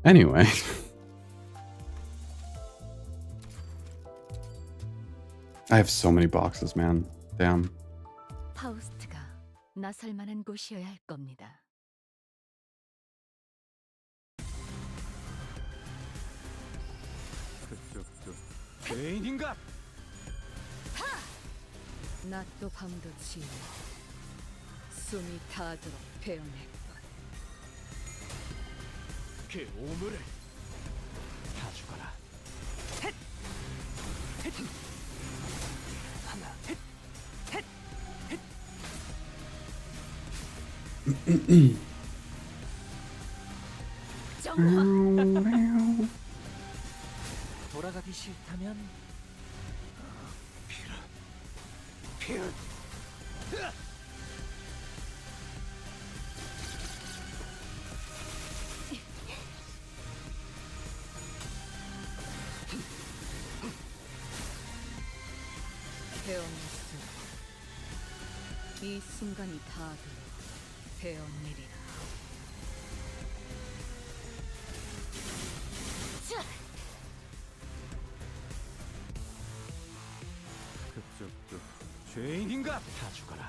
Anyway. I have so many boxes, man. Damn. 파우스트가 나설 만한 곳이어야 할 겁니다. 그쪽도 죄인인가? 낮도 밤도 지워 숨이 닿도록 베어냈군. 그 오물을 다 죽어라. 돌아가기 싫다면 피를 베어냈으 이 순간이 닿도록 베어내리라. 그쪽도 죄인인가? 다 죽어라.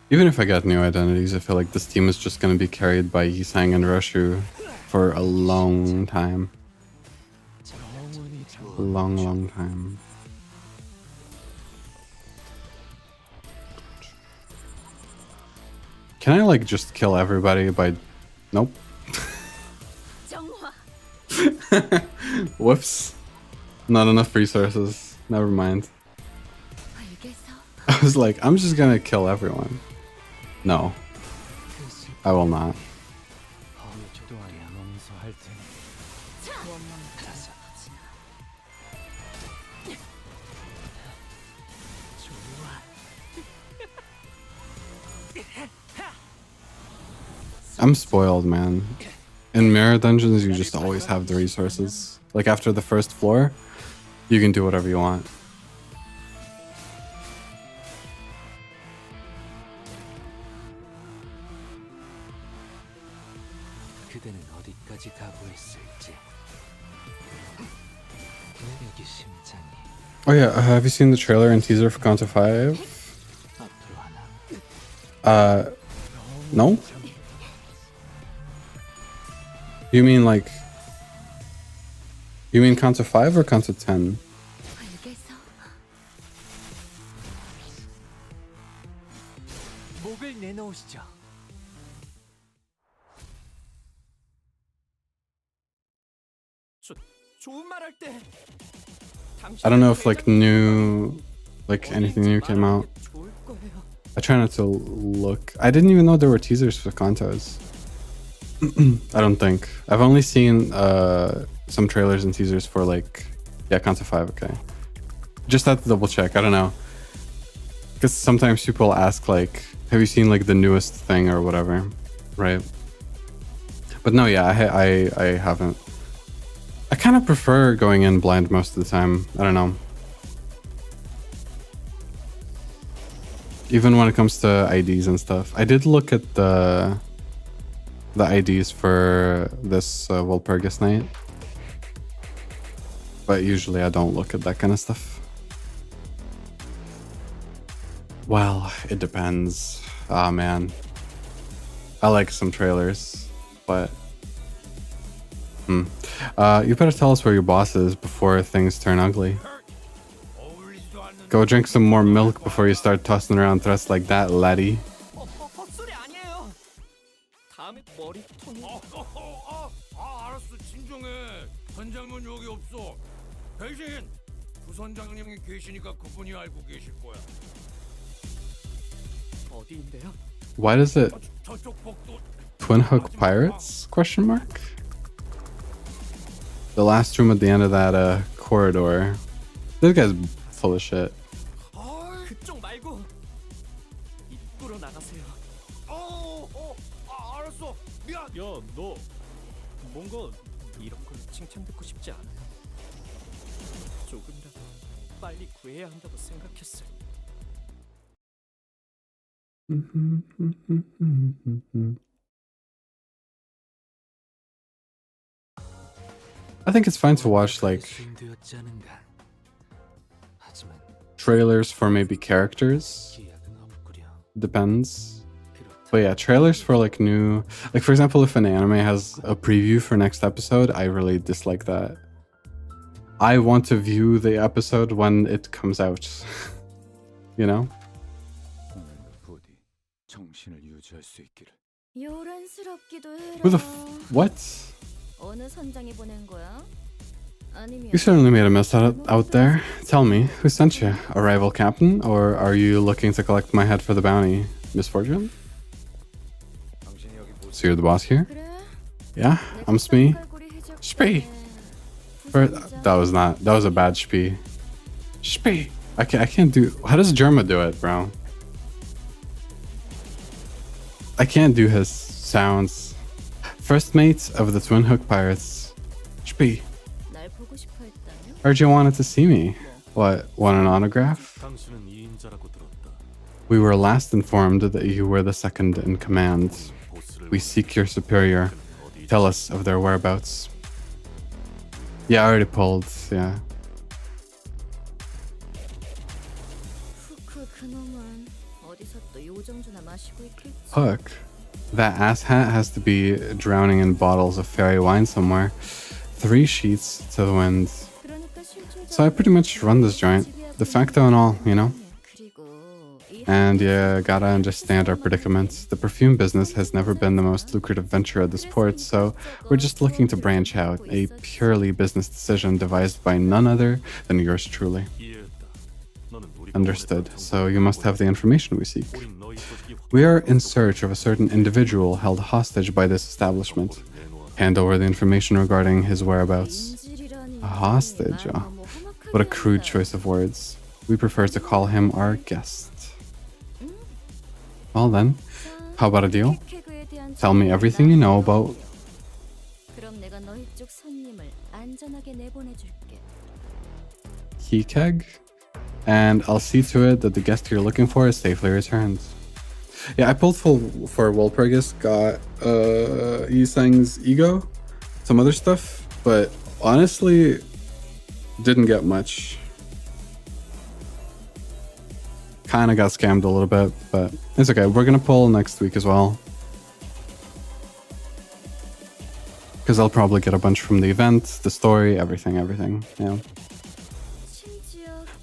Even if I get new identities, I feel like this team is just going to be carried by Yisang and Roshu for a long time. Long time. Can I like just kill everybody by... Nope. Whoops. Not enough resources. Never mind. I was like, I'm just gonna kill everyone. No. I will not. I'm spoiled, man. In mirror dungeons, you just always have the resources. Like after the first floor, you can do whatever you want. 그대는 어디까지 각오했을지. 매력이 심장이 Oh yeah, have you seen the trailer and teaser for Canto 5? 앞으로 하나. No? You mean like... You mean Canto 5 or Canto 10? 알겠어. 목을 내놓으시죠. 좋은 말 할 때. I don't know if like anything new came out. 좋을 거예요. I try not to look. I didn't even know there were teasers for Cantos. I don't think. I've only seen some trailers and teasers for like, yeah, Canto 5, okay. Just had to double check, I don't know. Because sometimes people ask like, have you seen like the newest thing or whatever, right? But no, yeah, I haven't. I kind of prefer going in blind most of the time. I don't know. Even when it comes to IDs and stuff. I did look at the IDs for this Walpurgis night. But usually I don't look at that kind of stuff. Well, it depends. Ah, man. I like some trailers, but... you better tell us where your boss is before things turn ugly. Go drink some more milk before you start tossing around threats like that, laddie. 헛소리 아니에요. 다음에 머리통이. 알았어. 진정해. 선장은 여기 없어. 대신 부선장님이 계시니까 그분이 알고 계실 거야. 어디인데요? Why does it 저쪽 복도. twin hook pirates? Question mark? The last room at the end of that corridor. This guy's full of shit. 그쪽 말고 입구로 나가세요. 알았어. 미안. 야, 너 뭔가 이런 걸 칭찬 듣고 싶지 않아요. 조금이라도 빨리 구해야 한다고 생각했어요. I think it's fine to watch like 되었지 않은가. 하지만 trailers for maybe characters. 기약은 없구려. Depends. But yeah, trailers for like new, like for example, if an anime has a preview for next episode, I really dislike that. I want to view the episode when it comes out. You know? 오늘도 부디 정신을 유지할 수 있기를. 요란스럽기도 해라. Who the what? 어느 선장이 보낸 거야? 아니면 You certainly made a mess out there. Tell me, who sent you? A rival captain? Or are you looking to collect my head for the bounty? Misfortune? So you're the boss here? 그래? Yeah, I'm Smee. 깔고리 해적 Spee. 때문에 That was a bad spee. Spee. I can't do, how does Germa do it, bro? I can't do his sounds. First mate of the Twin Hook Pirates. Spee. 날 보고 싶어 했다며? Heard you wanted to see me. What, want an autograph? 당신은 2인자라고 들었다. We were last informed that you were the second in command. 보스를 We seek your superior. 어디 Tell us of their whereabouts. Yeah, I already pulled, yeah. 후크 그놈은 어디서 또 요정주나 마시고 있겠지? Hook. That asshat has to be drowning in bottles of fairy wine somewhere. 3 sheets to the wind. 그러니까 실질적으로 So I pretty much run this joint. De facto and all, you know? 그리고 이 And yeah, gotta understand our predicament. The perfume business has never been the most lucrative venture at this port, so we're just looking to branch out. A purely business decision devised by none other than yours truly. 이해했다. 너는 우리 Understood. So you must have the information we seek. 우린 너희 소식이 We are in search of a certain individual held hostage by this establishment. 내놓아. Hand over the information regarding his whereabouts. 인질이라니 A hostage, 말 너무 험악하게 What a crude choice of words. We prefer to call him our guest. Well then, how about a deal? Tell me everything you know about 그럼 내가 너희 쪽 손님을 안전하게 내보내줄게. Keykeg, and I'll see to it that the guest you're looking for is safely returned. Yeah, I pulled for Walpurgis, got Yisang's ego, some other stuff, but honestly, didn't get much. Kinda got scammed a little bit, but it's okay. We're gonna pull next week as well. Because I'll probably get a bunch from the event, the story, everything, yeah.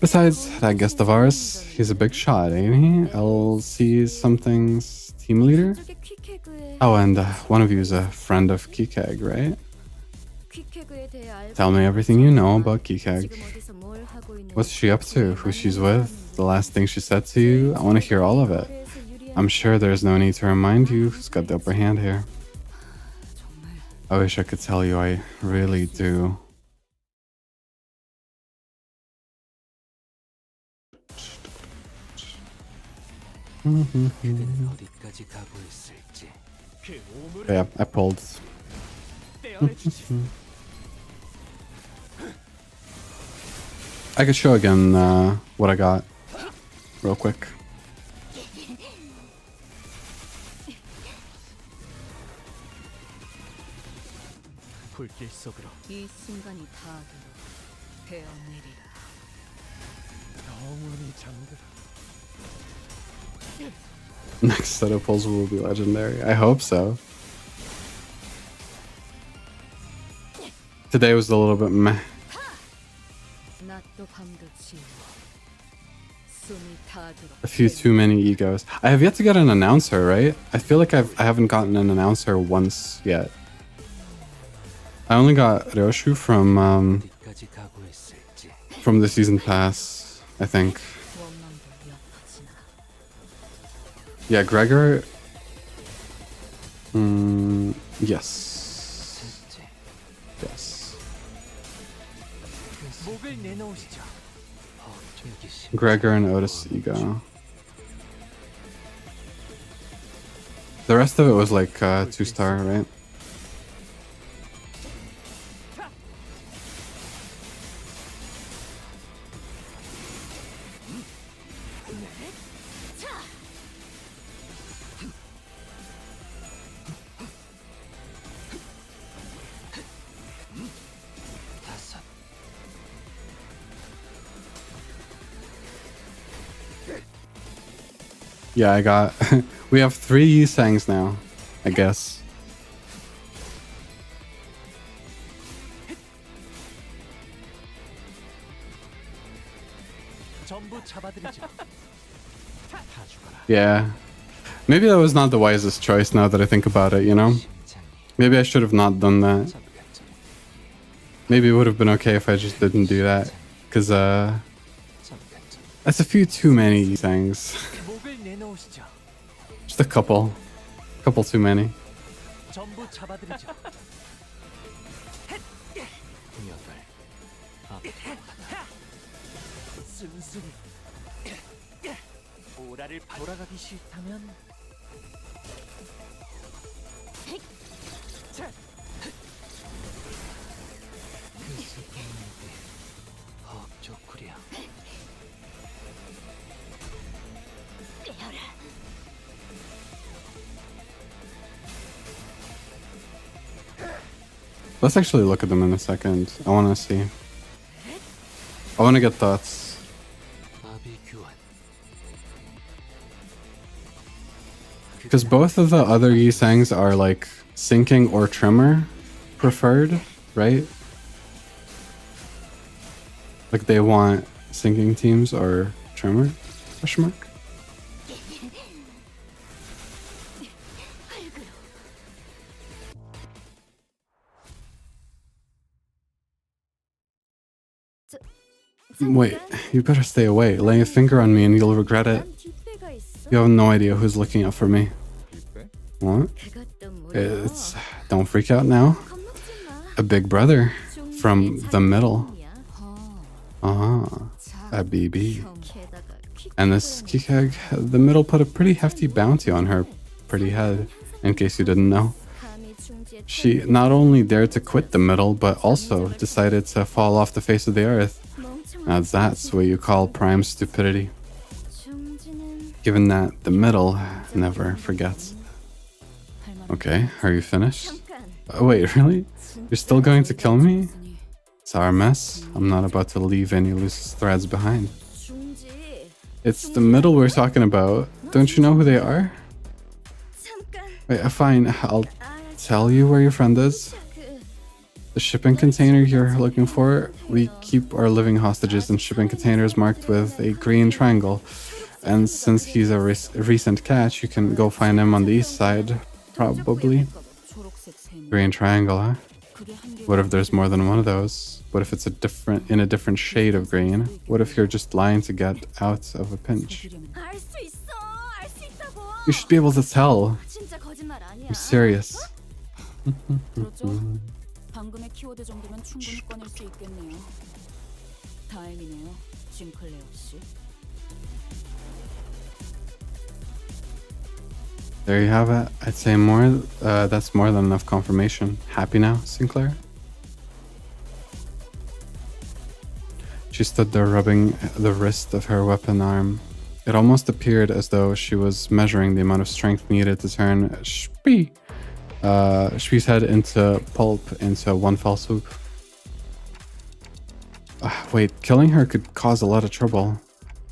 Besides, that guest of ours, he's a big shot, ain't he? LC something's team leader? Oh, and one of you is a friend of Keykeg, right? Tell me everything you know about Keykeg. What's she up to? Who she's with? The last thing she said to you? I want to hear all of it. I'm sure there's no need to remind you who's got the upper hand here. I wish I could tell you, I really do. Yeah, I pulled. I could show again what I got real quick. 불길 속으로 이 순간이 파도로 베어내리라. 영원히 잠들어. Next set of pulls will be legendary. I hope so. Today was a little bit meh. 낮도 밤도 지워. 숨이 타도록. A few too many egos. I have yet to get an announcer, right? I feel like I haven't gotten an announcer once yet. I only got Ryoshu from the season pass, I think. Yeah, Gregor. Yes. Yes. Gregor and Otis ego. The rest of it was like 2-star, right? Yeah, I got... we have 3 Yisangs now, I guess. Yeah. Maybe that was not the wisest choice now that I think about it, you know? Maybe I should have not done that. Maybe it would have been okay if I just didn't do that. Because, that's a few too many things. Just a couple. Couple too many. Let's actually look at them in a second. I want to see. I want to get thoughts. Because both of the other Yisangs are like sinking or tremor preferred, right? Like they want sinking teams or tremor? Question mark? Wait, you better stay away. Lay a finger on me and you'll regret it. You have no idea who's looking out for me. What? It's... Don't freak out now. A big brother from the middle. Ah, a BB. 게다가 And this Kikeg, the middle put a pretty hefty bounty on her pretty head, in case you didn't know. 감히 중지에 She not only dared to quit the middle, but also decided to fall off the face of the earth. Now that's what you call prime stupidity. 중지는 Given that the middle never forgets. Okay, are you finished? 잠깐. Oh, wait, really? You're still going to kill me? It's our mess. I'm not about to leave any loose threads behind. 중지. It's the middle we're talking about. Don't you know who they are? 잠깐. Wait, fine. I'll tell you where your friend is. 그 The shipping container you're looking for. We keep our living hostages in shipping containers marked with a green triangle. And since he's a recent catch, you can go find him on the east side. Probably. 초록색 샘. Green triangle, huh? 그게 한 개. What if there's more than one of those? What if it's in a different shade of green? What if you're just lying to get out of a pinch? 알수 있어. 알 수 있다고. You should be able to tell. 진짜 거짓말 아니야. I'm serious. 그렇죠? 방금의 키워드 정도면 충분히 꺼낼 수 있겠네요. 다행이네요, 징클레어 씨. There you have it. I'd say more. That's more than enough confirmation. Happy now, Sinclair? She stood there rubbing the wrist of her weapon arm. It almost appeared as though she was measuring the amount of strength needed to turn Shpee's head into pulp into one fell swoop. Wait, killing her could cause a lot of trouble.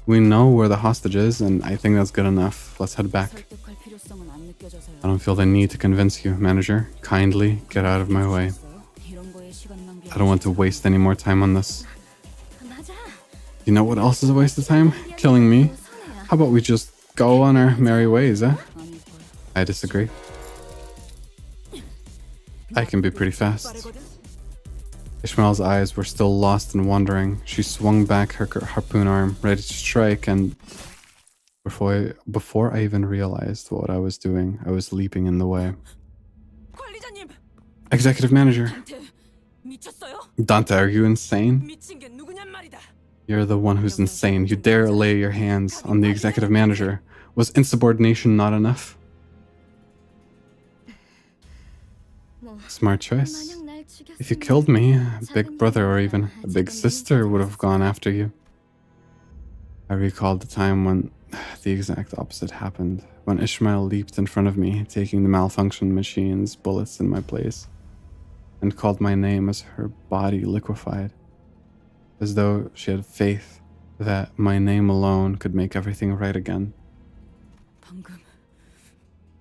We know where the hostage is, and I think that's good enough. Let's head back. 설득할 필요성은 안 느껴져서요. I don't feel the need to convince you, manager. Kindly get out of my way. 이런 거에 시간 낭비. I don't want to waste any more time on this. 맞아. You know what else is a waste of time? Killing me. How about we just go on our merry ways, eh? 아닐 걸. I disagree. I can be pretty fast. Ishmael's eyes were still lost and wandering. She swung back her harpoon arm, ready to strike, and before I even realized what I was doing, I was leaping in the way. 관리자님, Executive manager. 미쳤어요? Dante, are you insane? 미친 게 누구냔 말이다. You're the one who's insane. You dare lay your hands on the executive manager. Was insubordination not enough? Smart choice. 만약 날 죽였으면 If you killed me, a big brother or even a big sister would have gone after you. I recalled the time when the exact opposite happened, when Ishmael leaped in front of me, taking the malfunctioned machine's bullets in my place, and called my name as her body liquefied, as though she had faith that my name alone could make everything right again. 방금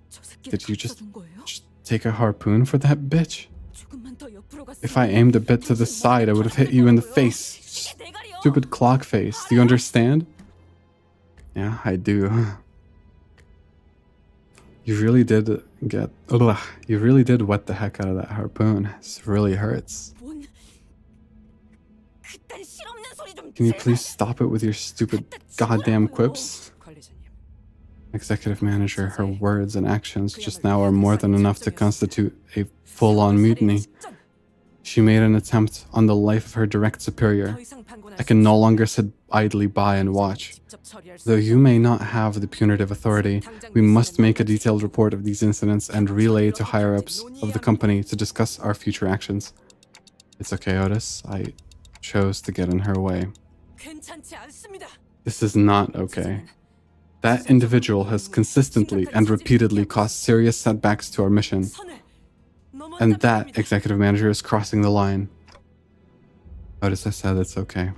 저 새끼를 Did you just 준 거예요? take a harpoon for that bitch? 조금만 더 옆으로 갔으면 If I aimed a bit to the side, I would have hit you in the face. 대가리요. Stupid clock face. Do you understand? Yeah, I do. You really did get. Ugh, you really did wet the heck out of that harpoon. This really hurts. 뭔 그딴 실없는 소리 좀. Can you please stop it with your stupid goddamn quips? 관리자님, Executive manager, her words and actions just now are more than enough to constitute a full-on mutiny. She made an attempt on the life of her direct superior. 더 이상 방관할 I can no longer sit idly by and watch. 직접 처리할 수 Though you may not have the punitive authority, we must make a detailed report of these incidents and relay to higher-ups of the company to discuss our future actions. It's okay, Otis. I chose to get in her way. 괜찮지 않습니다. This is not okay. That individual has consistently and repeatedly caused serious setbacks to our mission, 선을 넘어섰다 and that 봅니다. executive manager is crossing the line. Otis, I said it's okay.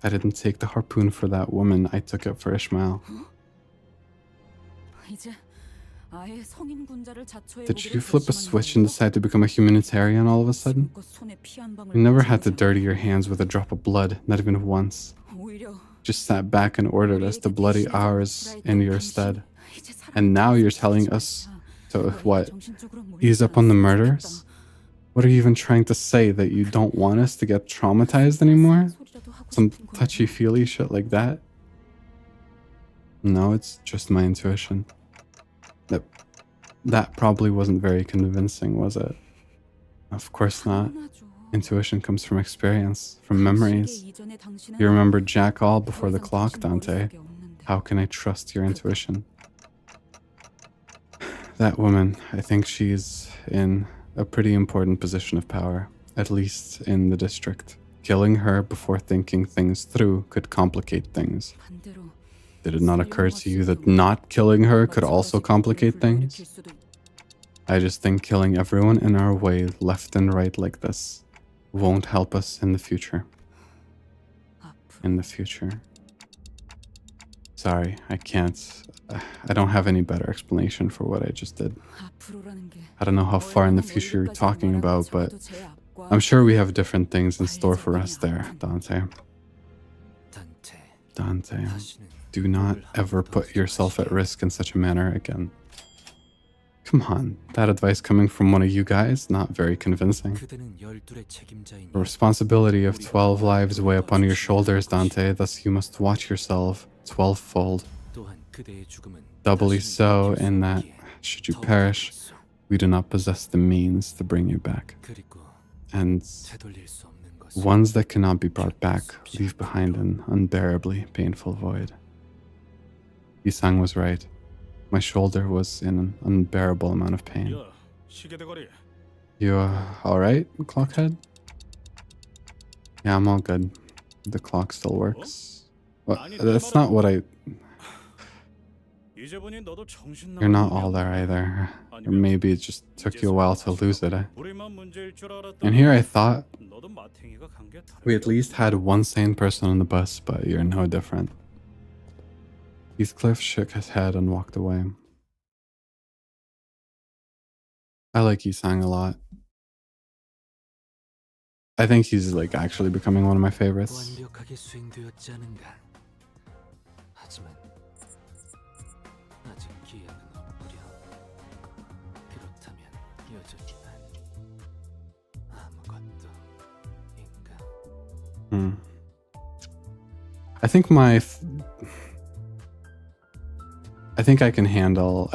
I didn't take the harpoon for that woman. I took it for Ishmael. 이제 아예 성인 군자를 자초해 Did you flip a switch and decide to become a humanitarian all of a sudden? You never had to dirty your hands with a drop of blood, not even once. 오히려 Just sat back and ordered us to bloody ours in your stead. And now you're telling us to, what, ease up on the murders? What are you even trying to say, that you don't want us to get traumatized anymore? Some touchy-feely shit like that? No, it's just my intuition. That probably wasn't very convincing, was it? Of course not. Intuition comes from experience, from memories. You remember Jack all before the clock, Dante. How can I trust your intuition? That woman, I think she's in a pretty important position of power, at least in the district. Killing her before thinking things through could complicate things. Did it not occur to you that not killing her could also complicate things? I just think killing everyone in our way, left and right like this, won't help us in the future. In the future. Sorry, I can't. I don't have any better explanation for what I just did. I don't know how far in the future you're talking about, but I'm sure we have different things in store for us there, Dante. Dante, do not ever put yourself at risk in such a manner again. Come on, that advice coming from one of you guys, not very convincing. The responsibility of 12 lives weigh upon your shoulders, Dante, thus you must watch yourself 12-fold. Doubly so in that, should you perish, we do not possess the means to bring you back. And ones that cannot be brought back leave behind an unbearably painful void. Yisang was right. My shoulder was in an unbearable amount of pain. You alright, Clockhead? Yeah, I'm all good. The clock still works. Well, that's not what I... You're not all there either. Or maybe it just took you a while to lose it, eh? And here I thought we at least had one sane person on the bus, but you're no different. Heathcliff shook his head and walked away. I like Yisang a lot. I think he's like actually becoming one of my favorites. I think I think I can handle,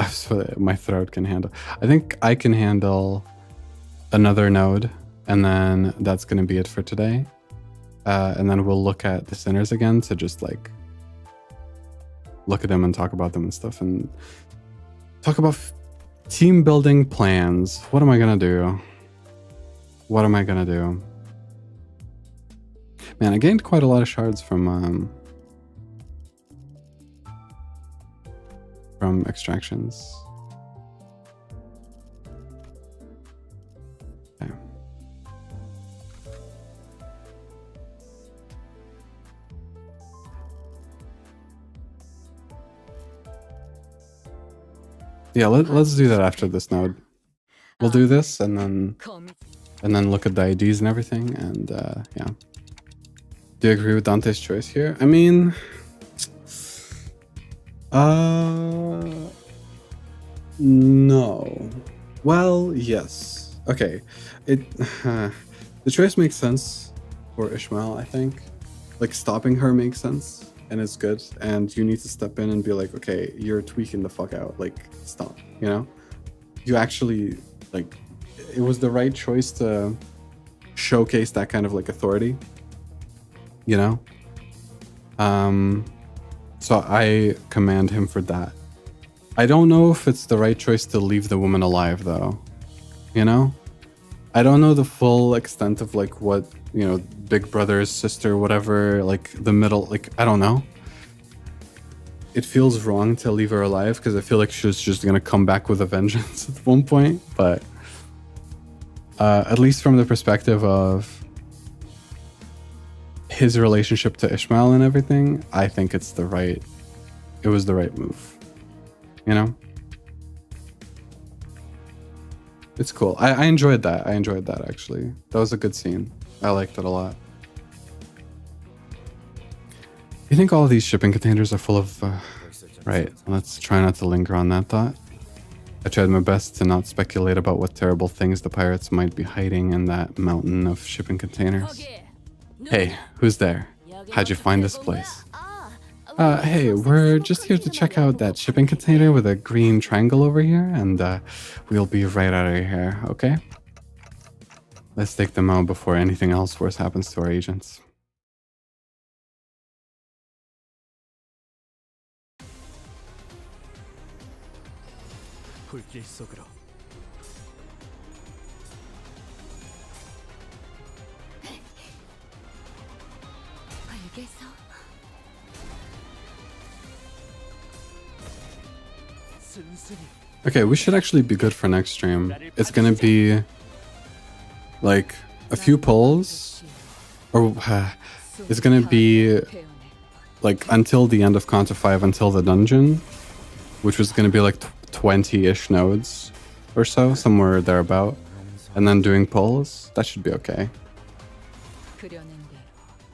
my throat can handle, I think I can handle another node, and then that's going to be it for today. And then we'll look at the sinners again to just like look at them and talk about them and stuff, and talk about team building plans. What am I going to do? What am I going to do? Man, I gained quite a lot of shards from extractions. Okay. Yeah, let's do that after this node. We'll do this and then look at the IDs and everything, and yeah. Do you agree with Dante's choice here? I mean, no. Well, yes. Okay. The choice makes sense for Ishmael, I think. Like, stopping her makes sense, and it's good. And you need to step in and be like, okay, you're tweaking the fuck out. Like, stop, you know? You actually, like, it was the right choice to showcase that kind of, like, authority. You know? So I commend him for that. I don't know if it's the right choice to leave the woman alive, though. You know? I don't know the full extent of, like, what, you know, big brother's sister, whatever, like, the middle, like, I don't know. It feels wrong to leave her alive, because I feel like she's just gonna come back with a vengeance at one point, but at least from the perspective of his relationship to Ishmael and everything, I think it was the right move. You know? It's cool. I enjoyed that. I enjoyed that, actually. That was a good scene. I liked it a lot. You think all of these shipping containers are full of... Right, let's try not to linger on that thought. I tried my best to not speculate about what terrible things the pirates might be hiding in that mountain of shipping containers. Hey, who's there? How'd you find this place? Hey, we're just here to check out that shipping container with a green triangle over here, and we'll be right out of here, okay? Let's take them out before anything else worse happens to our agents. 불길 속으로. 벌게서 순순히. Okay, we should actually be good for next stream. It's gonna be like a few pulls, or it's gonna be like until the end of Canto 5, until the dungeon, which was gonna be like 20-ish nodes or so, somewhere thereabout, and then doing pulls. That should be okay.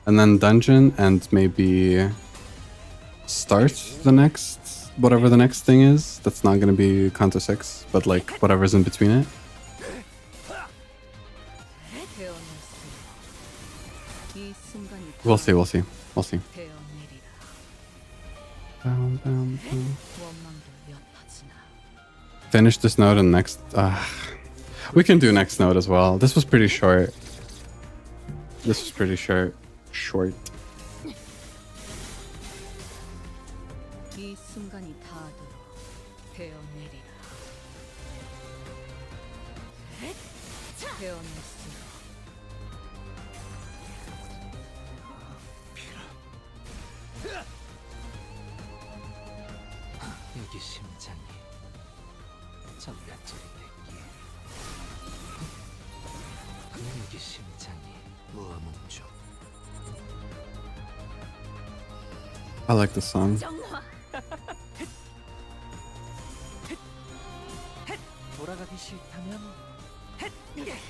And then dungeon, and maybe start the next, whatever the next thing is. That's not gonna be Canto 6, but like whatever's in between it. We'll see, we'll see, we'll see. Bum, bum, bum. Finish this node and next. We can do next node as well. This was pretty short. This was pretty short. 이 순간이 닿도록 베어내리라. 베어낼수록 여기 심장이 잠깐쯤 냈기에. 여기 심장이 무어뭉쳐. I like this song. 돌아가기 싫다면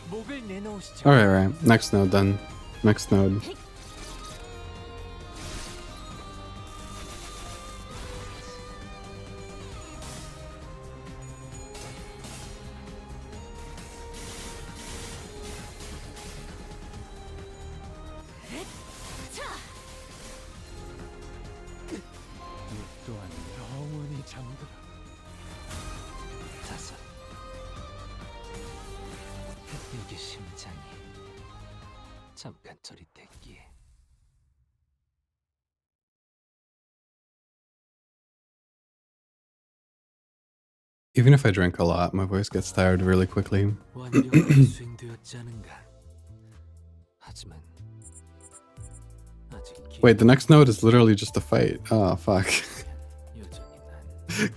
목을 내놓으시죠. Alright, right. Next node then. Next node. 또한 영원히 잠들어. 다섯. 여기 심장이 잠깐 저릿했기에. Even if I drink a lot, my voice gets tired really quickly. 완벽하게 수행되었지 않은가. 하지만 아직 Wait, the next node is literally just a fight. Oh, fuck. 여전히 난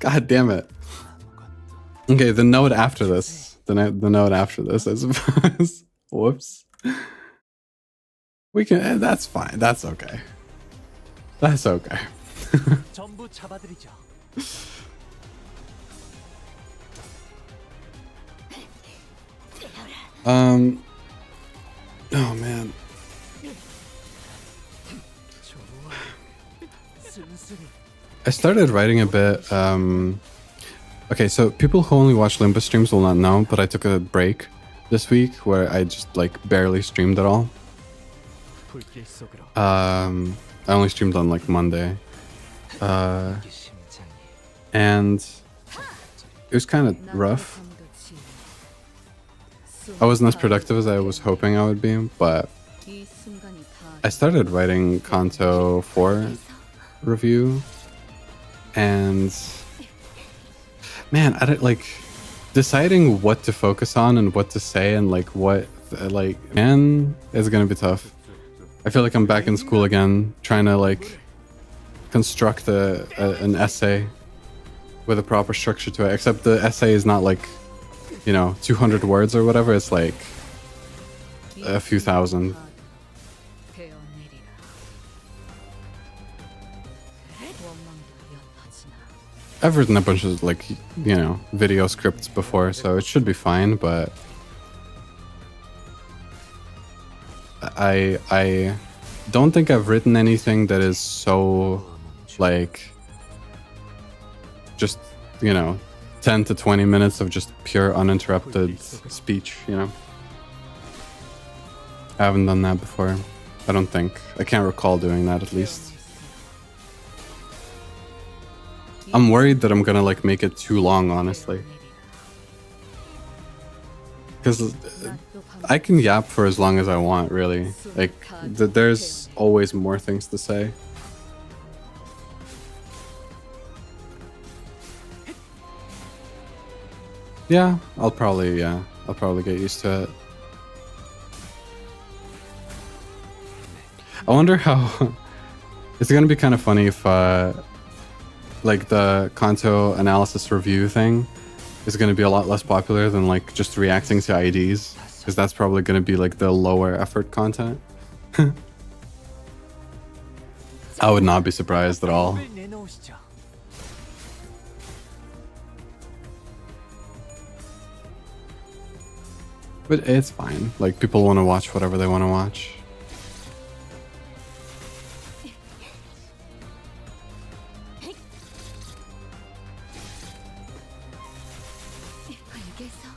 God damn it. 아무것도. Okay, the node after this. The node after this, I suppose. Whoops. We can. That's fine. That's okay. That's okay. 전부 잡아드리죠. Oh man. 좋아. 순순히. I started writing a bit. Okay, so people who only watch Limbus streams will not know, but I took a break this week where I just like barely streamed at all. 불길 속으로. I only streamed on like Monday. 여기 심장이 And it was kind of rough. I wasn't as productive as I was hoping I would be, but 이 순간이 I started writing Canto 4 review, and man, I don't like deciding what to focus on and what to say and like what like man, it's gonna be tough. I feel like I'm back in school again, trying to like construct an essay with a proper structure to it. Except the essay is not like, you know, 200 words or whatever. It's like a few thousand. I've written a bunch of like, you know, video scripts before, so it should be fine, but I don't think I've written anything that is so like just, you know, 10 to 20 minutes of just pure uninterrupted speech, you know. I haven't done that before. I don't think. I can't recall doing that at least. I'm worried that I'm gonna like make it too long, honestly. Because 맛도 방- I can yap for as long as I want, really. Like, there's always more things to say. Yeah, I'll probably get used to it. I wonder how it's gonna be kind of funny if like the Canto analysis review thing is gonna be a lot less popular than like just reacting to IDs, because that's probably gonna be like the lower effort content. I would not be surprised at all. 을 내놓으시죠. But it's fine. Like, people want to watch whatever they want to watch. 알겠어.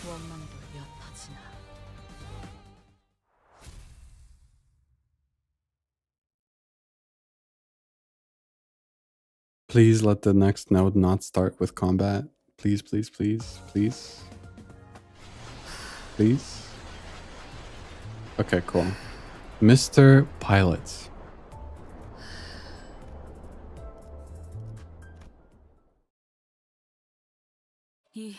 원망도 옅어지나. Please let the next node not start with combat. Please, please, please, please. Please. Okay, cool. Mr. Pilot. 이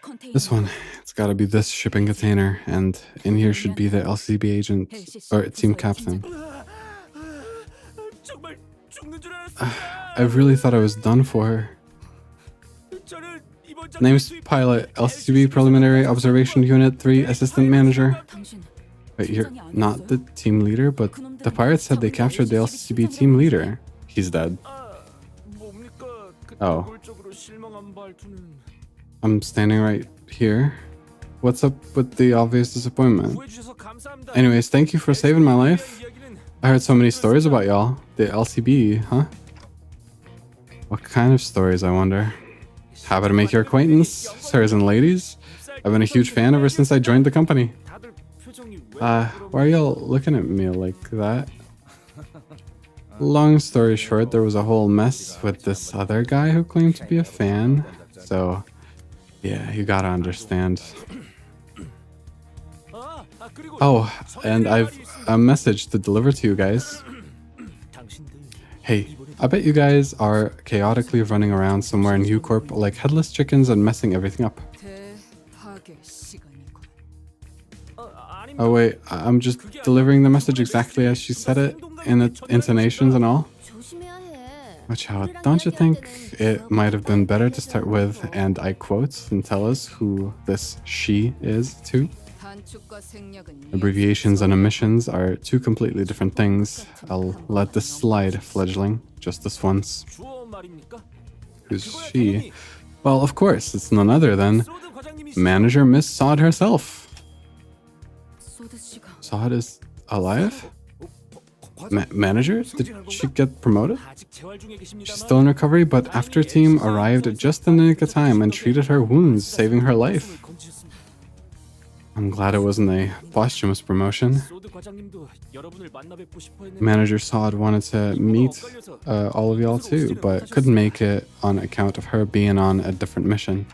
컨테이너. This one. It's gotta be this shipping container, and in here should be the LCB agent, or team captain. 정말 죽는 줄 알았습니다. I really thought I was done for. 저는 이번 작품 Name's 수입- Pilot, LCB Preliminary Observation Unit 3 Assistant Manager. 당신 Wait, you're not the team leader, but the pirates said they captured the LCB team leader. He's dead. 아, 뭡니까? 그 Oh. 노골적으로 실망한 말투는. I'm standing right here. What's up with the obvious disappointment? 구해주셔서 감사합니다. Anyways, thank you for saving my life. 이야기는 I heard so many stories about y'all. The LCB, huh? What kind of stories, I wonder? Happy to make your acquaintance, sirs and ladies. I've been a huge fan ever since I joined the company. 다들 표정이 왜 Why are y'all looking at me like that? Long story short, there was a whole mess with this other guy who claimed to be a fan. So, yeah, you gotta understand. 아, 그리고 Oh, and I've a message to deliver to you guys. 당신들 Hey, I bet you guys are chaotically running around somewhere in U Corp like headless chickens and messing everything up. 대파괴 시간이군. 아닙니다. Oh wait, I'm just delivering the message exactly as she said it, in its intonations and all. 조심해야 해. Watch out, don't you think it might have been better to start with, and I quote, and tell us who this she is too? 단축과 생략은 Abbreviations and omissions are two completely different things. I'll let this slide, fledgling, just this once. 주어 말입니까? Who's she? Well, of course, it's none other than 소드 과장님이 Manager Miss Sod herself. 소드 씨가 Sod is alive? Manager? Did she get promoted? 아직 재활 중에 She's 계십니다만 still in recovery, but after team arrived just in the nick of time and treated her wounds, saving her life. I'm glad it wasn't a posthumous promotion. 소드 과장님도 여러분을 만나 뵙고 싶어 했는데 Manager Sod wanted to meet all of y'all too, but couldn't make it on account of her being on a different mission.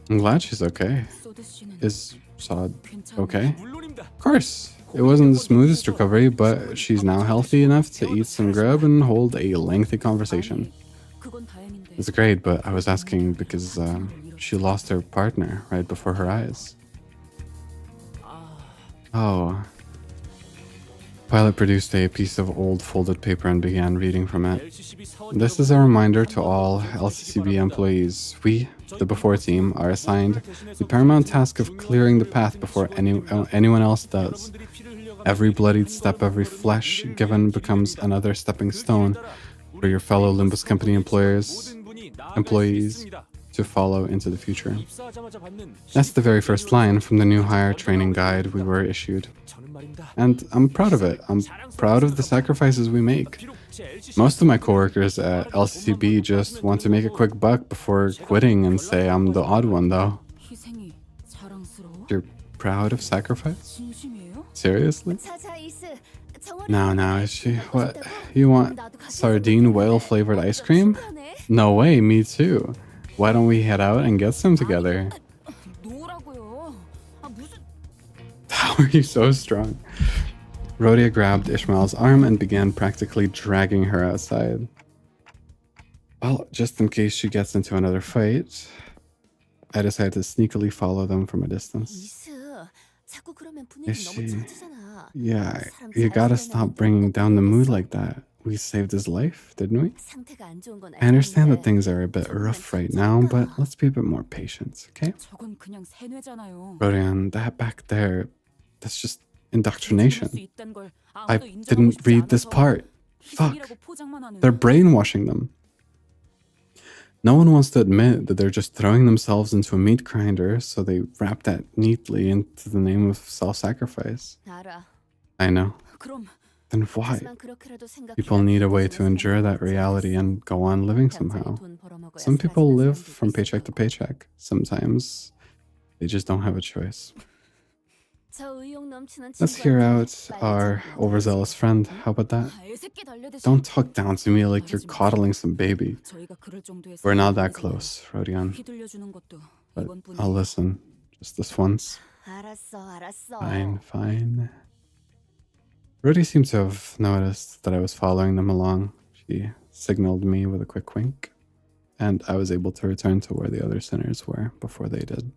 I'm glad she's okay. 소드 씨는 Is Sod 괜찮은 okay? 물론입니다. Of course. It wasn't the smoothest recovery, but she's now healthy enough to eat some grub and hold a lengthy conversation. 그건 다행인데. It's great, but I was asking because she lost her partner right before her eyes. Oh. Pilot produced a piece of old folded paper and began reading from it. LCCB 사원 This is a reminder to all LCCB employees. We, the Before team, are assigned the paramount task of clearing the path before anyone else does. 여러분들이 피를 흘려가 Every bloodied step, every flesh given becomes another stepping stone for your fellow Limbus Company employees 모든 분이 나아갈 수 employees 있습니다. to follow into the future. 입사하자마자 받는 That's the very first line from the new hire training guide we were issued. 저는 말입니다. And I'm proud of it. I'm proud of the sacrifices we make. 비록 제 LCC Most of my coworkers at LCCB just want to make a quick buck before quitting and say I'm the odd one, though. 희생이 자랑스러워? You're proud of sacrifice? 진심이에요? Seriously? 자자 이스 No, is she? What? You want sardine whale flavored ice cream? No way, me too. Why don't we head out and get some together? 노라고요. 무슨 How are you so strong? Rhodia grabbed Ishmael's arm and began practically dragging her outside. Well, just in case she gets into another fight, I decided to sneakily follow them from a distance. 이스. 자꾸 그러면 Is 분위기 너무 she? 처지잖아. Yeah, 사람 you 잘 gotta 살려면 stop bringing down the mood 꼭 like that. We saved his life, didn't we? 상태가 안 좋은 건 I understand that 알겠는데 things are a bit rough right now, but let's be a bit more patient, okay? 저건 그냥 세뇌잖아요. Rodian, that back there, that's just indoctrination. 수 있다는 걸 I 아무도 인정하고 didn't 싶지 read this 않아서 part. Fuck. 희생이라고 포장만 하네요. They're brainwashing them. No one wants to admit that they're just throwing themselves into a meat grinder, so they wrap that neatly into the name of self-sacrifice. 알아. I know. 그럼 Then why? 하지만 그렇게라도 생각해야 People need a way to 되는 endure that 생각을 reality 하지 and go on living 않았어. somehow. 당장에 돈 벌어먹어야 Some people 살아지는 live 사람들도 from paycheck to 있을 거고. paycheck. Sometimes they just don't have a choice. 저 의욕 넘치는 Let's hear 친구한테 out 빨리 our 정보를 overzealous friend. How about that? 아, 애새끼 달려드시. Don't talk down to me like you're coddling some baby. 저희가 그럴 정도의 We're not that 사람이 close, Rodian. 휘둘려주는 것도 But 이번뿐이야. I'll listen. Just this once. 알았어. Fine. Rhodey seemed to have noticed that I was following them along. She signaled me with a quick wink, and I was able to return to where the other sinners were before they did.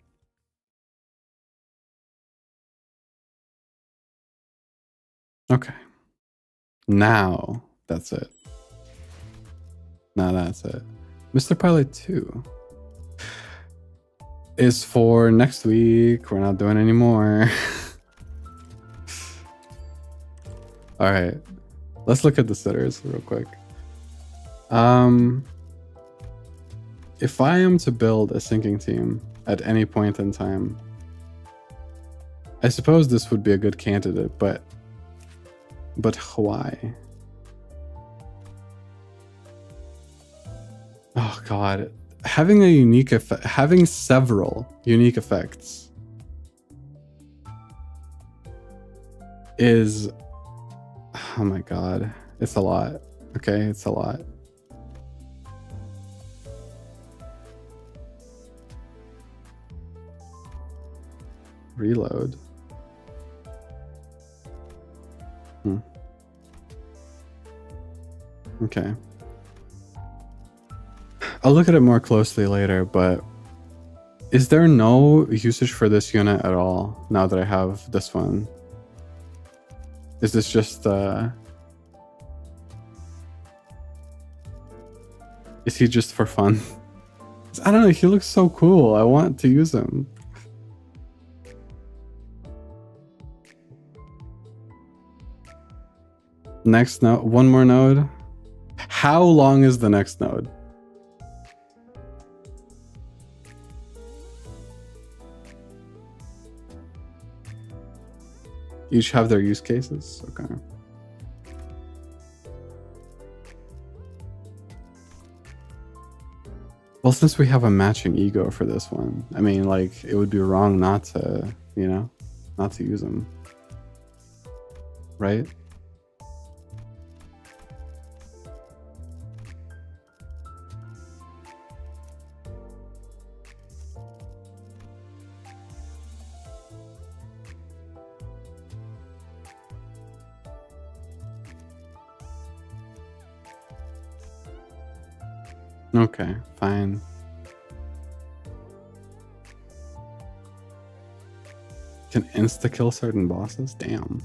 Okay. Now that's it. Mr. Pilot 2 is for next week. We're not doing any more. All right. Let's look at the sitters real quick. If I am to build a sinking team at any point in time, I suppose this would be a good candidate, but why? Oh god, having having several unique effects is, oh my god, it's a lot. Okay, it's a lot. Reload. Okay. I'll look at it more closely later, but is there no usage for this unit at all now that I have this one? Is this just is he just for fun? I don't know, he looks so cool. I want to use him. Next node, one more node. How long is the next node? Each have their use cases? Okay. Well, since we have a matching ego for this one, I mean, like, it would be wrong not to, you know, not to use them. Right? Okay, fine. Can insta-kill certain bosses? Damn.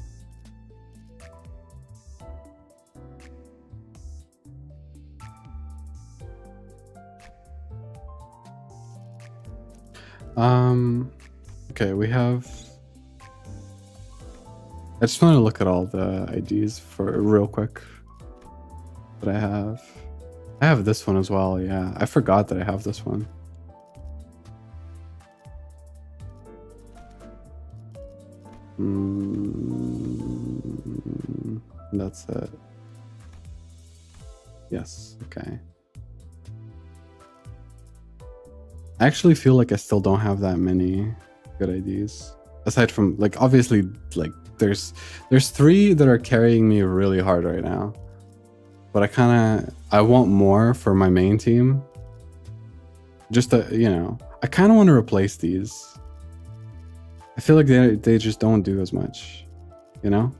Okay, we have... I just want to look at all the IDs for real quick that I have. I have this one as well, yeah. I forgot that I have this one. That's it. Yes, okay. I actually feel like I still don't have that many good IDs. Aside from, like, obviously, like, there's three that are carrying me really hard right now. But I want more for my main team. Just to, you know, I kind of want to replace these. I feel like they just don't do as much, you know?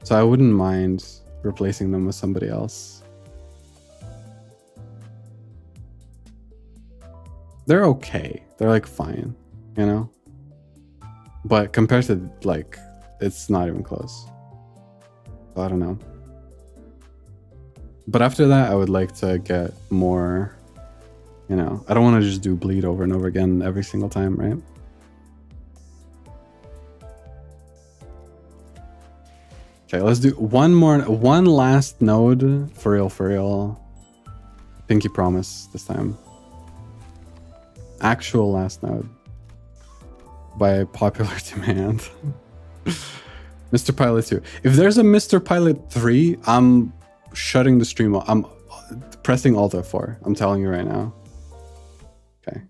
So I wouldn't mind replacing them with somebody else. They're okay. They're like fine, you know? But compared to like, it's not even close. So I don't know. But after that, I would like to get more, you know, I don't want to just do bleed over and over again every single time, right? Okay, let's do one last node for real. Pinky promise this time. Actual last node. By popular demand. Mr. Pilot 2. If there's a Mr. Pilot 3, I'm shutting the stream off. I'm pressing Alt F4. I'm telling you right now. Okay.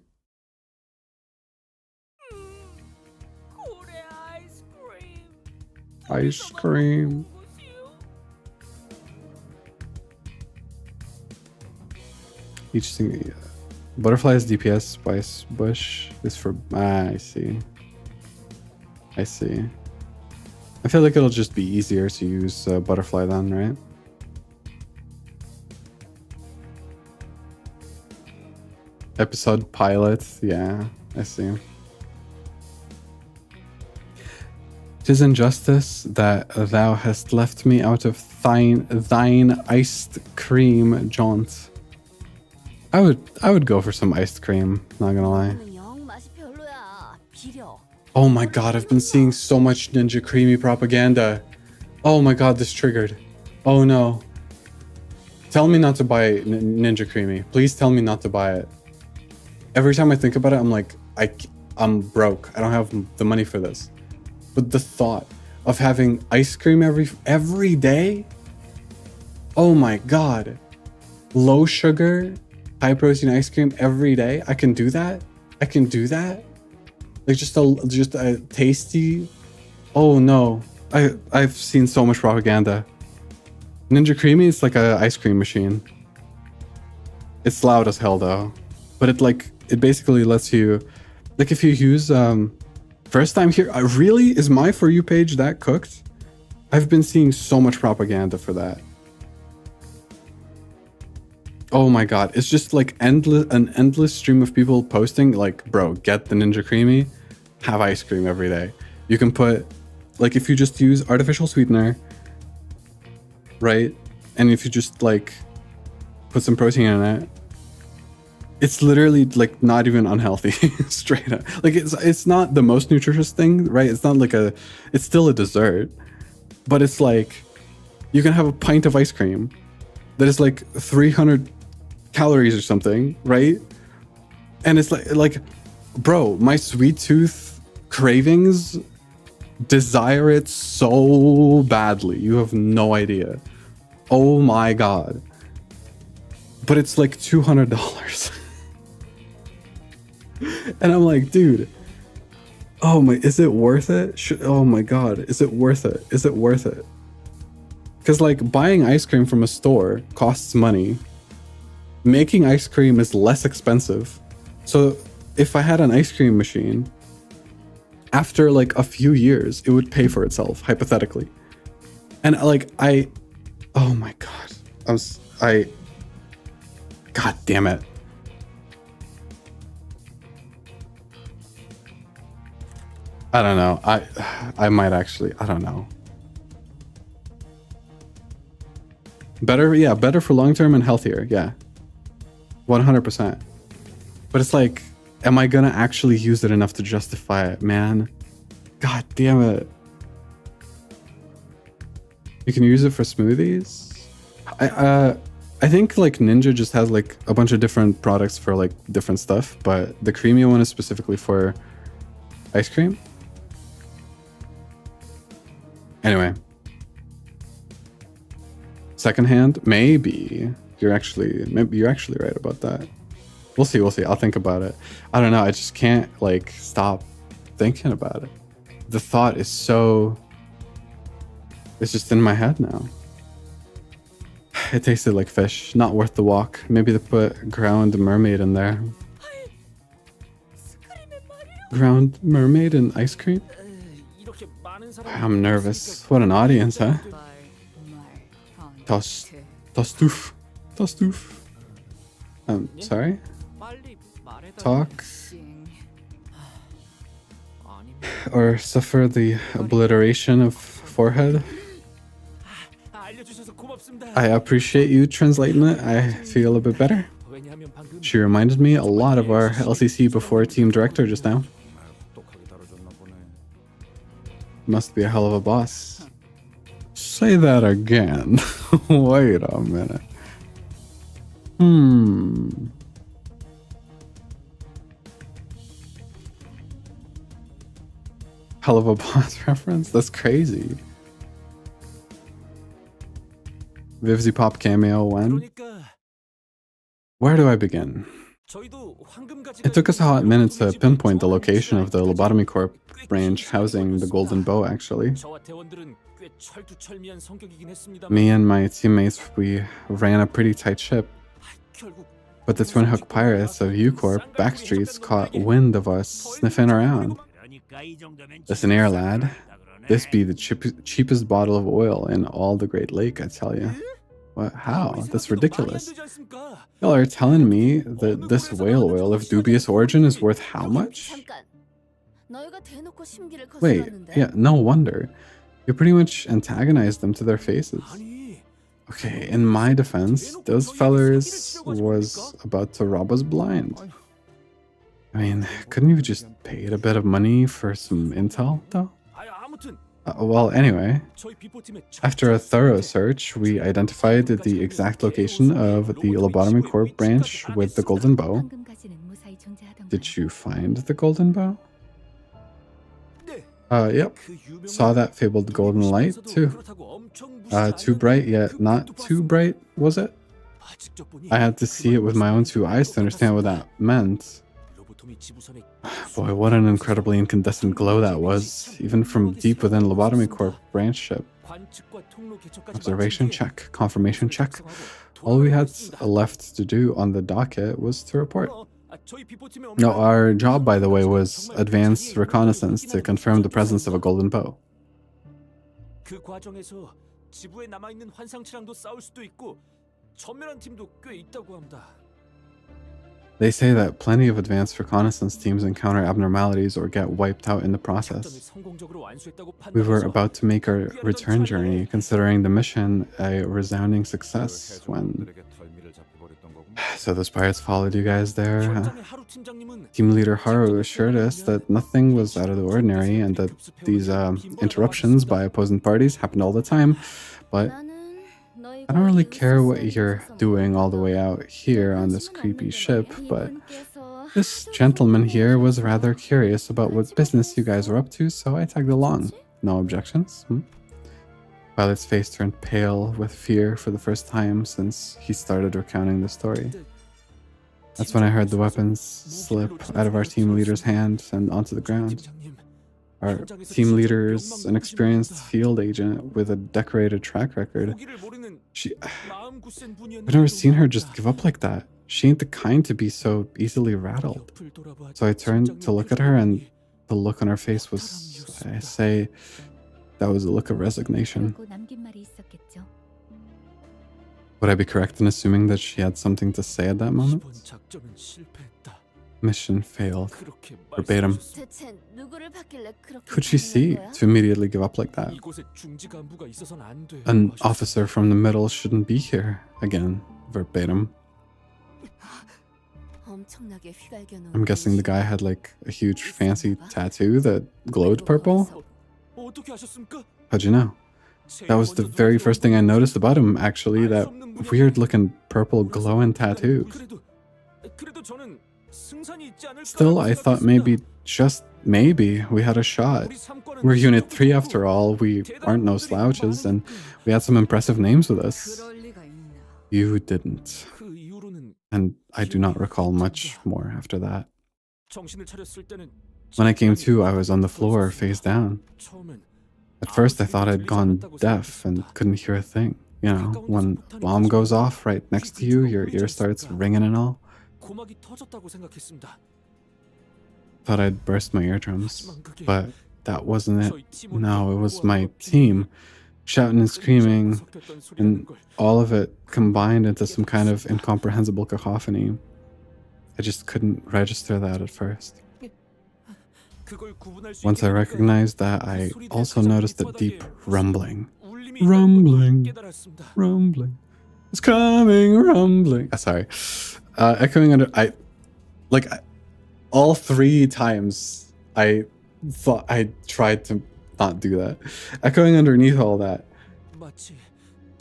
Ice cream. Each thing. Butterflies DPS spice bush is for. I see. I see. I feel like it'll just be easier to use butterfly then, right? Episode pilot. Yeah, I see. 'Tis injustice that thou hast left me out of thine iced cream jaunt. I would go for some iced cream, not gonna lie. Oh my god, I've been seeing so much Ninja Creamy propaganda. Oh my god, this triggered. Oh no. Tell me not to buy Ninja Creamy. Please tell me not to buy it. Every time I think about it, I'm like, I'm broke. I don't have the money for this. But the thought of having ice cream every day? Oh my god. Low sugar, high protein ice cream every day? I can do that? I can do that? Like just a tasty. Oh no. I've seen so much propaganda. Ninja Creamy is like a ice cream machine. It's loud as hell though. But it basically lets you, like if you use first time here, really is my For You page that cooked? I've been seeing so much propaganda for that. Oh my god, it's just like an endless stream of people posting like, bro, get the Ninja Creamy, have ice cream every day. You can put, like if you just use artificial sweetener, right? And if you just like put some protein in it, it's literally like not even unhealthy. Straight up, like it's not the most nutritious thing, right? It's not like it's still a dessert, but it's like you can have a pint of ice cream that is like 300 calories or something, right? And it's like bro, my sweet tooth cravings desire it so badly, you have no idea. Oh my god. But it's like $200. And I'm like, dude, oh my, is it worth it? Oh my god, is it worth it? Is it worth it? Because like buying ice cream from a store costs money. Making ice cream is less expensive. So if I had an ice cream machine, after like a few years, it would pay for itself, hypothetically. And like oh my god, god damn it. I don't know. I might actually, I don't know. Better, yeah, better for long term and healthier, yeah. 100%. But it's like, am I gonna actually use it enough to justify it, man? God damn it. You can use it for smoothies? I think like Ninja just has like a bunch of different products for like different stuff, but the creamy one is specifically for ice cream. Anyway. Secondhand, maybe you're actually right about that. We'll see. I'll think about it. I don't know. I just can't like stop thinking about it. the thought is so... It's just in my head now. It tasted like fish, not worth the walk. Maybe they put ground mermaid in there. Ground mermaid and ice cream? I'm nervous. What an audience, huh? Toss stoof. Sorry? 빨리 말해달라고. Talk or suffer the obliteration of forehead? 알려주셔서 고맙습니다. I appreciate you translating it. I feel a bit better. 왜냐하면 방금 She reminded me a lot of our LCC before team director just now. 똑똑하게 다뤄줬나 보네. Must be a hell of a boss. Say that again. Wait a minute. Hell of a boss reference? That's crazy. Vivzy Pop cameo when? 그러니까 Where do I begin? 저희도 황금가지가 It took us a hot minute to pinpoint the location of the Lobotomy Corp branch housing the Golden Bow, actually. 저와 대원들은 꽤 철두철미한 성격이긴 했습니다. Me and my teammates, we ran a pretty tight ship, 결국 but the Twin Hook pirates of U-Corp backstreets caught wind of us sniffing around. Listen here, lad. This be the cheapest bottle of oil in all the Great Lake, I tell you. What? How? That's ridiculous. Y'all are telling me that this whale oil of dubious origin is worth how much? 잠깐. 너희가 대놓고 심기를 Wait, 거슬렀는데. yeah, no wonder. You pretty much antagonized them to their faces. 아니 Okay, in my defense, those fellers was about to rob us blind. I mean, couldn't you just paid a bit of money for some intel, though? 아무튼 Well, anyway, 저희 비포팀의 after a thorough search, we identified the exact location of the Lobotomy Corp branch with the Golden Bow. 황금가지는 무사히 존재하던가요? Did you find the Golden Bow? 네. Yep. 그 유명한 Saw that fabled golden light, too. 그렇다고 엄청 Too bright yet not too bright, was it? 직접 보니 I had to see it with my own two eyes to understand what that meant. 로보토미 지부선에 Boy, what an incredibly incandescent glow that was, even from deep within Lobotomy Corp branch ship. 관측과 통로 개척까지 Observation 마친 뒤에 check, confirmation check. All we had left to do on the docket was to report. 저희 비포팀의 No, 업무는 our job, by the way, was advance reconnaissance to confirm the presence of a golden bow. 그 과정에서 지부에 남아 있는 환상치랑도 싸울 수도 있고 전멸한 팀도 꽤 있다고 합니다. They say that plenty of advanced reconnaissance teams encounter abnormalities or get wiped out in the 작전을 process. 성공적으로 완수했다고 We were 판단해서 about to make our return journey, considering the mission a resounding success when... 해적들에게 털미를 잡혀버렸던 거구만. So those pirates followed you guys there, huh? 현장의 하루 팀장님은 Team leader Haru assured us that nothing was out of the ordinary and that these interruptions by opposing parties happened all the time, but I don't really care what you're doing all the way out here on this creepy ship, but this gentleman here was rather curious about what business you guys were up to, so I tagged along. No objections? Violet's face turned pale with fear for the first time since he started recounting the story. That's when I heard the weapons slip out of our team leader's hand and onto the ground. 팀장님, Our team leader is an experienced field agent with a decorated track record. 포기를 모르는 마음 굳센 I've never seen her 분이었는데도 just give up like that. She ain't the kind to be so easily rattled. 옆을 돌아봐 So I turned to look at her, and the look on her face was, I say, that was a look of resignation. 그러고 남긴 말이 있었겠죠. Would I be correct in assuming that she had something to say at that moment? 이번 작전은 실패했다. Mission failed. 그렇게 Verbatim. 말씀하셨어요. 대체 누구를 받길래 그렇게 Who'd she see 반응한 거야? to immediately give up like that? 이곳에 중지 간부가 있어서는 안 돼. An officer from the middle shouldn't be here. Again, verbatim. 엄청나게 휘갈겨 놓은 I'm guessing the guy had like a huge fancy tattoo that glowed purple. 어떻게 하셨습니까? How'd you know? That was the very first thing I noticed about him, actually, that weird looking purple glowing tattoo. 그래도 저는 승산이 있지 않을까 Still, I thought maybe, just maybe, we had a shot. We're Unit 3 after all, we aren't no slouches, and we had some impressive names with us. 그럴 리가 있나. You didn't. 그 이후로는 And I do not recall much more after that. 정신을 차렸을 때는 When I came to, I was on the floor, face down. 처음엔 At first, I thought I'd gone deaf and couldn't hear a thing. You know, when a bomb goes off right next to you, your ear starts ringing and all. 고막이 터졌다고 생각했습니다. Thought I'd burst my eardrums, 하지만 그게 but that wasn't it. 저희 팀원들이 No, it was my 구호하고 team, shouting and screaming, 섞였던 소리라는 and 걸 all of it combined into some kind of incomprehensible cacophony. I just couldn't register that at first. 그걸 구분할 수 Once I 있게 되니까 recognized that, 그 I 소리들의 also 가장 noticed a 밑바닥에 deep rumbling. 울림이 있다는 걸 Rumbling. 깨달았습니다. Rumbling. It's coming, rumbling. Sorry. Echoing under. All 3 times I thought I tried to not do that. Echoing underneath all that, 마치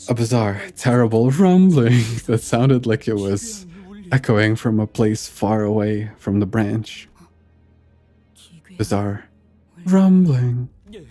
a bizarre, terrible rumbling that sounded like it was echoing from a place far away from the branch. Bizarre rumbling. 예.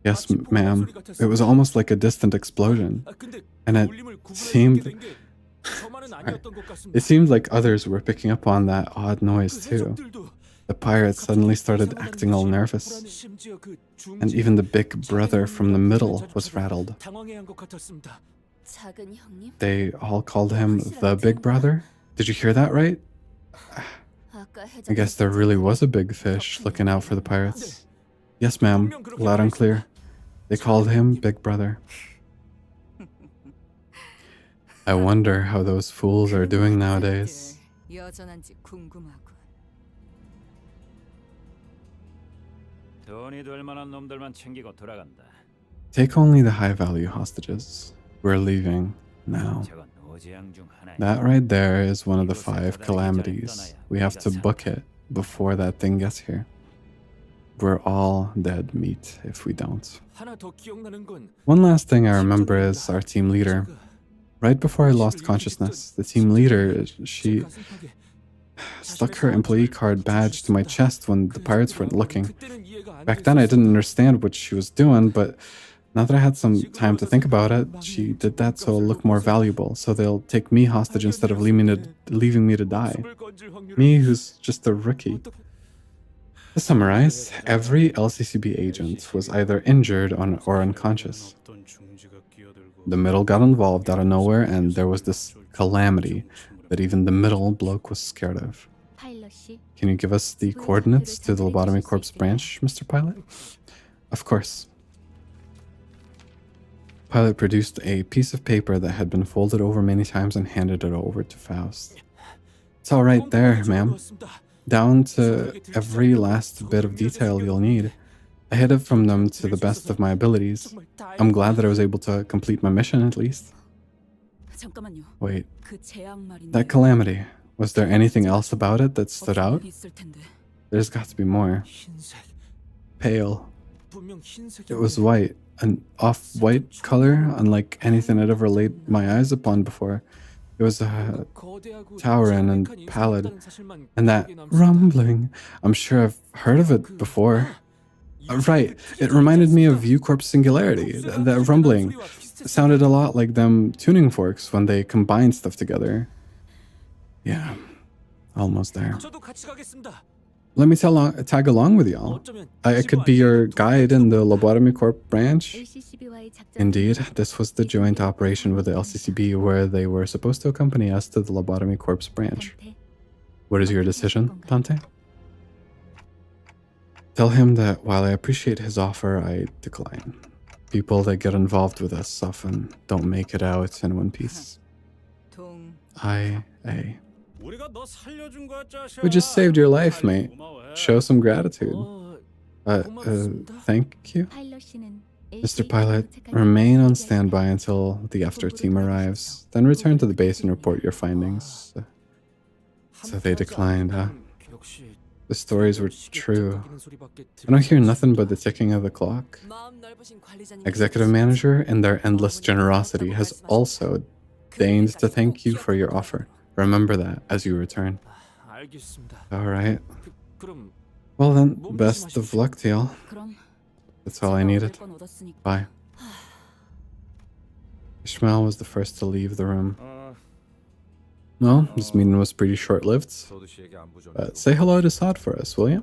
Yes, ma'am. It was almost like a distant explosion. 아, 근데 And it 울림을 구분할 수 seemed- 있게 된 게 저만은 아니었던 것 같습니다. It seemed like others were picking up on that odd noise 그 too. 해적들도 The pirates suddenly started 이상하다는 acting all 듯이 nervous, 심지어 그 and 중지 even the big brother from the middle was rattled. 당황해한 것 같았습니다. 작은 형님. They all called him the big brother. Did you hear that right? 아까 I guess there really was a big fish looking out for the pirates. Yes, ma'am. Loud and clear. They called him Big Brother. I wonder how those fools are doing nowadays. 여전한지 궁금하군. 돈이 될 만한 놈들만 챙기고 돌아간다. Take only the high value hostages. We're leaving now. 저건 노재앙 중 하나야. That right there is one of the 5 calamities. We have to book it before that thing gets here. We're all dead meat if we don't. 하나 더 기억나는 건 One last thing I remember is our team leader. Right before I lost consciousness, the team leader, she 가슴팍에 stuck her employee card badge to my chest when the pirates weren't looking. 그때는 이해가 안 Back then, I didn't 됐었습니다. understand what she was doing, but now that I had some time to think about it, she did that so it'll look more valuable, so they'll take me hostage instead of leaving me to die. 숨을 건질 확률은 Me, who's just a rookie. 어떻게- To summarize, every LCCB agent was either injured or unconscious. The middle got involved out of nowhere, and there was this calamity that even the middle bloke was scared of. 파일럿이 Can you give us the coordinates to the Lobotomy Corps branch, Mr. Pilot? Of course. Pilot produced a piece of paper that had been folded over many times and handed it over to Faust. It's all right there, ma'am. Down to every last bit of detail you'll need. I hid it from them to the best of my abilities. I'm glad that I was able to complete my mission at least. 잠깐만요. Wait, 그 재앙 말인데. that calamity. Was there anything else about it that stood out? 있을 텐데. There's got to be more. 흰색, Pale. 분명 흰색이 It was white, an off-white color, unlike anything I'd ever laid my eyes upon before. It was towering and pallid, and that rumbling. I'm sure I've heard of it before. Right, it reminded me of U-Corp Singularity. That rumbling sounded a lot like them tuning forks when they combine stuff together. Yeah, almost there. 저도 같이 가겠습니다. Let me tag along with y'all. 어쩌면 I could be your guide in the Lobotomy Corp branch. LCCB와의 작전 Indeed, this was the joint operation with the LCCB where they were supposed to accompany us to the Lobotomy Corps branch. What is your decision, Dante? Tell him that while I appreciate his offer, I decline. People that get involved with us often don't make it out in one piece. 동. 우리가 너 살려준 거야, 짜샤. We just saved your life, mate. 고마워해. Show some gratitude. 고맙습니다. Thank you. 파일럿 씨는 Mr. Pilot, remain on standby until the after team arrives. Then return to the base and report your findings. So they declined, huh? The stories were true. I don't hear nothing but the ticking of the clock. 마음 넓으신 관리자님. Executive Manager, in their endless generosity, has also deigned to thank you for your offer. Remember that as you return. 알겠습니다. Alright. 그럼 Well then, best of luck to y'all. 그럼 That's all I needed. 건 얻었으니까. Bye. Ishmael was the first to leave the room. Well, this meeting was pretty short-lived. Say hello to Saad for us, will you?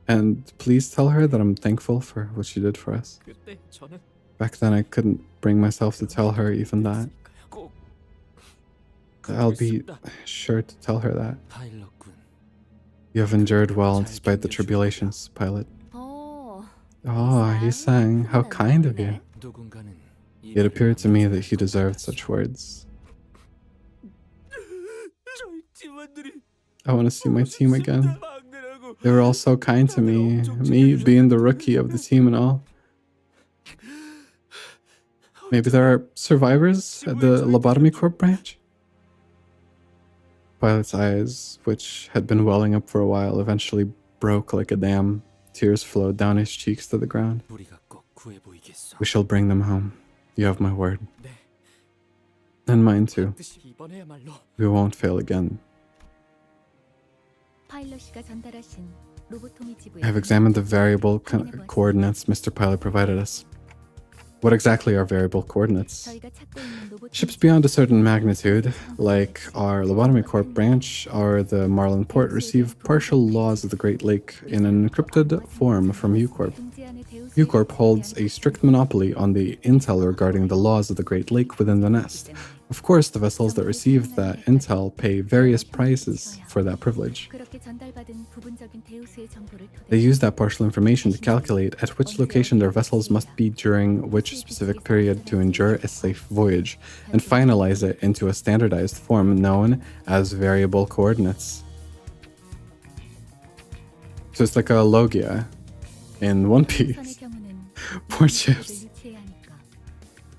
And please tell her that I'm thankful for what she did for us. 그때 저는 Back then, I couldn't bring myself to tell her even that. 꼭 I'll be sure to tell her that. 파일럿군. You have endured well despite the tribulations, pilot. Oh, he sang. How kind of you. 누군가는 It appeared to me that he deserved such words. 저희 팀원들이 I want to see my team again. They were all so kind to me being the rookie of the team and all. Maybe there are survivors at the Lobotomy Corp branch? Pilot's eyes, which had been welling up for a while, eventually broke like a dam. Tears flowed down his cheeks to the ground. 우리가 꼭 구해 보이겠어. We shall bring them home. You have my word. 네. And mine too. 뜻이 이번에야말로 We won't fail again. 파일럿이가 전달하신 로보토미 지부에 I have examined the variable coordinates Mr. Pilot provided us. What exactly are variable coordinates? 저희가 찾고 있는 로보토미 Ships beyond a certain magnitude, like our Lobotomy Corp branch or the Marlin Port, receive partial laws of the Great Lake in an encrypted form from U-Corp. 등재안의 대우수의 U-Corp holds a strict monopoly on the intel regarding the laws of the Great Lake within the nest. Of course, the vessels that receive that intel pay various prices for that privilege. 그렇게 전달받은 부분적인 대우수의 정보를 They 토대로 use that partial information to calculate at which location their vessels must be during which specific period to endure a safe voyage, and finalize it into a standardized form known as variable coordinates. So it's like a logia in One 선의 Piece. 경우는 Poor ships. 유치해야 하니까.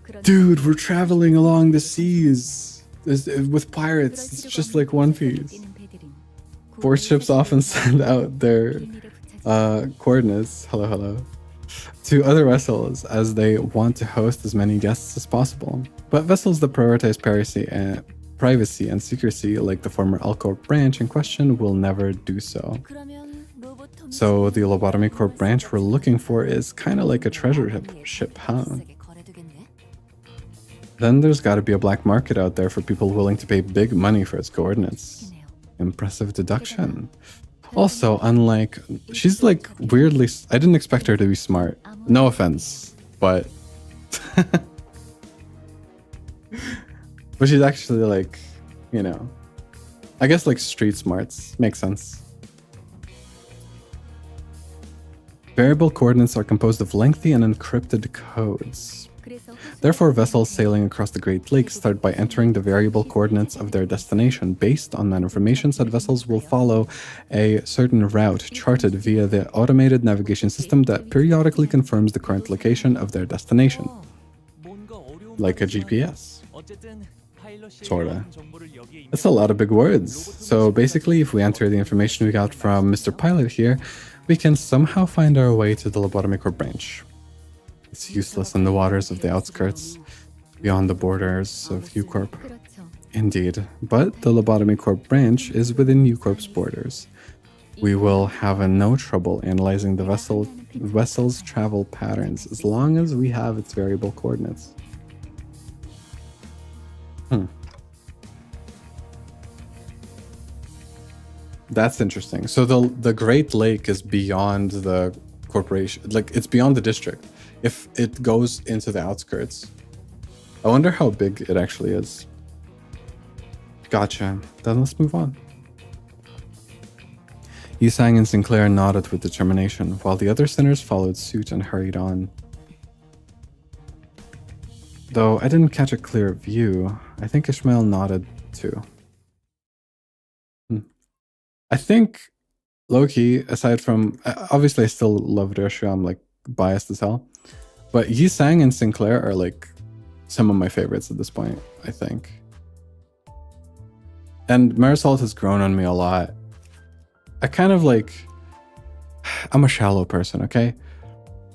그런 Dude, we're traveling along the seas. With pirates, it's just like One Piece. Poor ships often send out their coordinates, hello, to other vessels as they want to host as many guests as possible. But vessels that prioritize privacy and secrecy, like the former Alcorp branch in question, will never do so. So the Lobotomy Corp branch we're looking for is kind of like a treasure ship, huh? Then there's got to be a black market out there for people willing to pay big money for its coordinates. Impressive deduction. Also, unlike... She's like weirdly... I didn't expect her to be smart. No offense, but... but she's actually like, you know... I guess like street smarts. Makes sense. Variable coordinates are composed of lengthy and encrypted codes. Therefore, vessels sailing across the Great Lakes start by entering the variable coordinates of their destination. Based on that information, said vessels will follow a certain route charted via the automated navigation system that periodically confirms the current location of their destination. Like a GPS. Sorta. That's a lot of big words. So basically, if we enter the information we got from Mr. Pilot here, we can somehow find our way to the Lobotomy Corp branch. It's useless in the waters of the outskirts, beyond the borders of U-Corp. Indeed, but the Lobotomy Corp branch is within U-Corp's borders. We will have no trouble analyzing the vessel's travel patterns as long as we have its variable coordinates. That's interesting. So the Great Lake is beyond the corporation, like it's beyond the district. If it goes into the outskirts, I wonder how big it actually is. Gotcha. Then let's move on. Yisang and Sinclair nodded with determination, while the other sinners followed suit and hurried on. Though I didn't catch a clear view, I think Ishmael nodded too. I think, low-key, aside from... Obviously, I still love Ryoshua, I'm like biased as hell. But Yisang and Sinclair are like some of my favorites at this point, I think. And Marisol has grown on me a lot. I kind of like... I'm a shallow person, okay?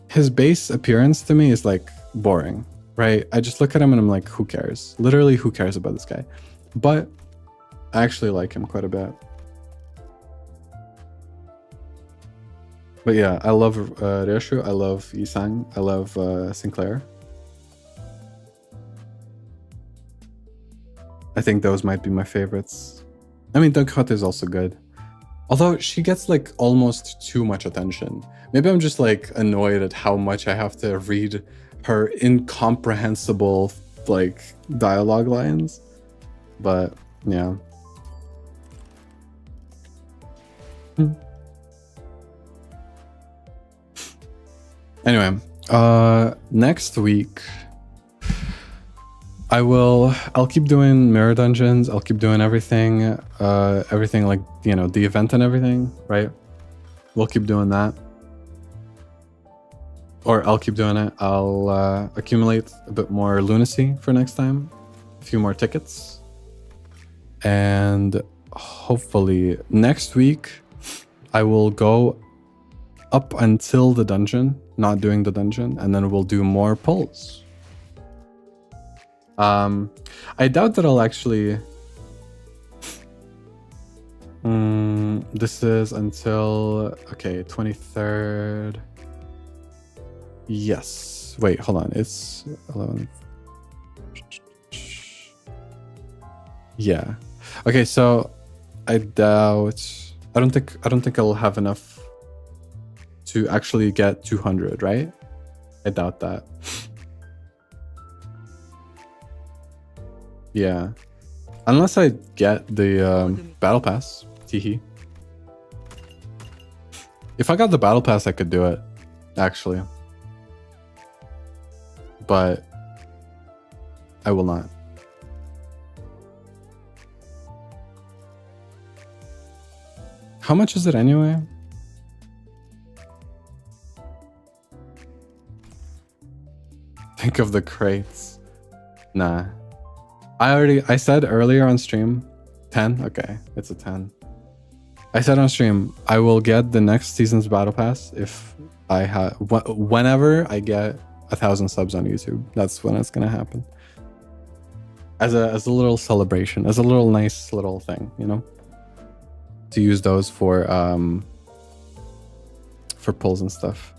His base appearance to me is like boring, right? I just look at him and I'm like, who cares? Literally, who cares about this guy? But I actually like him quite a bit. But yeah, I love Ryoshu, I love Yisang, I love Sinclair. I think those might be my favorites. I mean, Don Quixote is also good. Although she gets like almost too much attention. Maybe I'm just like annoyed at how much I have to read her incomprehensible like dialogue lines. But yeah. Anyway, next week I'll keep doing mirror dungeons. I'll keep doing everything, everything like, you know, the event and everything, right? We'll keep doing that. Or I'll keep doing it. I'll accumulate a bit more lunacy for next time. A few more tickets. And hopefully next week I will go up until the dungeon, not doing the dungeon, and then we'll do more pulls. I doubt that I'll actually... this is until... Okay, 23rd. Yes. Wait, hold on. It's 11. Yeah. Okay, so I doubt... I don't think I'll have enough to actually get 200, right? I doubt that. Yeah. Unless I get the battle pass. Teehee. If I got the battle pass, I could do it, actually. But I will not. How much is it anyway? Think of the crates. Nah. I said earlier on stream, 10? Okay, it's a 10. I said on stream, I will get the next season's battle pass if I have, whenever I get 1,000 subs on YouTube. That's when it's gonna happen. As a little celebration, as a little nice little thing, you know? To use those for pulls and stuff.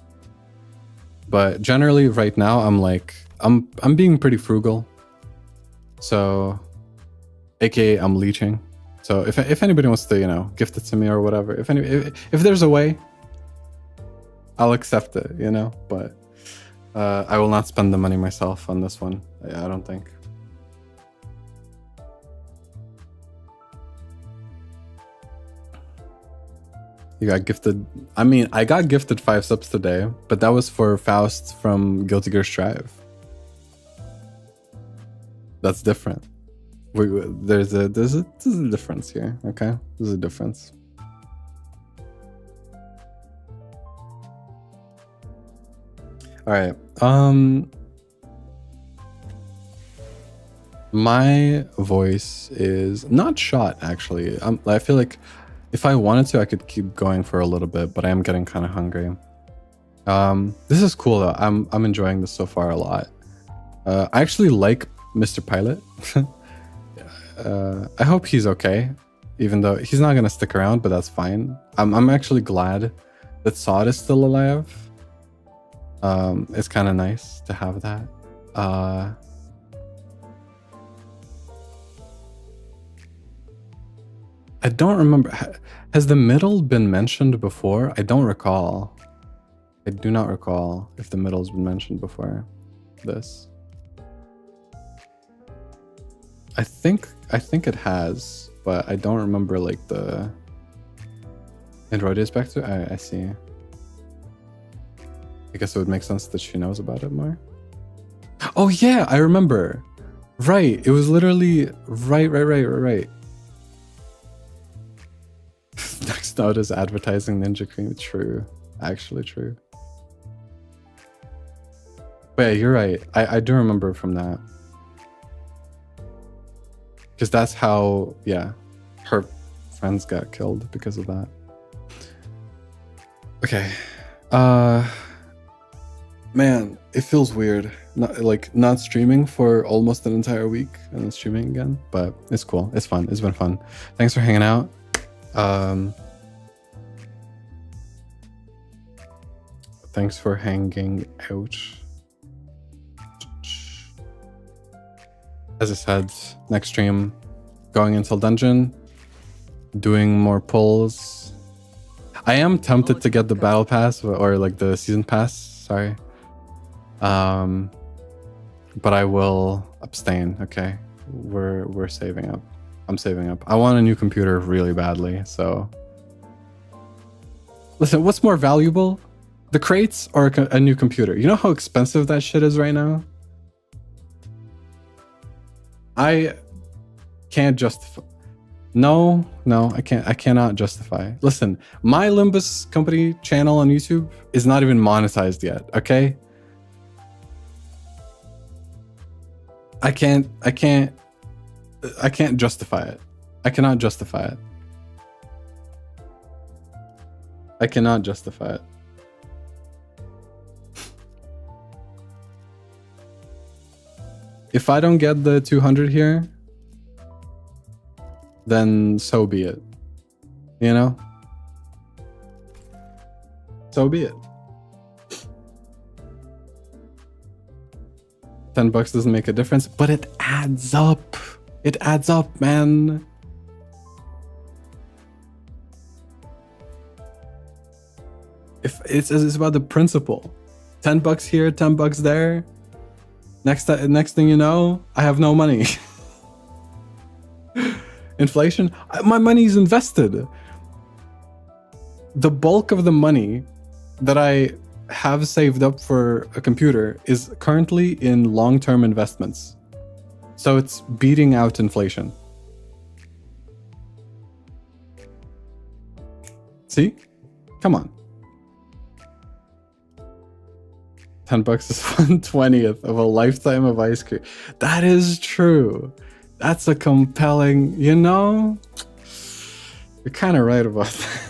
But generally right now I'm like, I'm being pretty frugal. So, aka I'm leeching. So if anybody wants to, you know, gift it to me or whatever, if there's a way, I'll accept it, you know. But I will not spend the money myself on this one. I don't think. You got gifted. I mean, I got gifted 5 subs today, but that was for Faust from Guilty Gear Strive. That's different. There's a difference here. Okay, there's a difference. All right. My voice is not shot actually. I feel like if I wanted to, I could keep going for a little bit, but I am getting kind of hungry. This is cool though. I'm enjoying this so far a lot. I actually like Mr. Pilot. I hope he's okay, even though he's not gonna stick around, but that's fine. I'm actually glad that Sod is still alive. It's kind of nice to have that. I don't remember. Has the middle been mentioned before? I don't recall. I do not recall if the middle's been mentioned before this. I think it has, but I don't remember like the Android Spectre. I see. I guess it would make sense that she knows about it more. Oh yeah, I remember. Right, it was literally right. Next note is advertising Ninja Cream. True, actually true. But yeah, you're right. I do remember from that. Because that's how, yeah, her friends got killed because of that. Okay. Man, it feels weird. Not streaming for almost an entire week and then streaming again. But it's cool. It's fun. It's been fun. Thanks for hanging out. Thanks for hanging out. As I said, next stream, going until dungeon, doing more pulls, I am tempted to get the battle pass or like the season pass. Sorry. But I will abstain. Okay, we're saving up. I'm saving up. I want a new computer really badly. So listen, what's more valuable, the crates or a new computer? You know how expensive that shit is right now. I can't justify. No, I can't. I cannot justify. Listen, my Limbus company channel on YouTube is not even monetized yet. Okay. I can't justify it. I cannot justify it. I cannot justify it. If I don't get the 200 here, then so be it. You know? So be it. $10 doesn't make a difference, but it adds up. It adds up, man. If it's about the principle. $10 here, $10 there. Next thing you know, I have no money. Inflation, my money's invested. The bulk of the money that I have saved up for a computer is currently in long-term investments. So it's beating out inflation. See? Come on. $10 is 1/20th of a lifetime of ice cream. That is true. That's a compelling, you know? You're kind of right about that.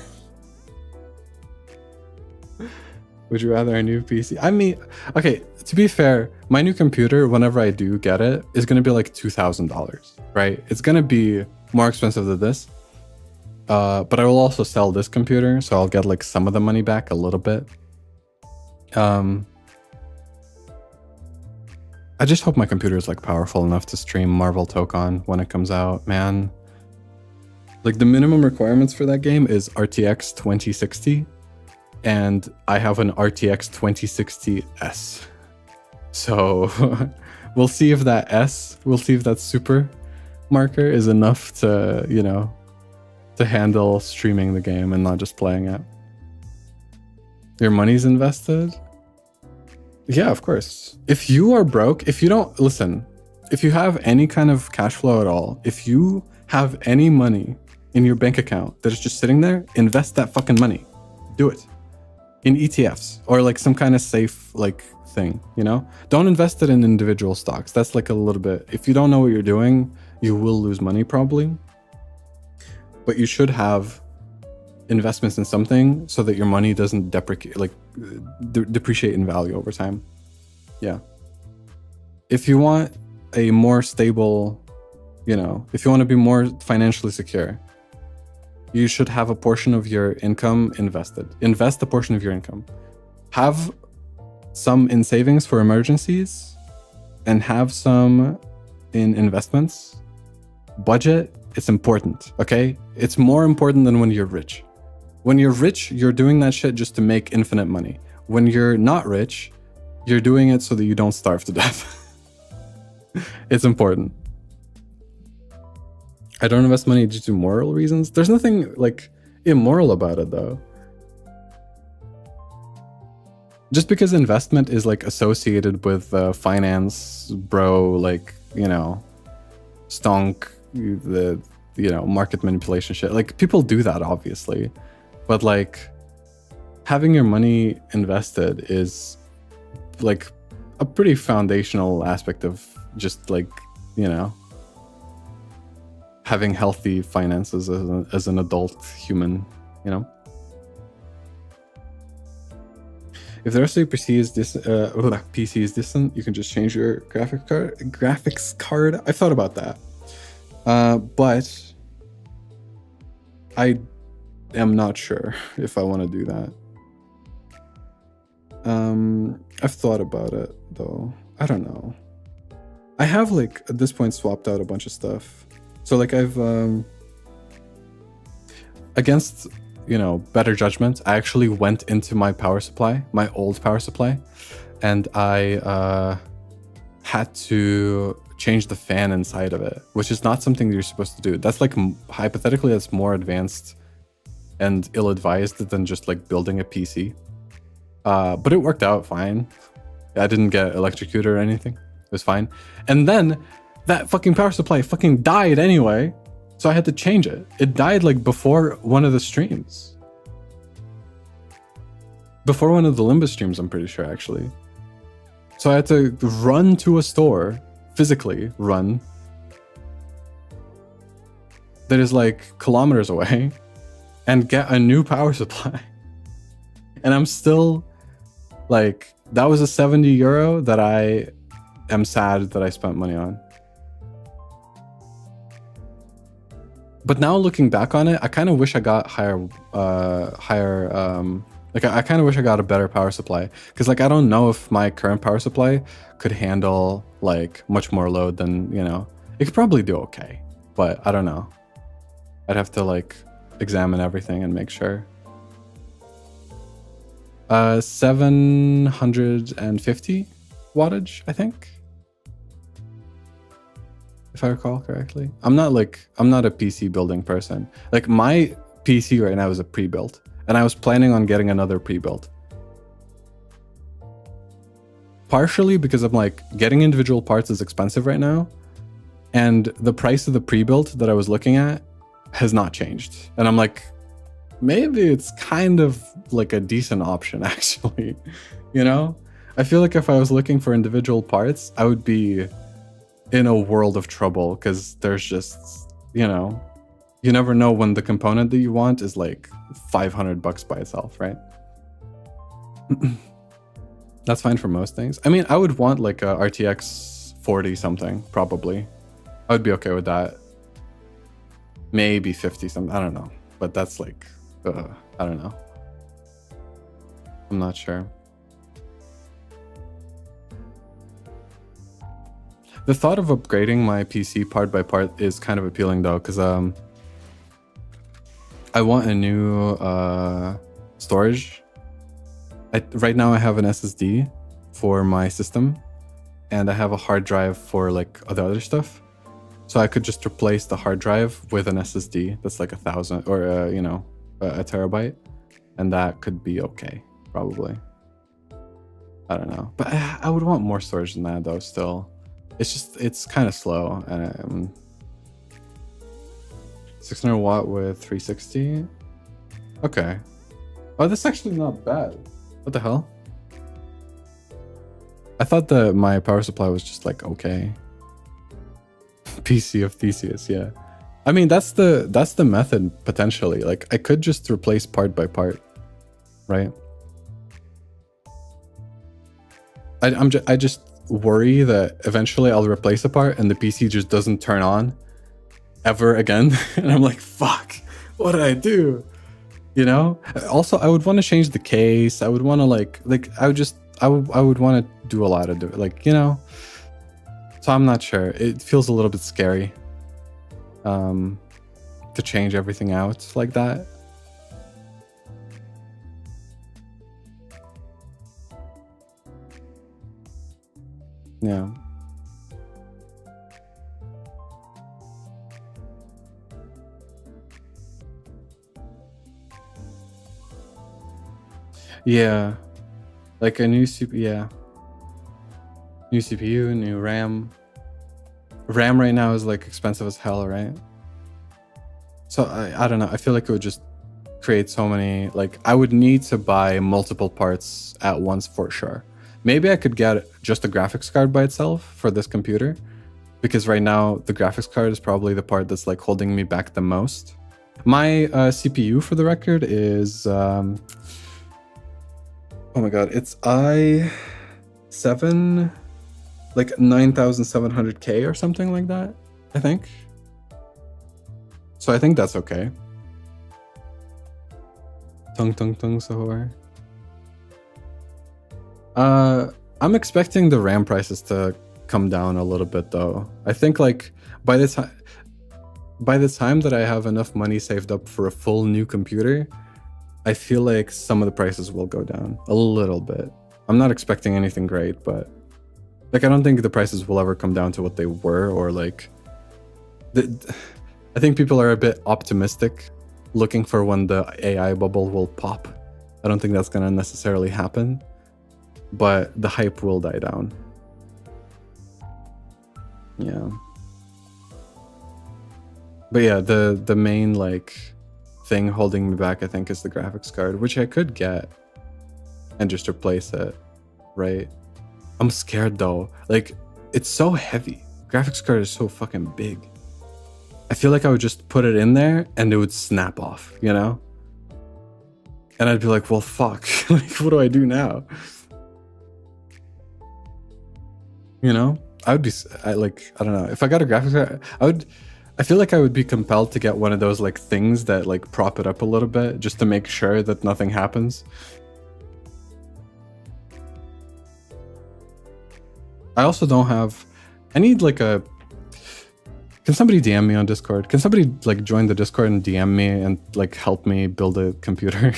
Would you rather a new PC? I mean, okay, to be fair, my new computer, whenever I do get it, is going to be like $2,000, right? It's going to be more expensive than this. But I will also sell this computer, so I'll get like some of the money back a little bit. I just hope my computer is like powerful enough to stream Marvel Tokon when it comes out, man. Like the minimum requirements for that game is RTX 2060. And I have an RTX 2060S. So we'll see if that super marker is enough to, you know, to handle streaming the game and not just playing it. Your money's invested? Yeah, of course. If you are broke, if you don't, listen, if you have any kind of cash flow at all, if you have any money in your bank account that is just sitting there, invest that fucking money. Do it. In ETFs or like some kind of safe like thing, you know? Don't invest it in individual stocks. That's like a little bit, if you don't know what you're doing, you will lose money probably. But you should have investments in something so that your money doesn't depreciate in value over time. Yeah. If you want a more stable, you know, if you want to be more financially secure, you should have a portion of your income invested. Invest a portion of your income. Have some in savings for emergencies and have some in investments. Budget, it's important, okay? It's more important than when you're rich. When you're rich, you're doing that shit just to make infinite money. When you're not rich, you're doing it so that you don't starve to death. It's important. I don't invest money due to moral reasons. There's nothing like immoral about it though. Just because investment is like associated with finance, bro, like, you know, stonk, the, you know, market manipulation shit. Like people do that obviously, but like having your money invested is like a pretty foundational aspect of just like, you know, having healthy finances as an adult human, you know? If the rest of your PC is distant, you can just change your graphics card. I thought about that. But I am not sure if I want to do that. I've thought about it though. I don't know. I have like at this point swapped out a bunch of stuff. So like I've against you know, better judgment, I actually went into my power supply, my old power supply, and I had to change the fan inside of it, which is not something you're supposed to do. That's like, hypothetically, that's more advanced and ill-advised than just like building a PC. But it worked out fine. I didn't get electrocuted or anything. It was fine. And then that fucking power supply fucking died anyway. So I had to change it. It died like before one of the streams. Before one of the Limbus streams, I'm pretty sure, actually. So I had to run to a store, physically run, that is like kilometers away, and get a new power supply. And I'm still like, that was a 70 euro that I am sad that I spent money on. But now looking back on it, I kind of wish I got like I kind of wish I got a better power supply, because like I don't know if my current power supply could handle like much more load than, you know, it could probably do okay, but I don't know. I'd have to like examine everything and make sure. 750 wattage, I think, if I recall correctly. I'm not a PC building person. Like my PC right now is a pre-built, and I was planning on getting another pre-built. Partially because I'm like, getting individual parts is expensive right now, and the price of the pre-built that I was looking at has not changed. And I'm like, maybe it's kind of like a decent option, actually. You know? I feel like if I was looking for individual parts, I would be in a world of trouble, because there's just, you know, you never know when the component that you want is like $500 by itself, right? That's fine for most things. I mean, I would want like a RTX 40 something, probably. I would be okay with that. Maybe 50 something, I don't know. But that's like, I don't know. I'm not sure. The thought of upgrading my PC part by part is kind of appealing though, because I want a new storage. Right now I have an SSD for my system, and I have a hard drive for like the other stuff. So I could just replace the hard drive with an SSD that's like 1,000 or you know, a terabyte, and that could be okay, probably. I don't know, but I would want more storage than that though. Still, it's kind of slow. 600 watt with 360. Okay. Oh, this is actually not bad. What the hell? I thought that my power supply was just like okay. PC of Theseus, yeah. I mean, that's the method potentially. Like I could just replace part by part, right? I just worry that eventually I'll replace a part and the PC just doesn't turn on ever again, and I'm like, fuck, what did I do? You know? Also, I would want to change the case. I would want to like I would want to do a lot of like, you know. So I'm not sure. It feels a little bit scary to change everything out like that. Yeah. Yeah. Like a new CPU, yeah. New CPU, new RAM. RAM right now is like expensive as hell, right? So I don't know. I feel like it would just create so many, like I would need to buy multiple parts at once for sure. Maybe I could get just a graphics card by itself for this computer, because right now the graphics card is probably the part that's like holding me back the most. My CPU, for the record, is oh my god, it's i7, like 9700K or something like that, I think. So I think that's okay. Tung tung tung sahur. I'm expecting the RAM prices to come down a little bit though. I think like by the time that I have enough money saved up for a full new computer, I feel like some of the prices will go down a little bit. I'm not expecting anything great, but like I don't think the prices will ever come down to what they were, or like I think people are a bit optimistic, looking for when the AI bubble will pop. I don't think that's gonna necessarily happen, but the hype will die down. Yeah. But yeah, the main like thing holding me back, I think, is the graphics card, which I could get and just replace it, right? I'm scared though. Like, it's so heavy. Graphics card is so fucking big. I feel like I would just put it in there and it would snap off, you know? And I'd be like, well, fuck. Like, what do I do now? You know? I don't know. If I got a graphics card, I feel like I would be compelled to get one of those like things that like prop it up a little bit just to make sure that nothing happens. I also don't have, I need like a, can somebody DM me on Discord? Can somebody like join the Discord and DM me and like help me build a computer?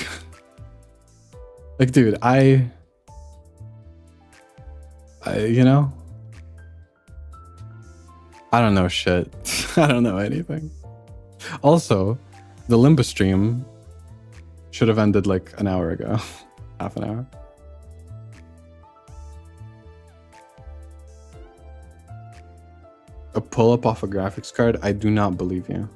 Like, dude, I you know, I don't know shit. I don't know anything. Also, the Limbus stream should have ended like an hour ago. Half an hour. A pull-up off a graphics card? I do not believe you.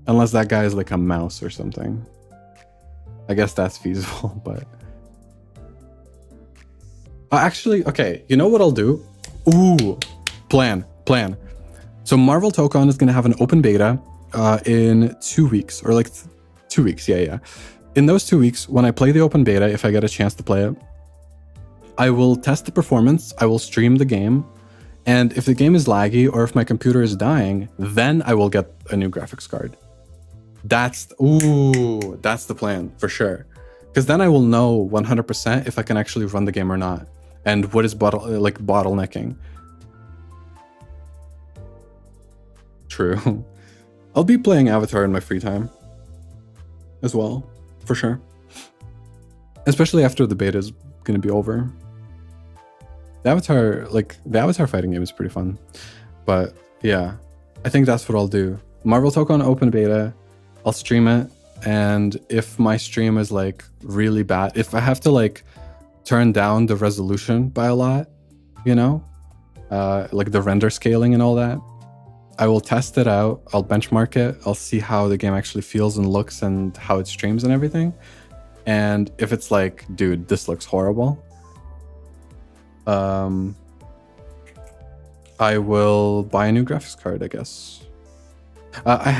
Unless that guy is like a mouse or something. I guess that's feasible, but... actually, okay, you know what I'll do? Ooh, plan. So Marvel Tokon is going to have an open beta in 2 weeks, or like 2 weeks, yeah. In those 2 weeks, when I play the open beta, if I get a chance to play it, I will test the performance, I will stream the game, and if the game is laggy or if my computer is dying, then I will get a new graphics card. That's the plan for sure. Because then I will know 100% if I can actually run the game or not, and what is bottlenecking. True. I'll be playing Avatar in my free time as well, for sure. Especially after the beta is gonna be over. The Avatar fighting game is pretty fun. But yeah, I think that's what I'll do. Marvel Tokon open beta, I'll stream it, and if my stream is like really bad, if I have to like turn down the resolution by a lot, you know, like the render scaling and all that, I will test it out, I'll benchmark it, I'll see how the game actually feels and looks and how it streams and everything. And if it's like, dude, this looks horrible, I will buy a new graphics card, I guess. I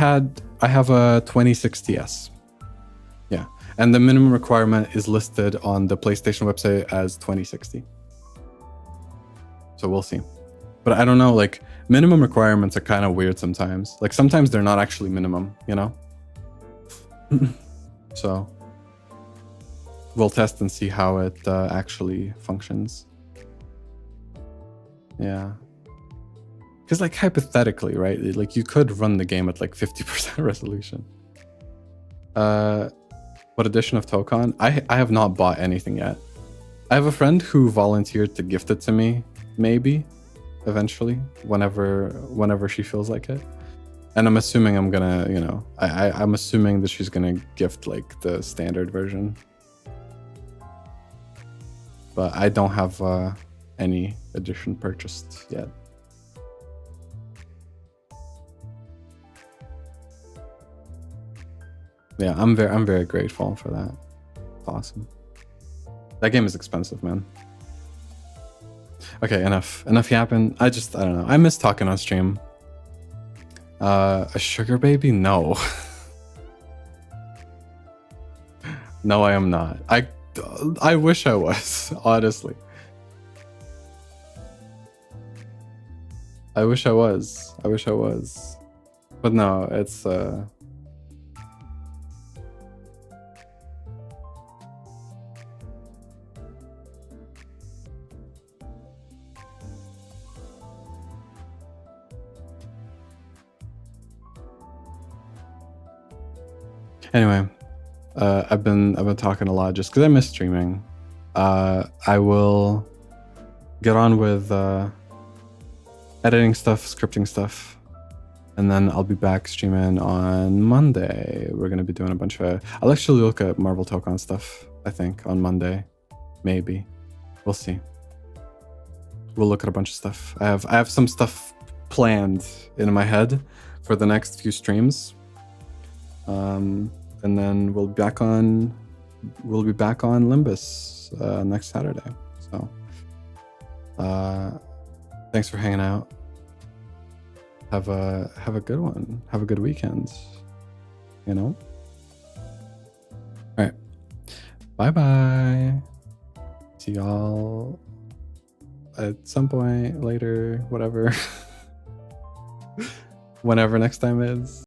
have a 2060s. Yeah, and the minimum requirement is listed on the PlayStation website as 2060. So we'll see. But I don't know, like, minimum requirements are kind of weird sometimes. Like, sometimes they're not actually minimum, you know? So we'll test and see how it actually functions. Yeah. Because, like, hypothetically, right? Like, you could run the game at, like, 50% resolution. What edition of Tokon? I have not bought anything yet. I have a friend who volunteered to gift it to me, maybe, eventually, whenever she feels like it. And I'm assuming I'm gonna, you know, I'm assuming that she's gonna gift, like, the standard version. But I don't have any edition purchased yet. Yeah, I'm very grateful for that. It's awesome. That game is expensive, man. Okay, enough yapping. I don't know. I miss talking on stream. A sugar baby? No. No, I am not. I wish I was, honestly. I wish I was. But no, it's Anyway, I've been talking a lot just because I miss streaming. I will get on with editing stuff, scripting stuff, and then I'll be back streaming on Monday. We're gonna be doing a bunch of. I'll actually look at Marvel Tokon stuff. I think on Monday, maybe. We'll see. We'll look at a bunch of stuff. I have some stuff planned in my head for the next few streams. And then we'll be back on Limbus next Saturday. So thanks for hanging out. Have a good one. Have a good weekend. You know? All right. Bye-bye. See y'all at some point later, whatever. Whenever next time is.